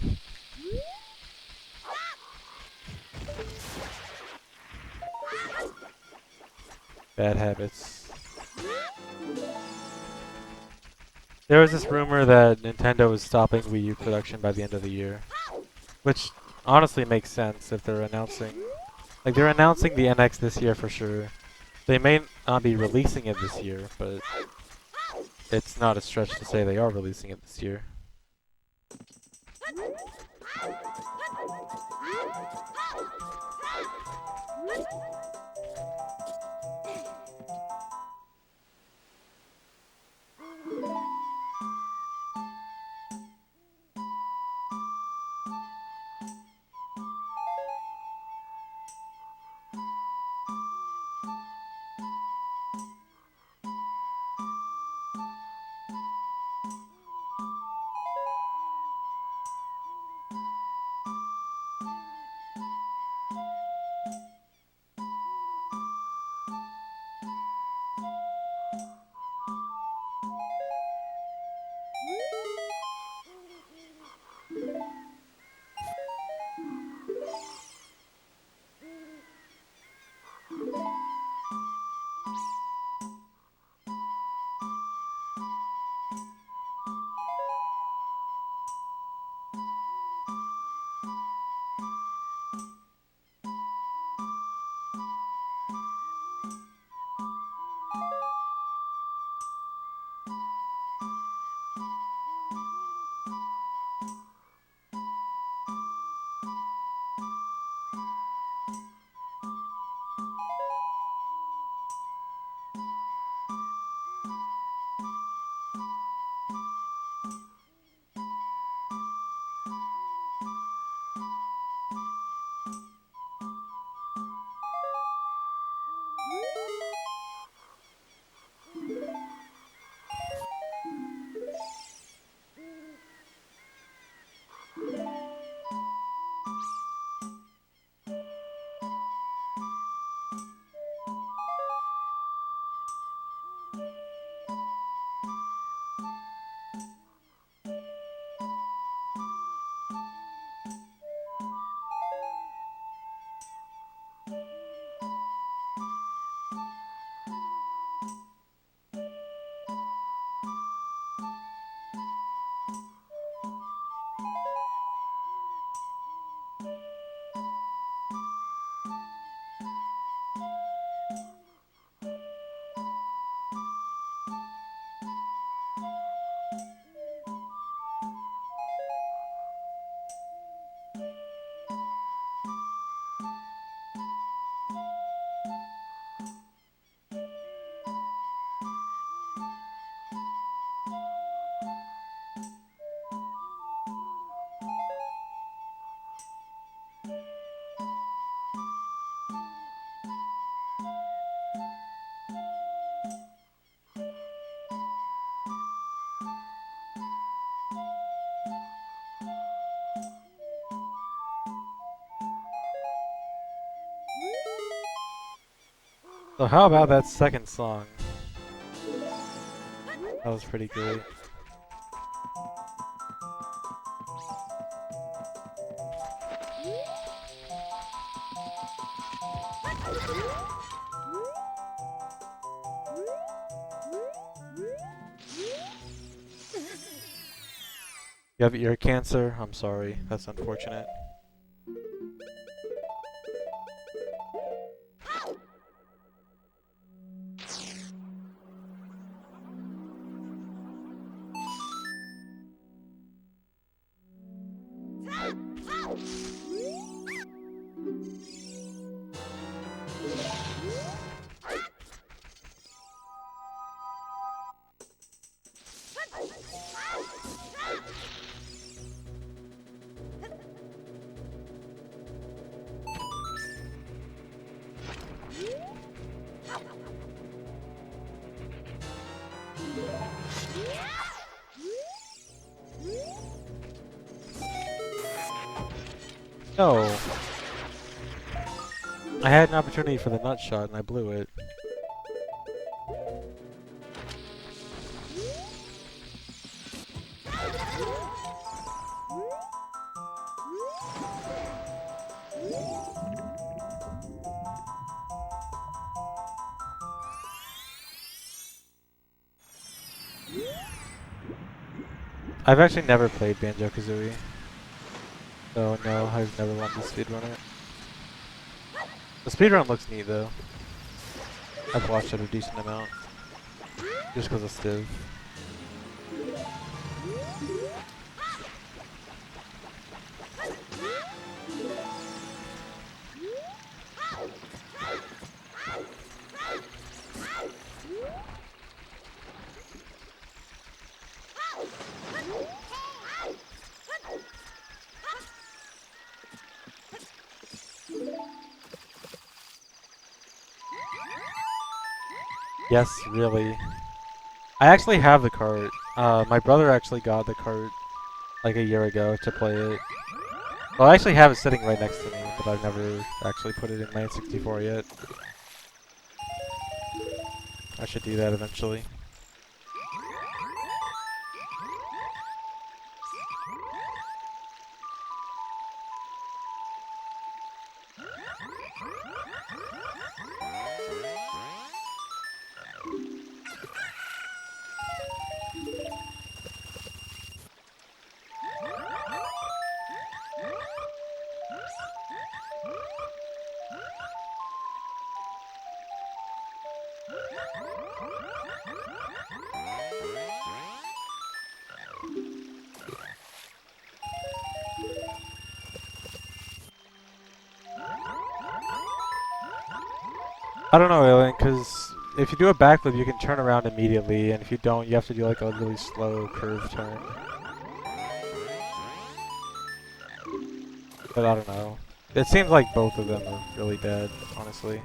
S1: Bad habits. There was this rumor that Nintendo was stopping Wii U production by the end of the year. Which honestly makes sense if they're announcing... Like, they're announcing the NX this year for sure. They may not be releasing it this year, but it's not a stretch to say they are releasing it this year. So how about that second song? That was pretty great. You have ear cancer? I'm sorry. That's unfortunate. No. I had an opportunity for the nut shot and I blew it. I've actually never played Banjo-Kazooie. So no, I've never wanted to speedrun it. The speedrun looks neat though. I've watched it a decent amount. Just because it's Stiv. Yes, really. I actually have the cart. My brother actually got the cart like a year ago to play it. Well, I actually have it sitting right next to me, but I've never actually put it in my N64 yet. I should do that eventually. I don't know, Alien, because if you do a backflip, you can turn around immediately, and if you don't, you have to do like a really slow curve turn. But I don't know. It seems like both of them are really bad, honestly.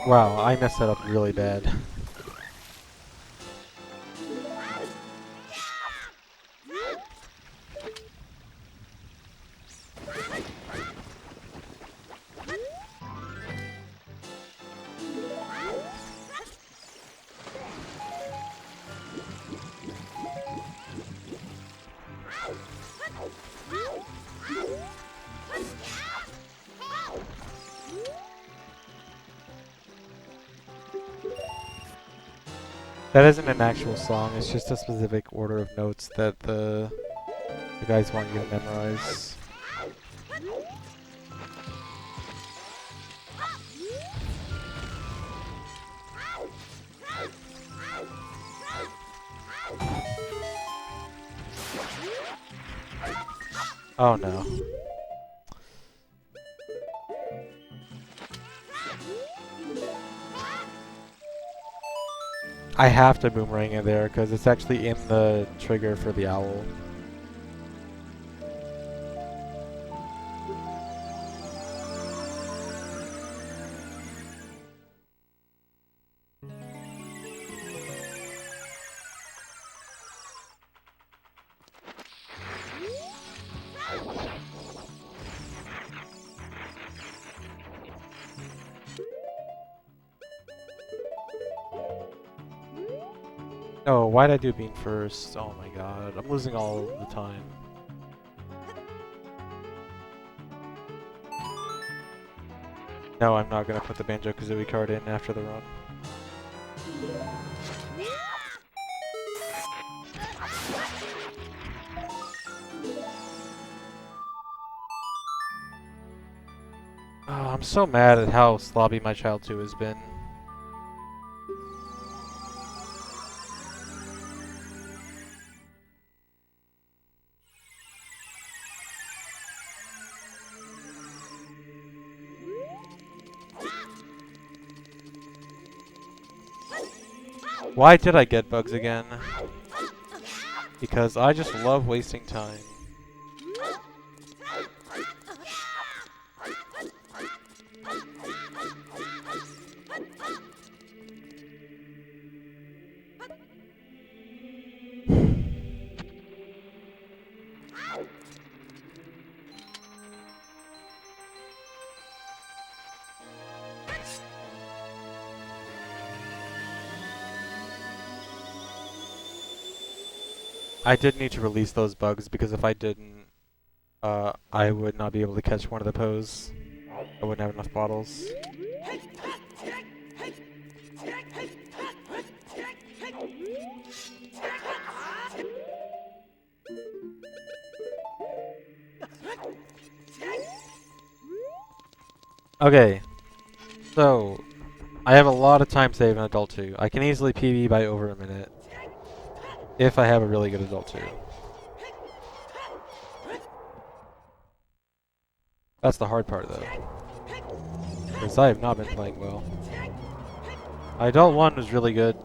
S1: Wow, I messed that up really bad. That isn't an actual song, it's just a specific order of notes that the guys want you to memorize. Oh no. I have to boomerang it there because it's actually in the trigger for the owl. Oh, why'd I do bean first? Oh my god, I'm losing all the time. No, I'm not gonna put the Banjo-Kazooie card in after the run. Oh, I'm so mad at how sloppy my Child 2 has been. Why did I get bugs again? Because I just love wasting time. I did need to release those bugs because if I didn't, I would not be able to catch one of the pose. I wouldn't have enough bottles. Okay, so I have a lot of time save in Adult 2. I can easily PB by over a minute if I have a really good Adult 2. That's the hard part though, because I have not been playing well. Adult 1 was really good,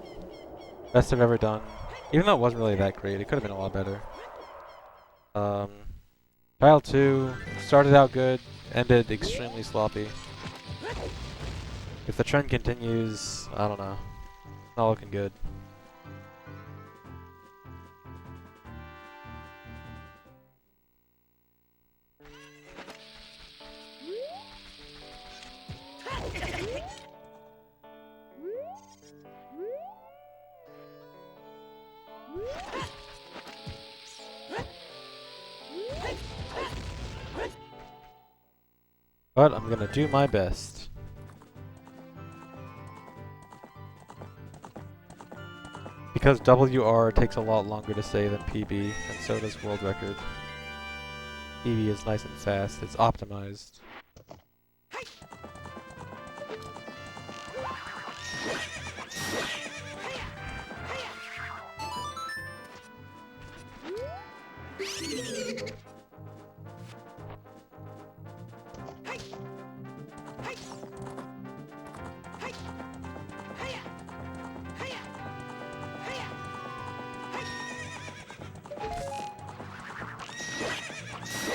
S1: best I've ever done, even though it wasn't really that great. It could have been a lot better. Child 2 started out good, ended extremely sloppy. If the trend continues, I don't know. It's not looking good. But I'm gonna do my best. Because WR takes a lot longer to say than PB, and so does world record. PB is nice and fast, it's optimized.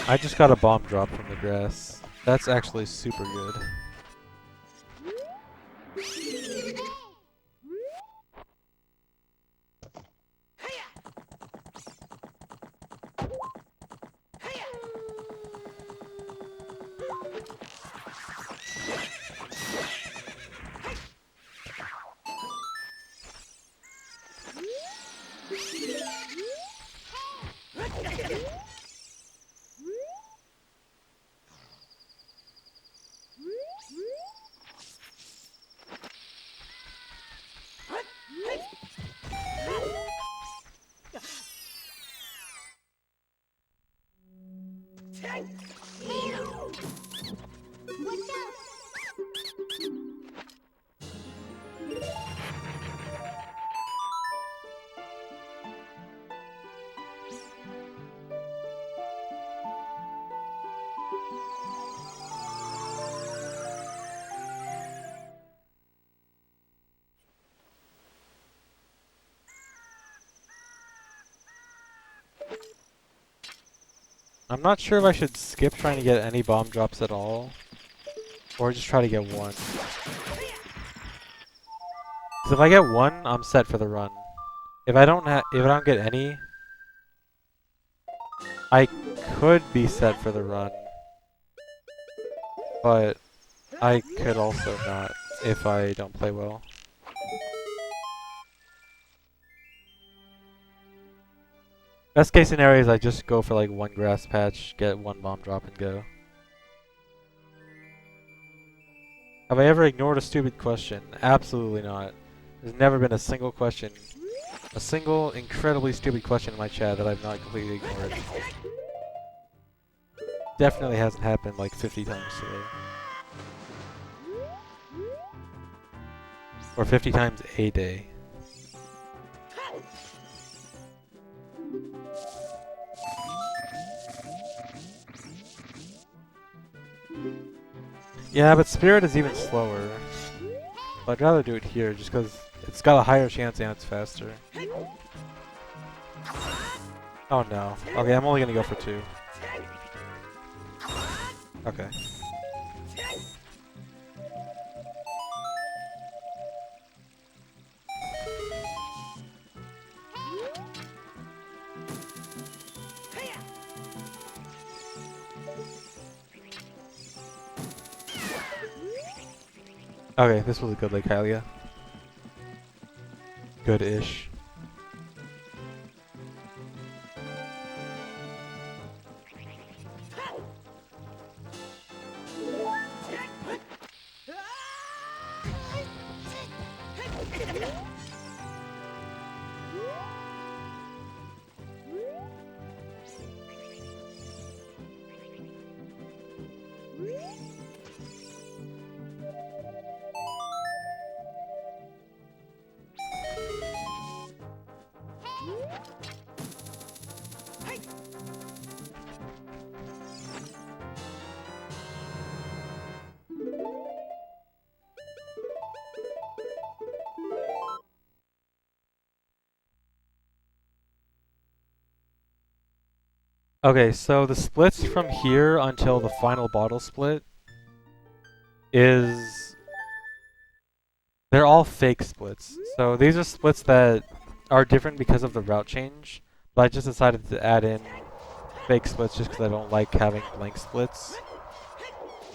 S1: I just got a bomb drop from the grass. That's actually super good. I'm not sure if I should skip trying to get any bomb drops at all, or just try to get one. Because if I get one, I'm set for the run. If I don't get any, I could be set for the run, but I could also not if I don't play well. Best case scenario is I just go for like one grass patch, get one bomb drop, and go. Have I ever ignored a stupid question? Absolutely not. There's never been a single question, a single incredibly stupid question in my chat that I've not completely ignored. Definitely hasn't happened like 50 times today. Or 50 times a day. Yeah, but Spirit is even slower. I'd rather do it here just because It's got a higher chance and it's faster. Oh no. Okay, I'm only gonna go for 2. Okay. Okay, this was a good Lake Hylia. Good-ish. Okay, so the splits from here until the final bottle split is... They're all fake splits. So these are splits that are different because of the route change, but I just decided to add in fake splits just because I don't like having blank splits.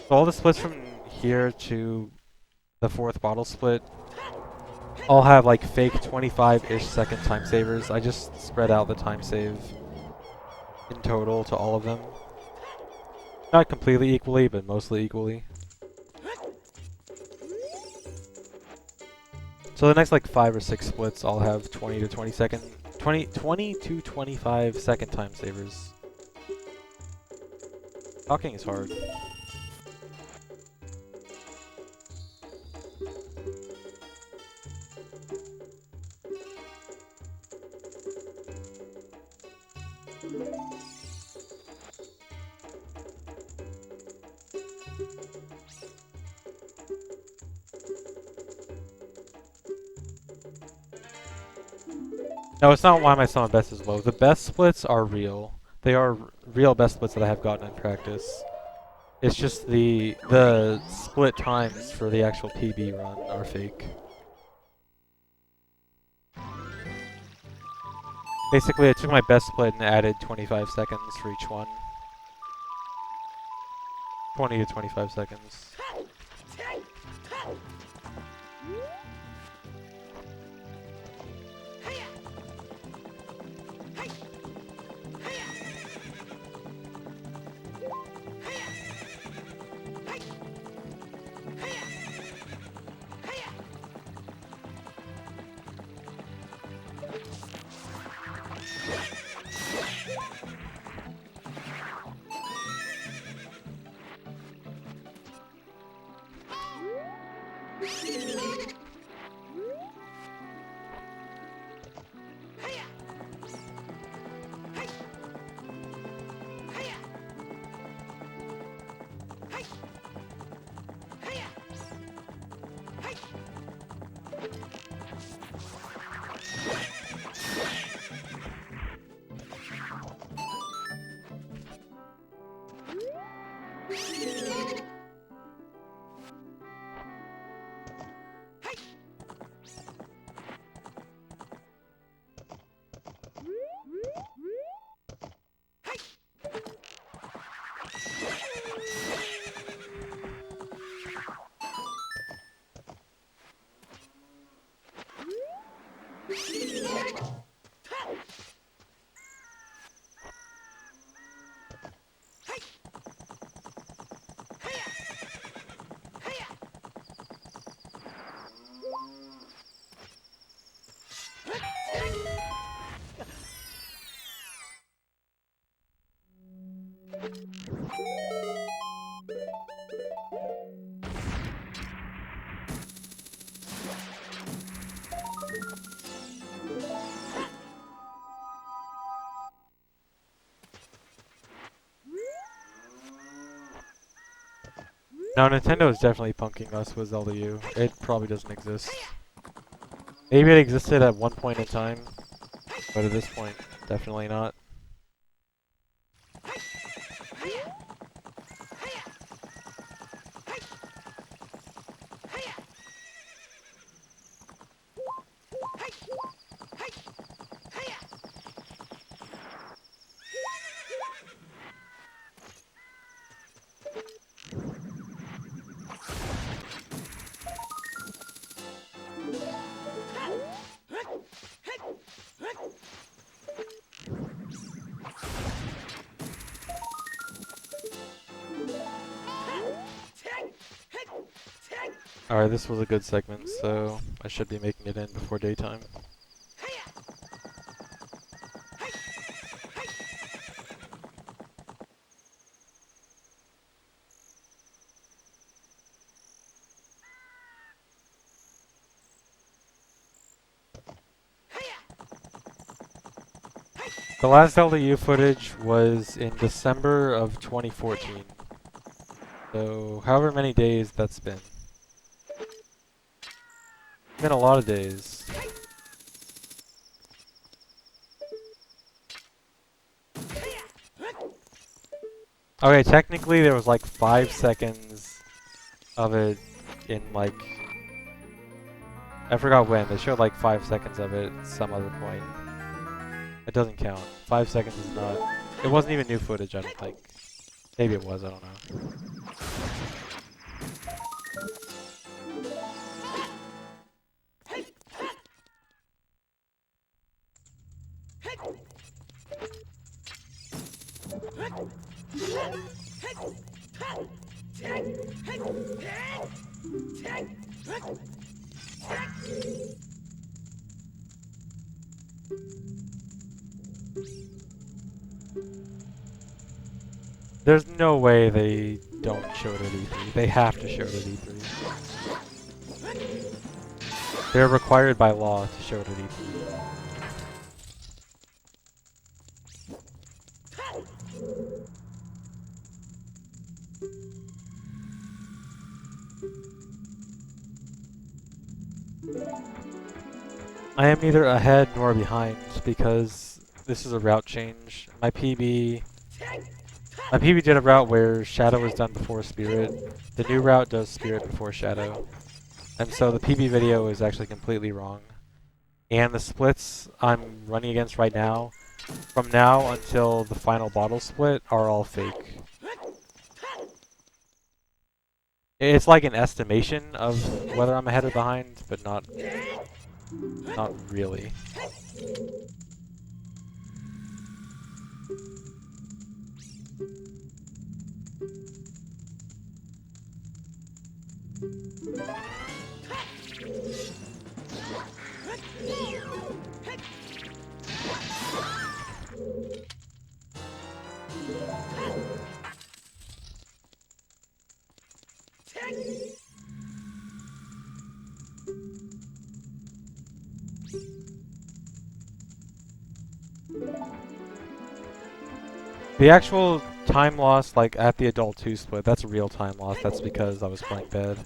S1: So all the splits from here to the 4th bottle split all have like fake 25-ish second time savers. I just spread out the time save in total to all of them. Not completely equally, but mostly equally. So the next like 5 or 6 splits all have 20 to 25 second time savers. Talking is hard. No, it's not why my summon best is low. The best splits are real. They are real best splits that I have gotten in practice. It's just the split times for the actual PB run are fake. Basically, I took my best split and added 25 seconds for each one. 20 to 25 seconds. No, Nintendo is definitely punking us with Zelda U. It probably doesn't exist. Maybe it existed at one point in time, but at this point, definitely not. Alright, this was a good segment, so I should be making it in before daytime. The last LDU footage was in December of 2014. So, however many days that's been. It's been a lot of days. Okay, technically there was like 5 seconds of it in like... I forgot when. They showed like 5 seconds of it at some other point. It doesn't count. 5 seconds is not... It wasn't even new footage, I don't think. Maybe it was, I don't know. There's no way they don't show it at E3. They have to show it at E3. They're required by law to show it at E3. I am neither ahead nor behind because this is a route change. My PB did a route where Shadow was done before Spirit. The new route does Spirit before Shadow. And so the PB video is actually completely wrong. And the splits I'm running against right now, from now until the final bottle split, are all fake. It's like an estimation of whether I'm ahead or behind, but not really. The actual time loss, like at the Adult 2 split, that's a real time loss. That's because I was playing bad.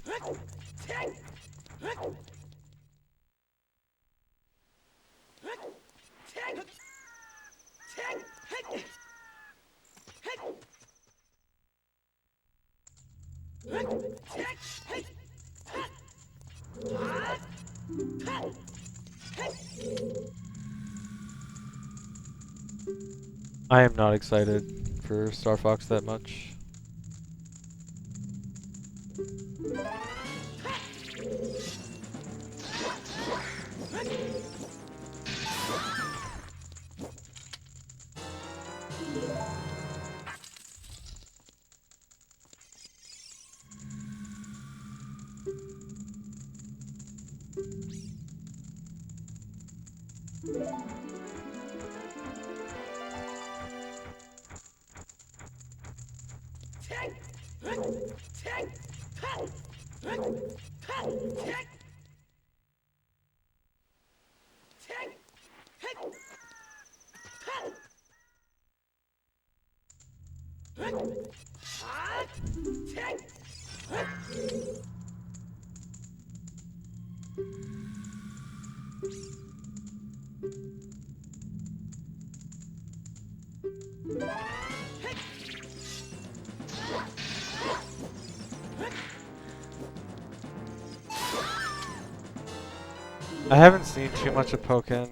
S1: I am not excited for Star Fox that much. I haven't seen too much of Pokken.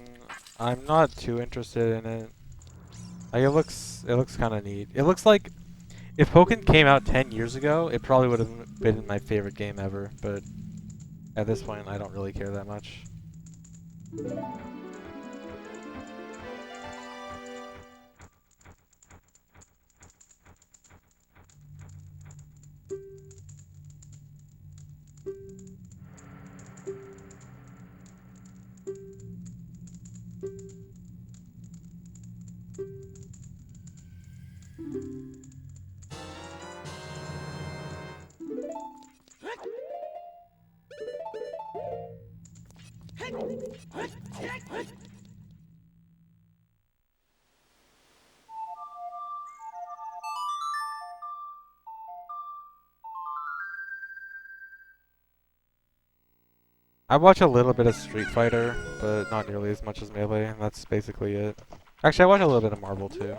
S1: I'm not too interested in it. Like, it looks kind of neat. It looks like if Pokken came out 10 years ago, it probably would have been my favorite game ever. But at this point, I don't really care that much. I watch a little bit of Street Fighter, but not nearly as much as Melee, and that's basically it. Actually, I watch a little bit of Marvel too.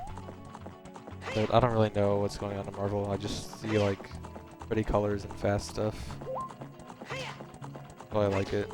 S1: But I don't really know what's going on in Marvel. I just see like pretty colors and fast stuff. So I like it.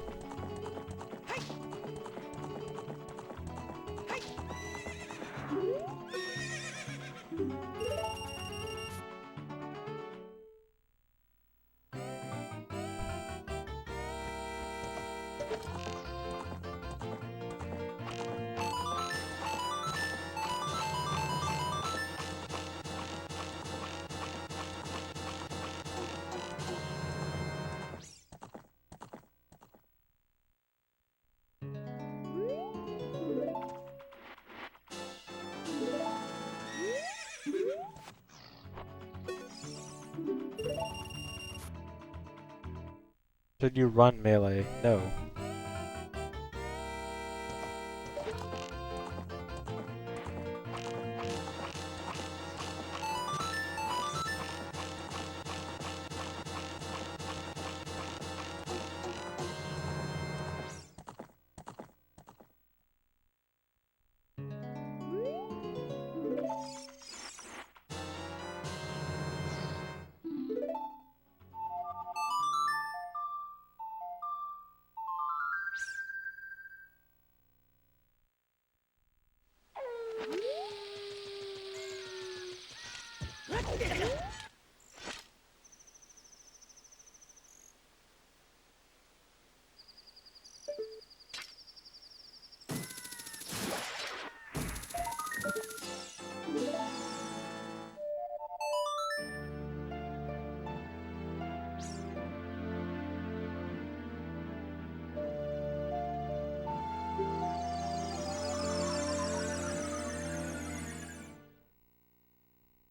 S1: Should you run Melee? No.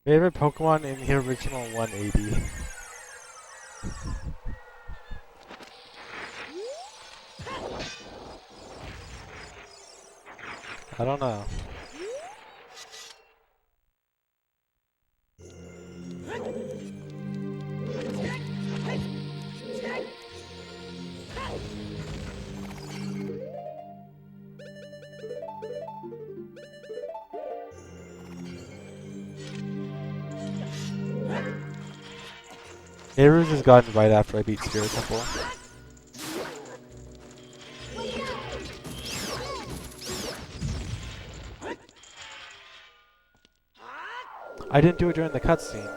S1: Favorite Pokemon in the original 180? I don't know. Nehru's has gotten right after I beat Spirit Temple. I didn't do it during the cutscene.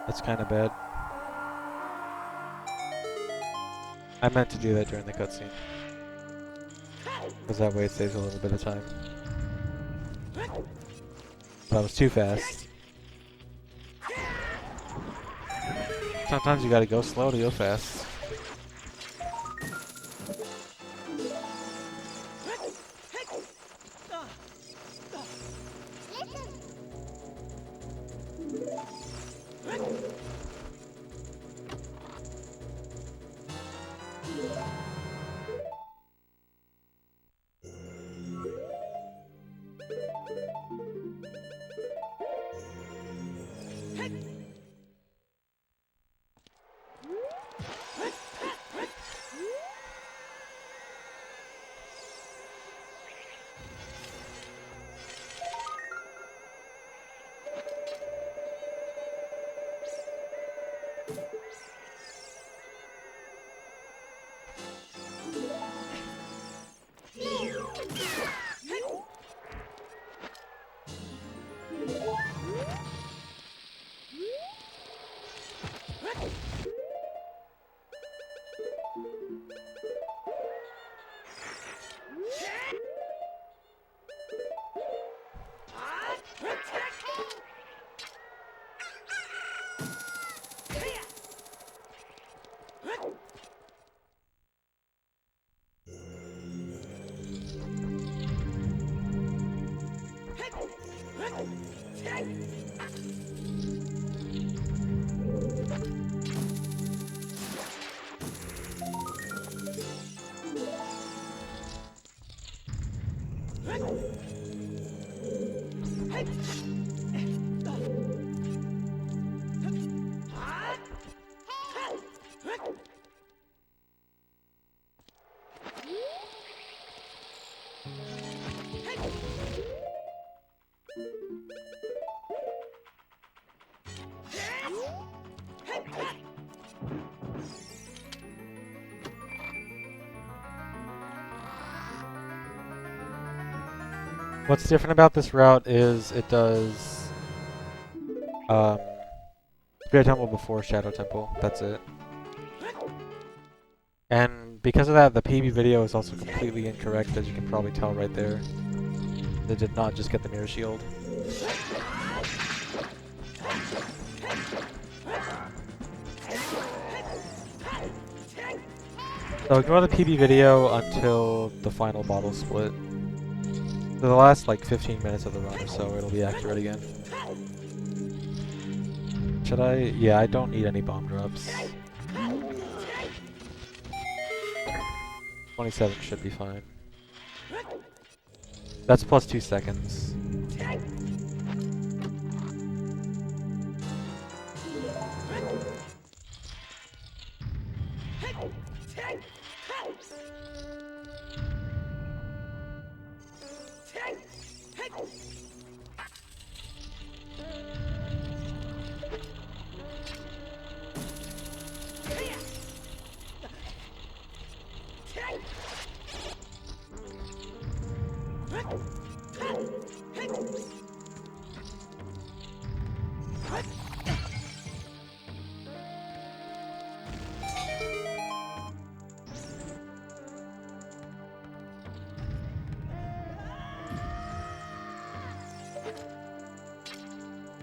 S1: That's kind of bad. I meant to do that during the cutscene. Because that way it saves a little bit of time. But I was too fast. Sometimes you gotta go slow to go fast. What's different about this route is it does Spirit Temple before Shadow Temple. That's it. And because of that, the PB video is also completely incorrect, as you can probably tell right there. They did not just get the mirror shield. So ignore the PB video until the final bottle split. For the last like 15 minutes of the run or so, it'll be accurate again. Should I? Yeah, I don't need any bomb drops. 27 should be fine. That's plus 2 seconds.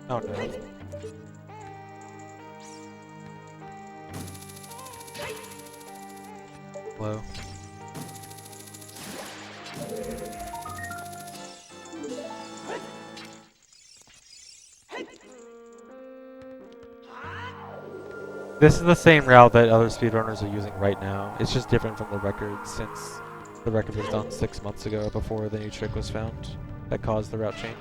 S1: Oh no. Hello. This is the same route that other speedrunners are using right now. It's just different from the record, since the record was done 6 months ago before the new trick was found that caused the route change.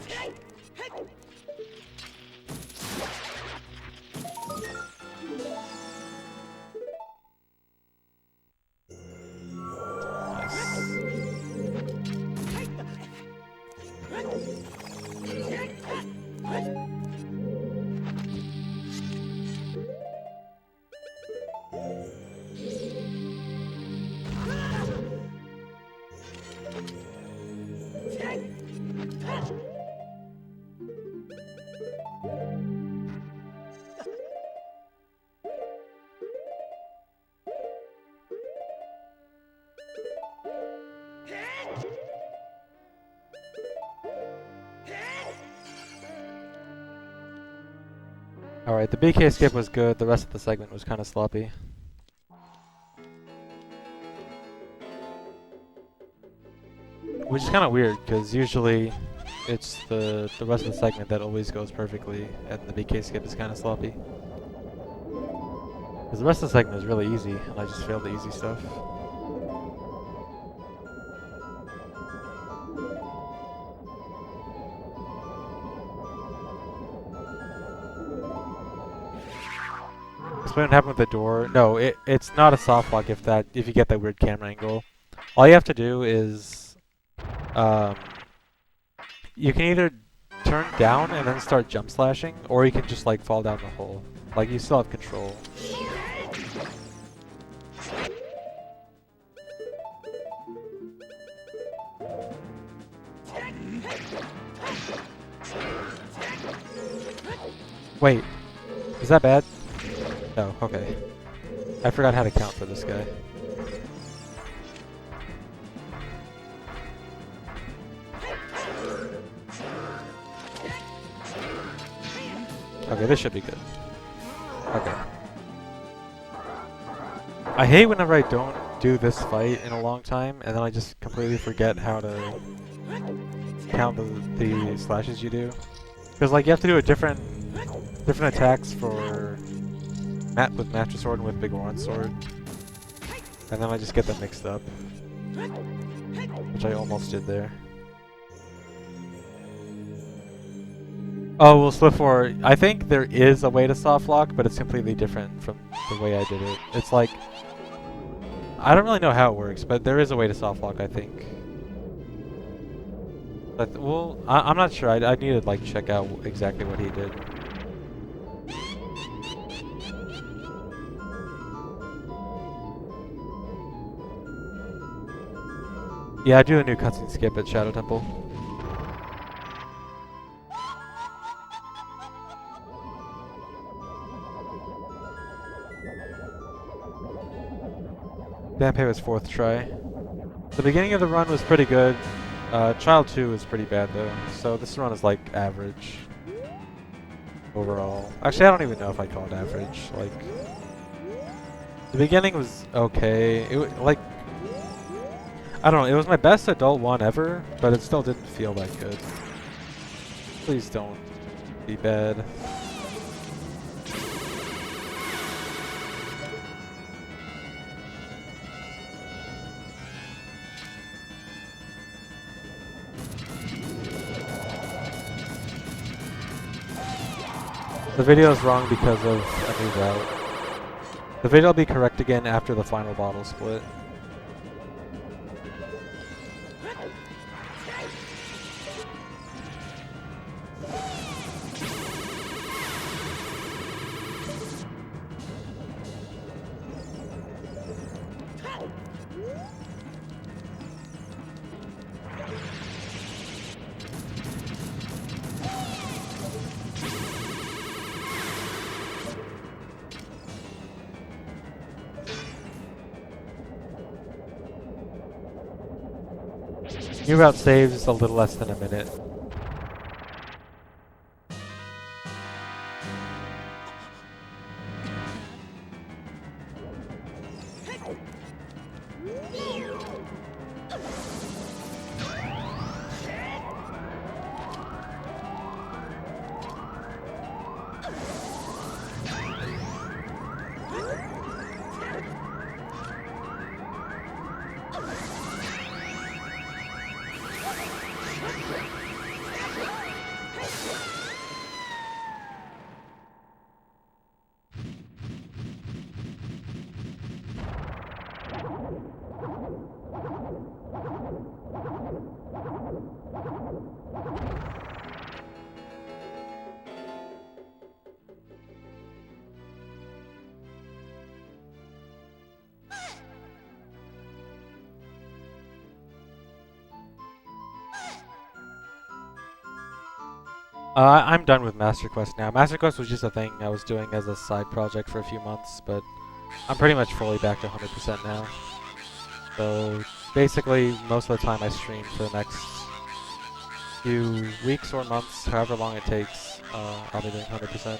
S1: Alright, the BK skip was good, the rest of the segment was kind of sloppy. Which is kind of weird, because usually it's the rest of the segment that always goes perfectly, and the BK skip is kind of sloppy. Because the rest of the segment is really easy, and I just failed the easy stuff. What happened with the door? No, it's not a soft lock if you get that weird camera angle. All you have to do is you can either turn down and then start jump slashing, or you can just like fall down the hole. Like you still have control. Wait, is that bad? Oh, okay. I forgot how to count for this guy. Okay, this should be good. Okay. I hate whenever I don't do this fight in a long time, and then I just completely forget how to count the slashes you do. Because like you have to do a different attacks for with Master Sword and with Big Orange Sword, and then I just get them mixed up, which I almost did there. Oh, well, Swift 4, I think there is a way to soft lock, but it's completely different from the way I did it. It's like, I don't really know how it works, but there is a way to soft lock, I think. But, well, I'm not sure. I need to, like, check out exactly what he did. Yeah, I do a new cutscene skip at Shadow Temple. Dampe was 4th try. The beginning of the run was pretty good. Child 2 was pretty bad though, so this run is like average overall. Actually, I don't even know if I call it average. Like, the beginning was okay. Like, I don't know, it was my best adult one ever, but it still didn't feel that good. Please don't be bad. The video is wrong because of a new route. The video will be correct again after the final bottle split. New route saves a little less than a minute. I'm done with Master Quest now. Master Quest was just a thing I was doing as a side project for a few months, but I'm pretty much fully back to 100% now. So basically, most of the time I stream for the next few weeks or months, however long it takes, I'll be doing 100%.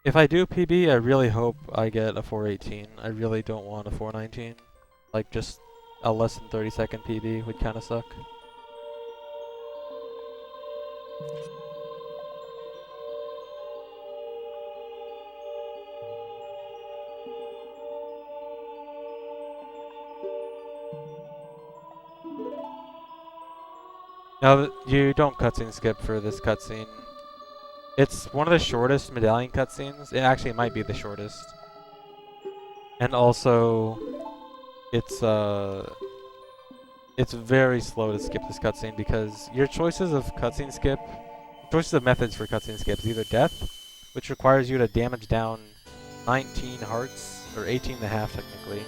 S1: If I do PB, I really hope I get a 418. I really don't want a 419. Like, just a less than 30-second PB would kind of suck. No, you don't cutscene skip for this cutscene. It's one of the shortest medallion cutscenes. It actually might be the shortest. And also, it's it's very slow to skip this cutscene because your choices of methods for cutscene skip is either death, which requires you to damage down 19 hearts, or 18 and a half technically,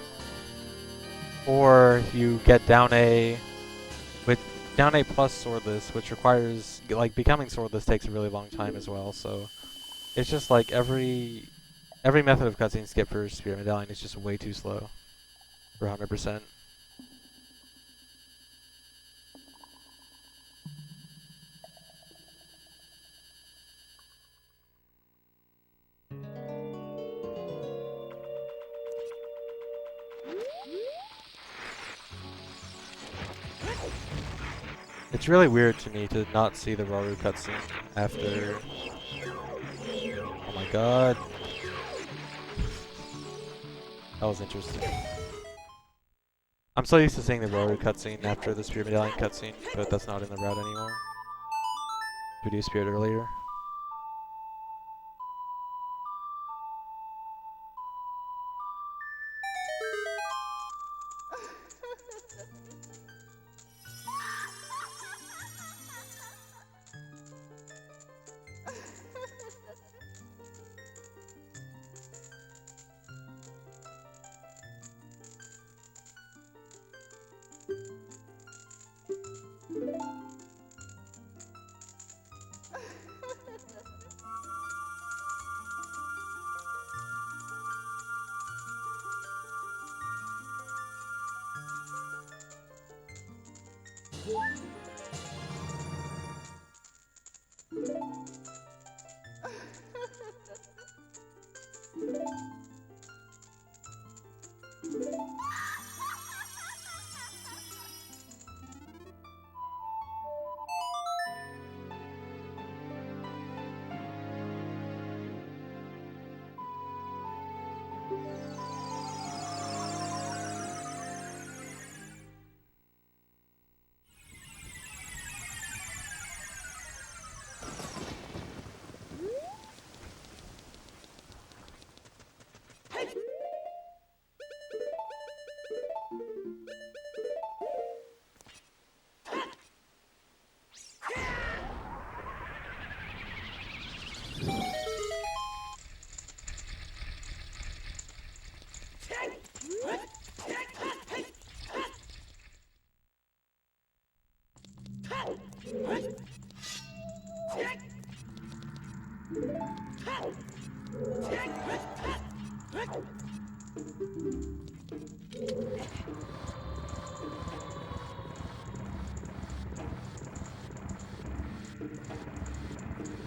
S1: or you get down A with down A plus swordless, which requires, like, becoming swordless takes a really long time as well, so it's just like every method of cutscene skip for Spirit Medallion is just way too slow for 100%. It's really weird to me to not see the Rauru cutscene after... Oh my god. That was interesting. I'm so used to seeing the Rauru cutscene after the Spirit Medallion cutscene, but that's not in the route anymore. We do Spirit earlier.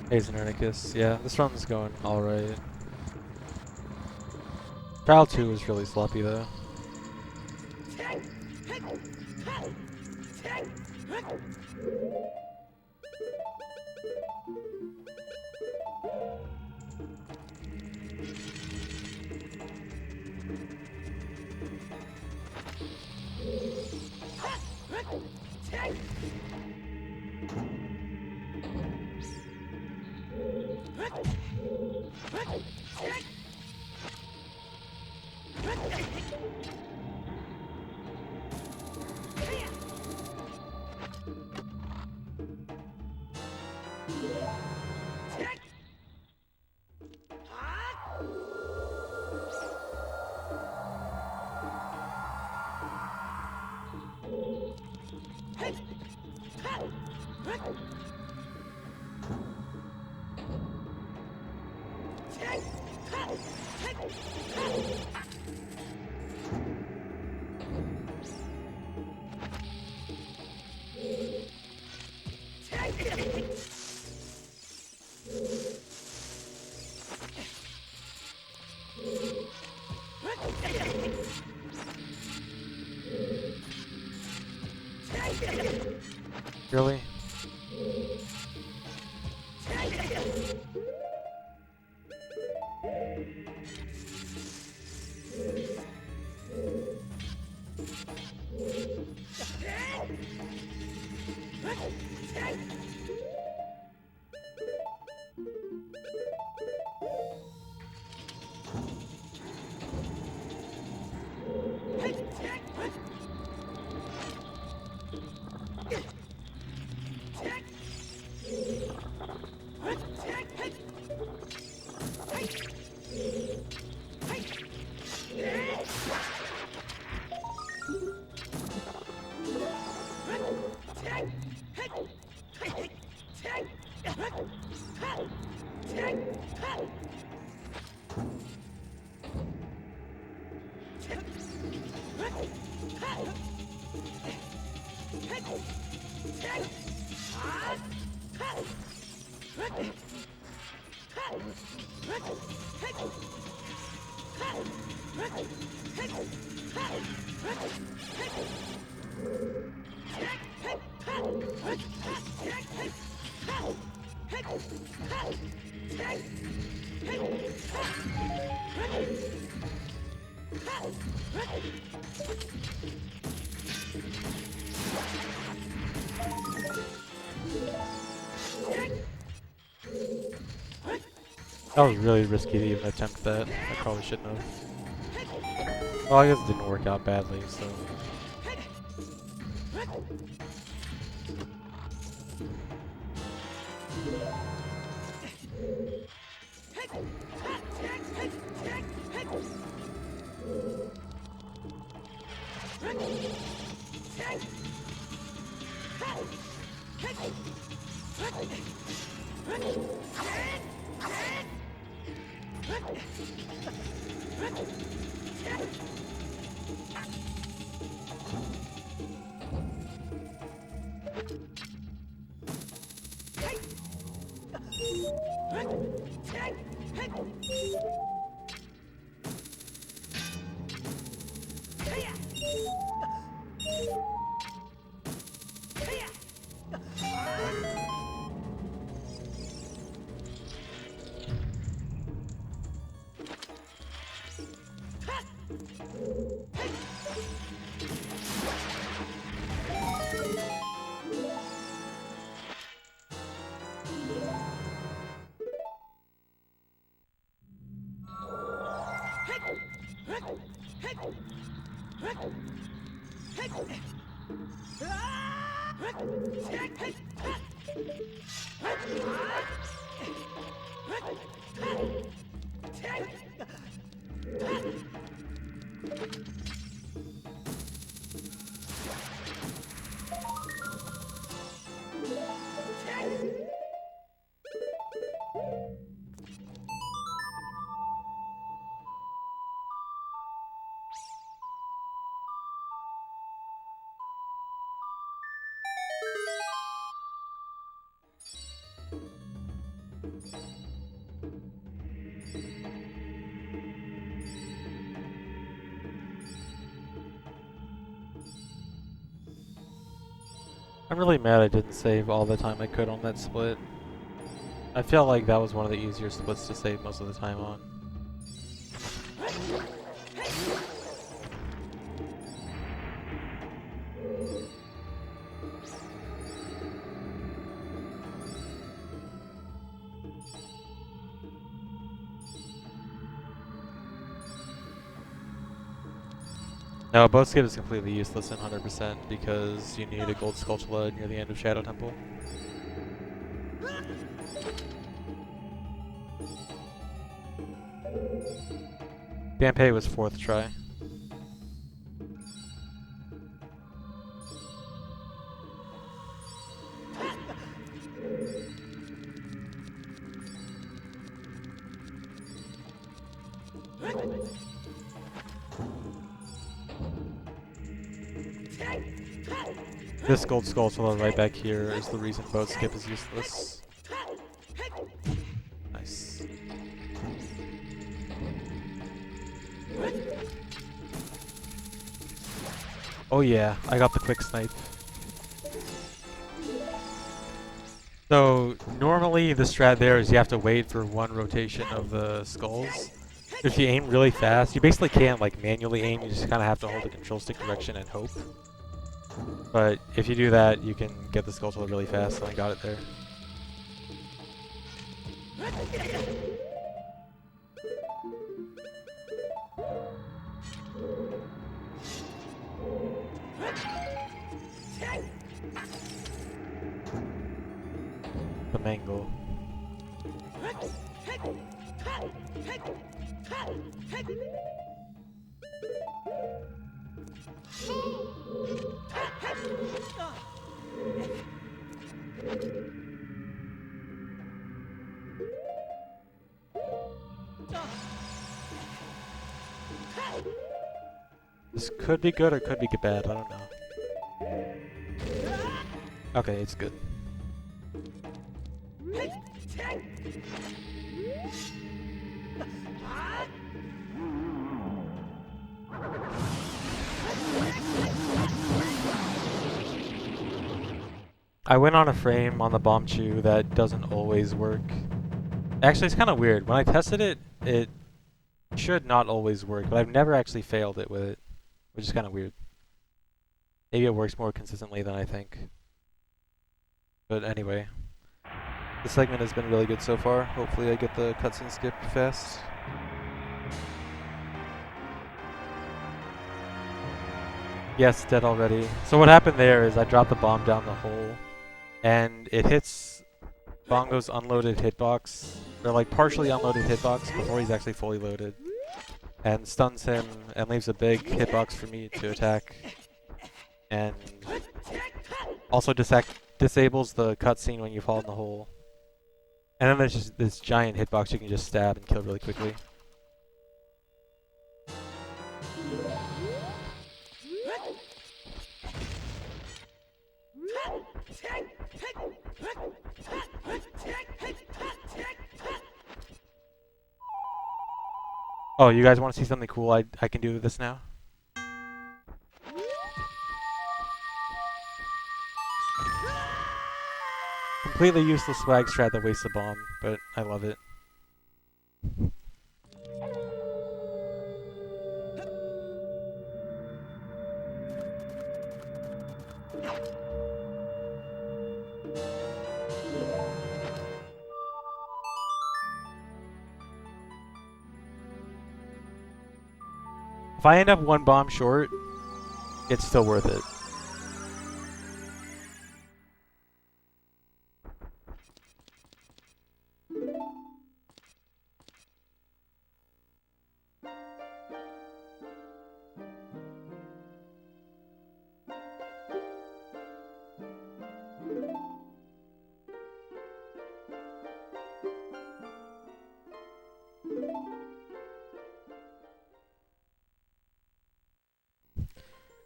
S1: Hey, Xenernicus. Yeah, this run's going alright. Trial 2 was really sloppy though. Really? That was really risky to even attempt that. I probably shouldn't have. Well, I guess it didn't work out badly, so. I'm really mad I didn't save all the time I could on that split. I feel like that was one of the easier splits to save most of the time on. No, boat skip is completely useless in 100% because you need a gold Skulltula near the end of Shadow Temple. Dampé was 4th try. This gold Skulltula right back here is the reason boat skip is useless. Nice. Oh yeah, I got the quick snipe. So normally the strat there is you have to wait for one rotation of the skulls. If you aim really fast, you basically can't like manually aim, you just kind of have to hold the control stick direction and hope. But if you do that, you can get the Skulltula really fast, and I got it there. The mangle. This could be good or could be bad, I don't know. Okay, it's good. I went on a frame on the bomb chew that doesn't always work. Actually, it's kind of weird. When I tested it, it should not always work, but I've never actually failed it with it, which is kind of weird. Maybe it works more consistently than I think. But anyway, the segment has been really good so far. Hopefully I get the cutscene skip fast. Yes, dead already. So what happened there is I dropped the bomb down the hole, and it hits Bongo's unloaded hitbox, or like partially unloaded hitbox before he's actually fully loaded, and stuns him and leaves a big hitbox for me to attack, and also disables the cutscene when you fall in the hole. And then there's just this giant hitbox you can just stab and kill really quickly. Oh, you guys want to see something cool I can do with this now? Completely useless swag strat that wastes a bomb, but I love it. If I end up one bomb short, it's still worth it.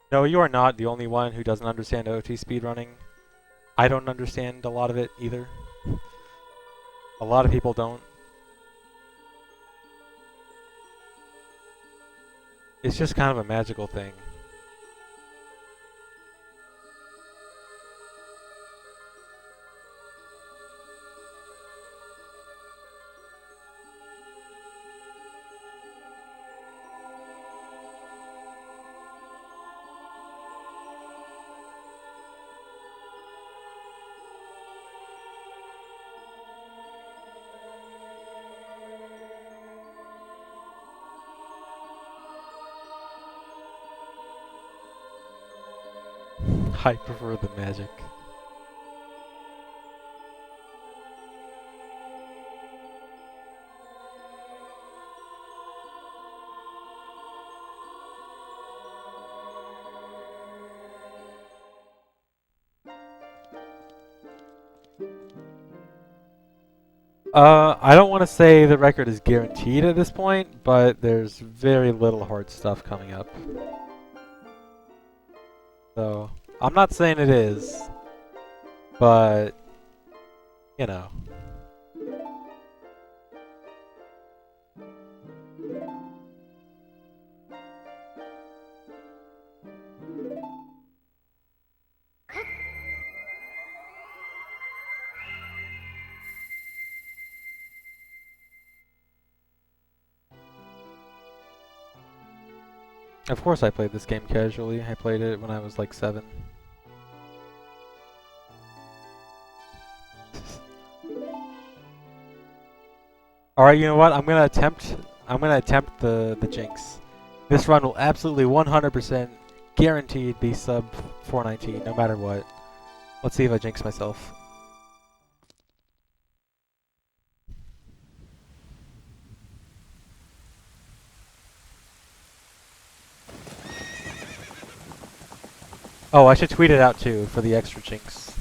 S1: No, you are not the only one who doesn't understand OT speedrunning. I don't understand a lot of it either. A lot of people don't. It's just kind of a magical thing. I prefer the magic. I don't want to say the record is guaranteed at this point, but there's very little hard stuff coming up. So, I'm not saying it is, but, you know. Of course I played this game casually. I played it when I was like 7. Alright, you know what? I'm gonna attempt the jinx. This run will absolutely 100% guaranteed be sub 419, no matter what. Let's see if I jinx myself. Oh, I should tweet it out too for the extra jinx.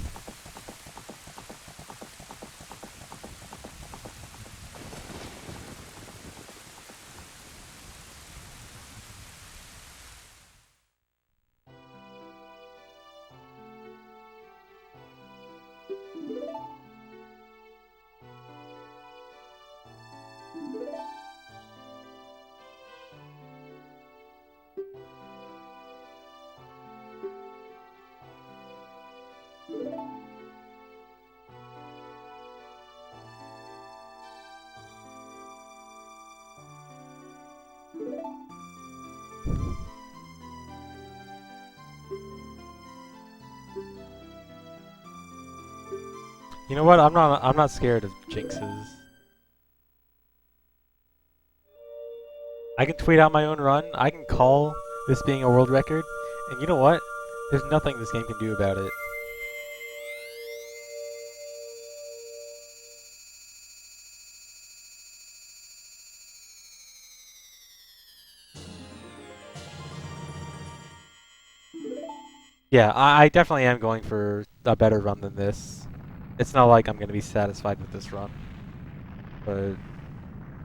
S1: You know what? I'm not scared of jinxes. I can tweet out my own run. I can call this being a world record. And you know what? There's nothing this game can do about it. Yeah, I definitely am going for a better run than this. It's not like I'm going to be satisfied with this run. But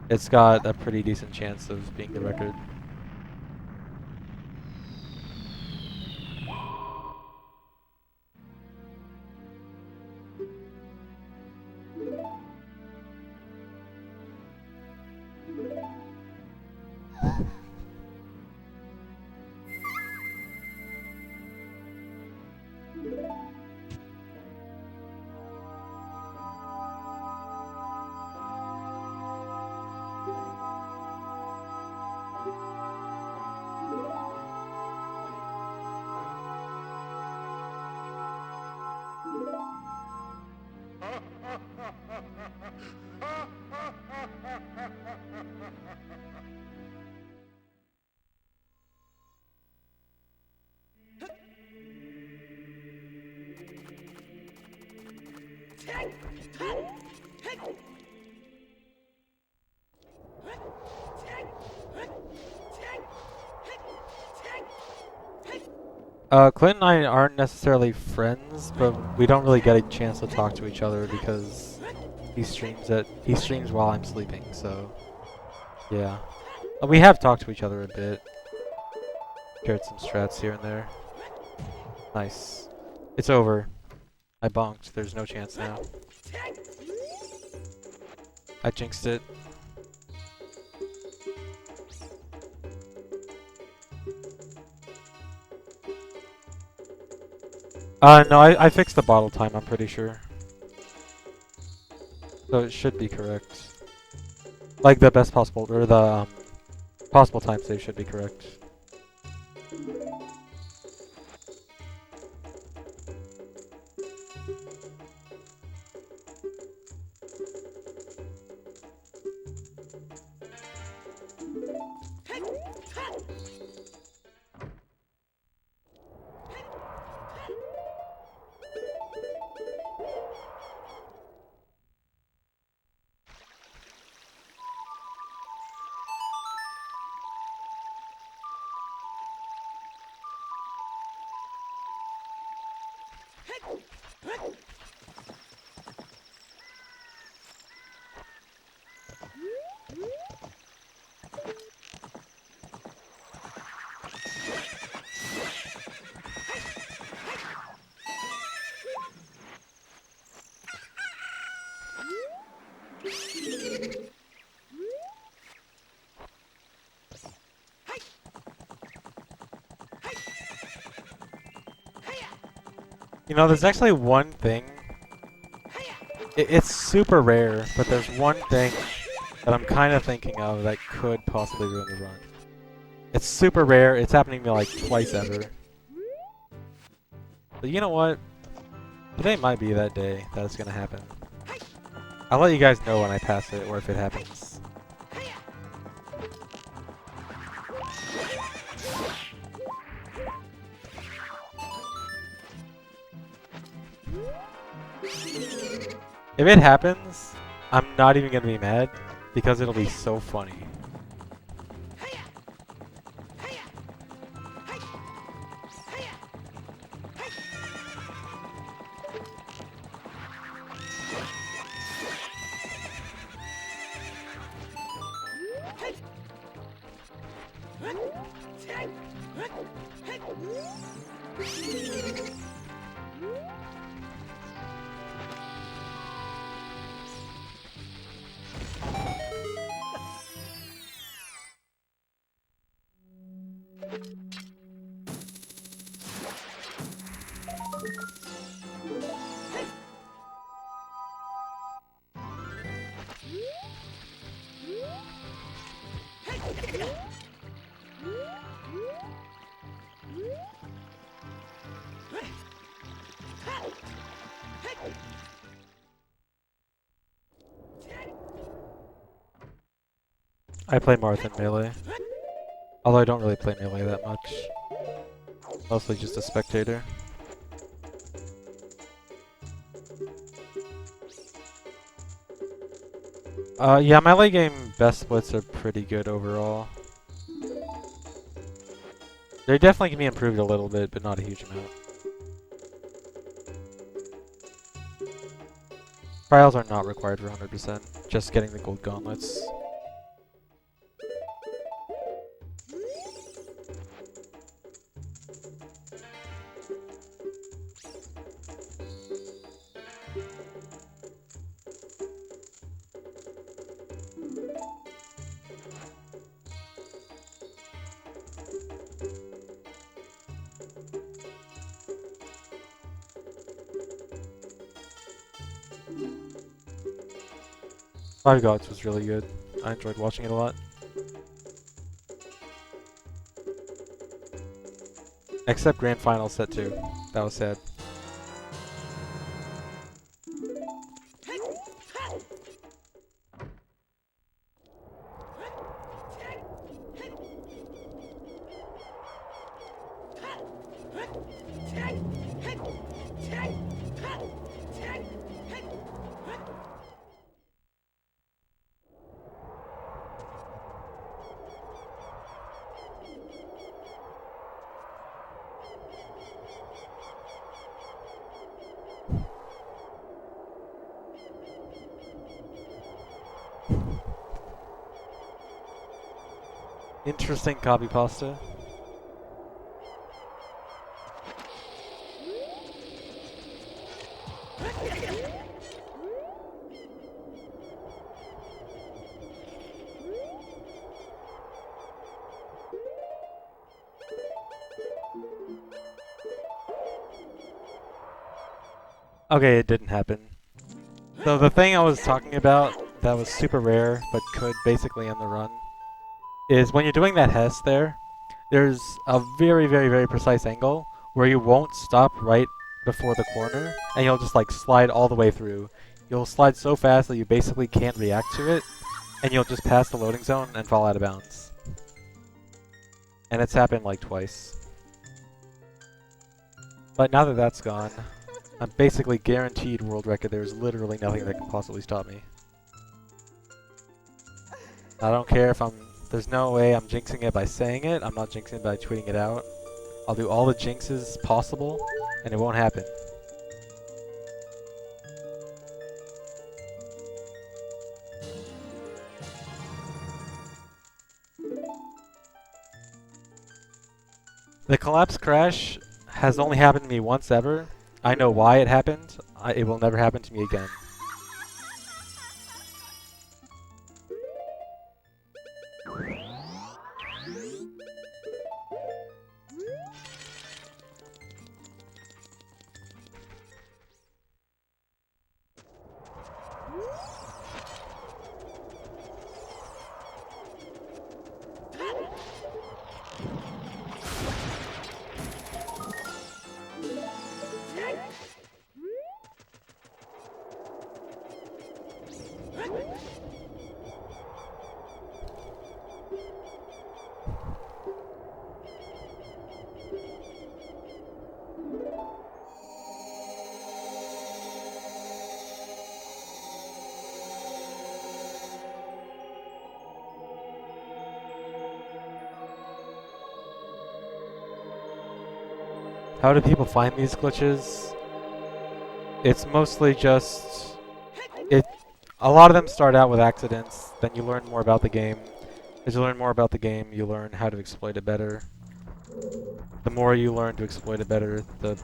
S1: it's got a pretty decent chance of being the record. Clint and I aren't necessarily friends, but we don't really get a chance to talk to each other because he streams while I'm sleeping, so yeah. We have talked to each other a bit. Shared some strats here and there. Nice. It's over. I bonked. There's no chance now. I jinxed it. No, I fixed the bottle time, I'm pretty sure. So it should be correct. Like the best possible, or the possible time save should be correct. You know, there's actually one thing. It's super rare, but there's one thing that I'm kind of thinking of that could possibly ruin the run. It's super rare. It's happening to me like twice ever. But you know what? Today might be that day that it's gonna happen. I'll let you guys know when I pass it or if it happens. If it happens, I'm not even gonna be mad because it'll be so funny. I play Marth in melee. Although I don't really play melee that much. Mostly just a spectator. Yeah, my late game best splits are pretty good overall. They definitely can be improved a little bit, but not a huge amount. Trials are not required for 100%, just getting the gold gauntlets. Five Gods was really good. I enjoyed watching it a lot. Except Grand Final Set 2. That was sad. Interesting copy pasta. Okay, it didn't happen. So the thing I was talking about that was super rare, but could basically end the run, is when you're doing that Hess there's a very, very, very precise angle where you won't stop right before the corner, and you'll just like slide all the way through. You'll slide so fast that you basically can't react to it, and you'll just pass the loading zone and fall out of bounds. And it's happened like twice. But now that that's gone, I'm basically guaranteed world record. There's literally nothing that can possibly stop me. I don't care if there's no way I'm jinxing it by saying it. I'm not jinxing it by tweeting it out. I'll do all the jinxes possible, and it won't happen. The collapse crash has only happened to me once ever. I know why it happened. It will never happen to me again. How do people find these glitches? It's mostly just... A lot of them start out with accidents, then you learn more about the game. As you learn more about the game, you learn how to exploit it better. The more you learn to exploit it better, the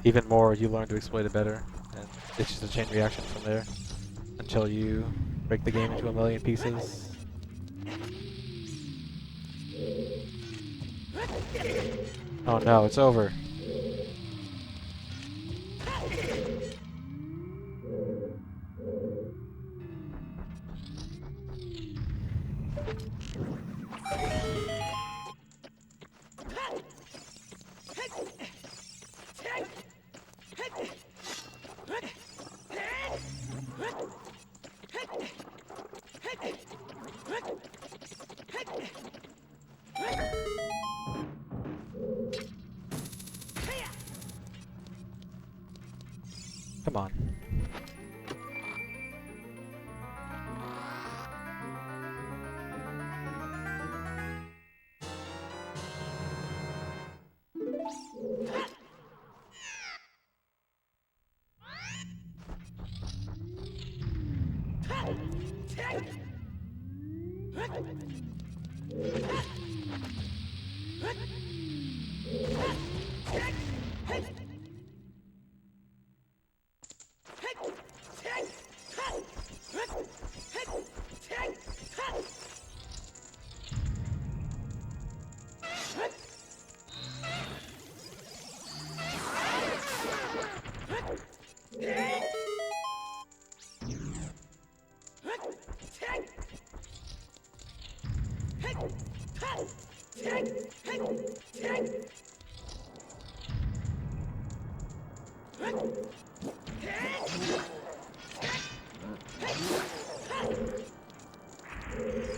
S1: even more you learn to exploit it better. And it's just a chain reaction from there. Until you break the game into a million pieces. Oh no, it's over. Come on.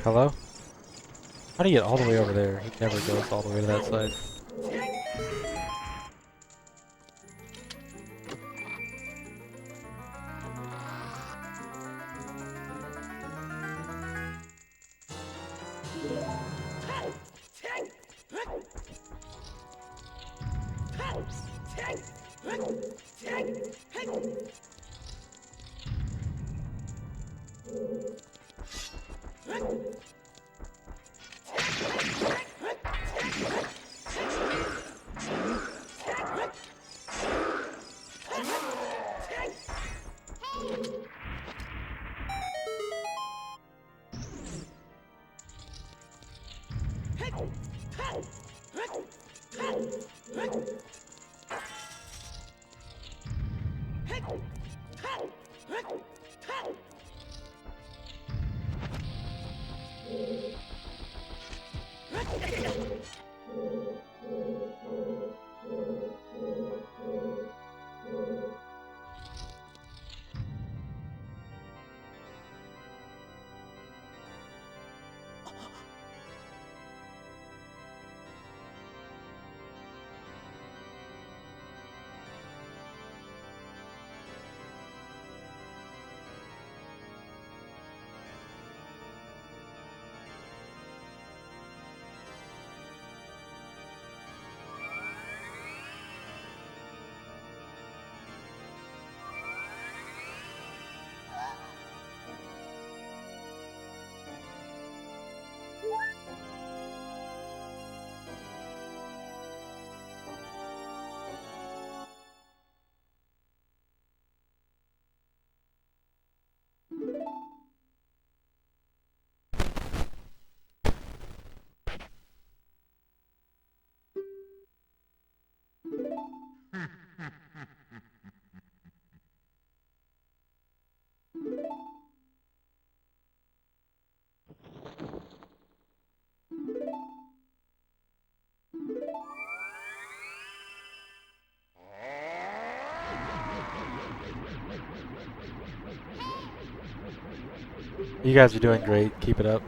S1: Hello? How do you get all the way over there? He never goes all the way to that side. You guys are doing great. Keep it up.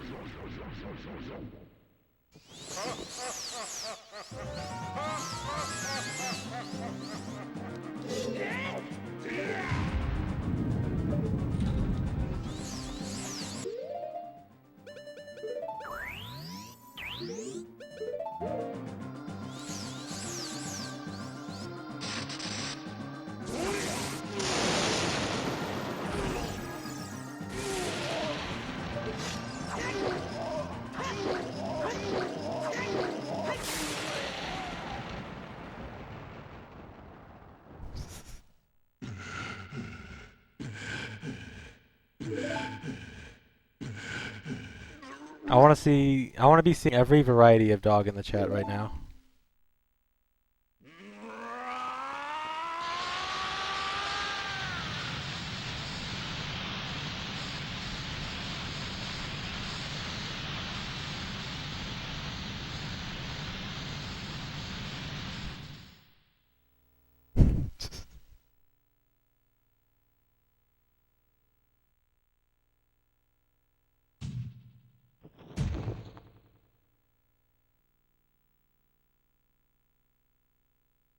S1: I want to be seeing every variety of dog in the chat right now.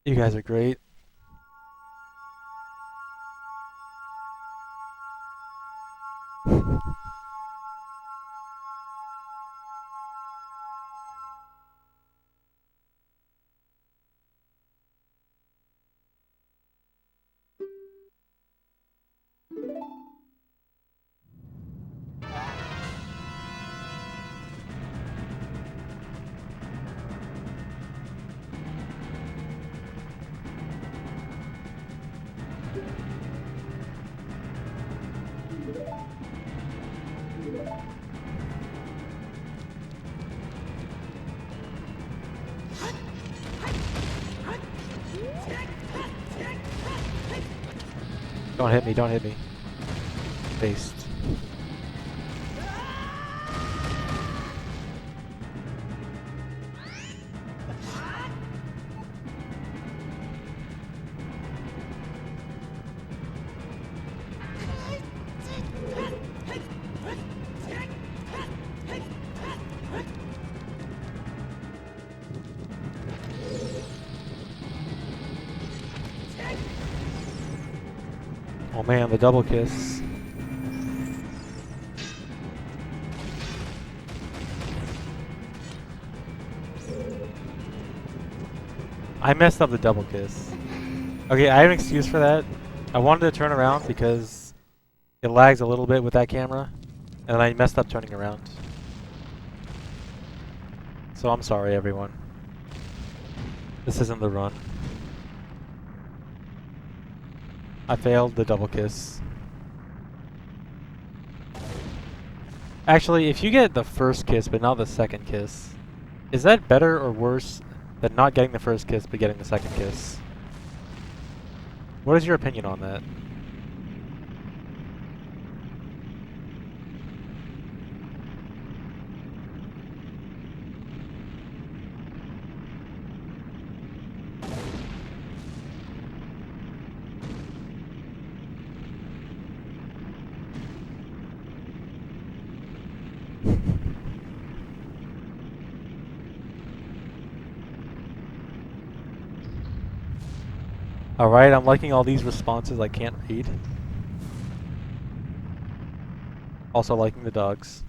S1: You guys are great. Don't hit me, don't hit me. Based. Oh man, the double kiss. I messed up the double kiss. Okay, I have an excuse for that. I wanted to turn around because it lags a little bit with that camera, and I messed up turning around. So I'm sorry, everyone. This isn't the run. I failed the double kiss. Actually, if you get the first kiss but not the second kiss, is that better or worse than not getting the first kiss but getting the second kiss? What is your opinion on that? Alright, I'm liking all these responses I can't read. Also liking the dogs.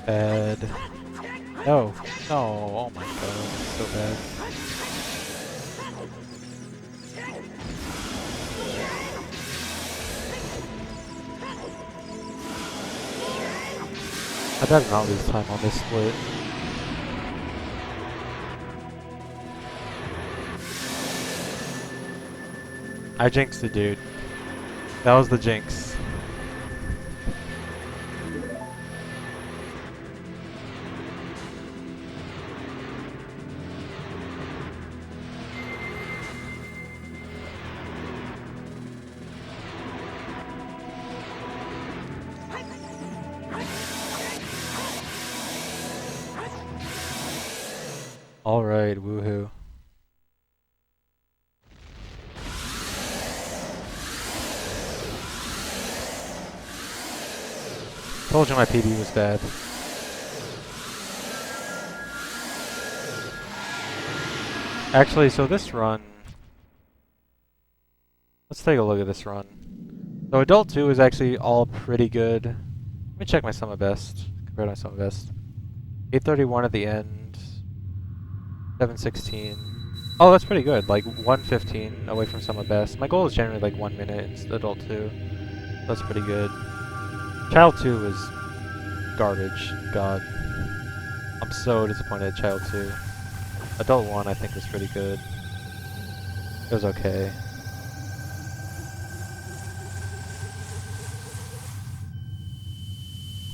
S1: Bad. No. No. Oh my god. So bad. I better not lose time on this split. I jinxed the dude. That was the jinx. Alright, woohoo. Told you my PB was bad. Actually, so this run... Let's take a look at this run. So Adult 2 is actually all pretty good. Let me check my sum of best. Compare to my sum of best. 831 at the end. 716. Oh, that's pretty good. Like 115 away from sum of best. My goal is generally like 1 minute. It's Adult 2. That's pretty good. Child 2 is garbage. God. I'm so disappointed at Child 2. Adult 1 I think was pretty good. It was okay.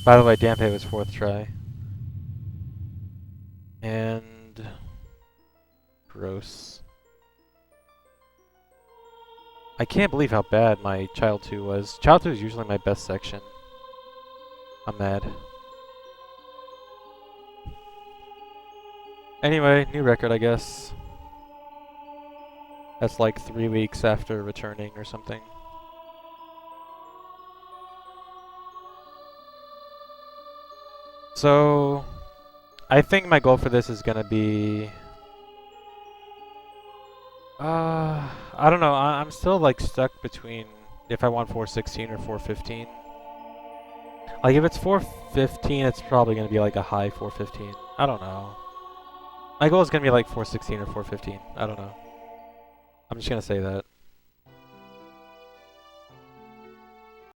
S1: By the way, Dampe was 4th try. And... gross. I can't believe how bad my Child 2 was. Child 2 is usually my best section. I'm mad. Anyway, new record, I guess. That's like 3 weeks after returning or something. So, I think my goal for this is gonna be... I don't know, I'm still like stuck between if I want 416 or 415. Like if it's 415, it's probably gonna be like a high 415. I don't know. My goal is gonna be like 416 or 415. I don't know. I'm just gonna say that.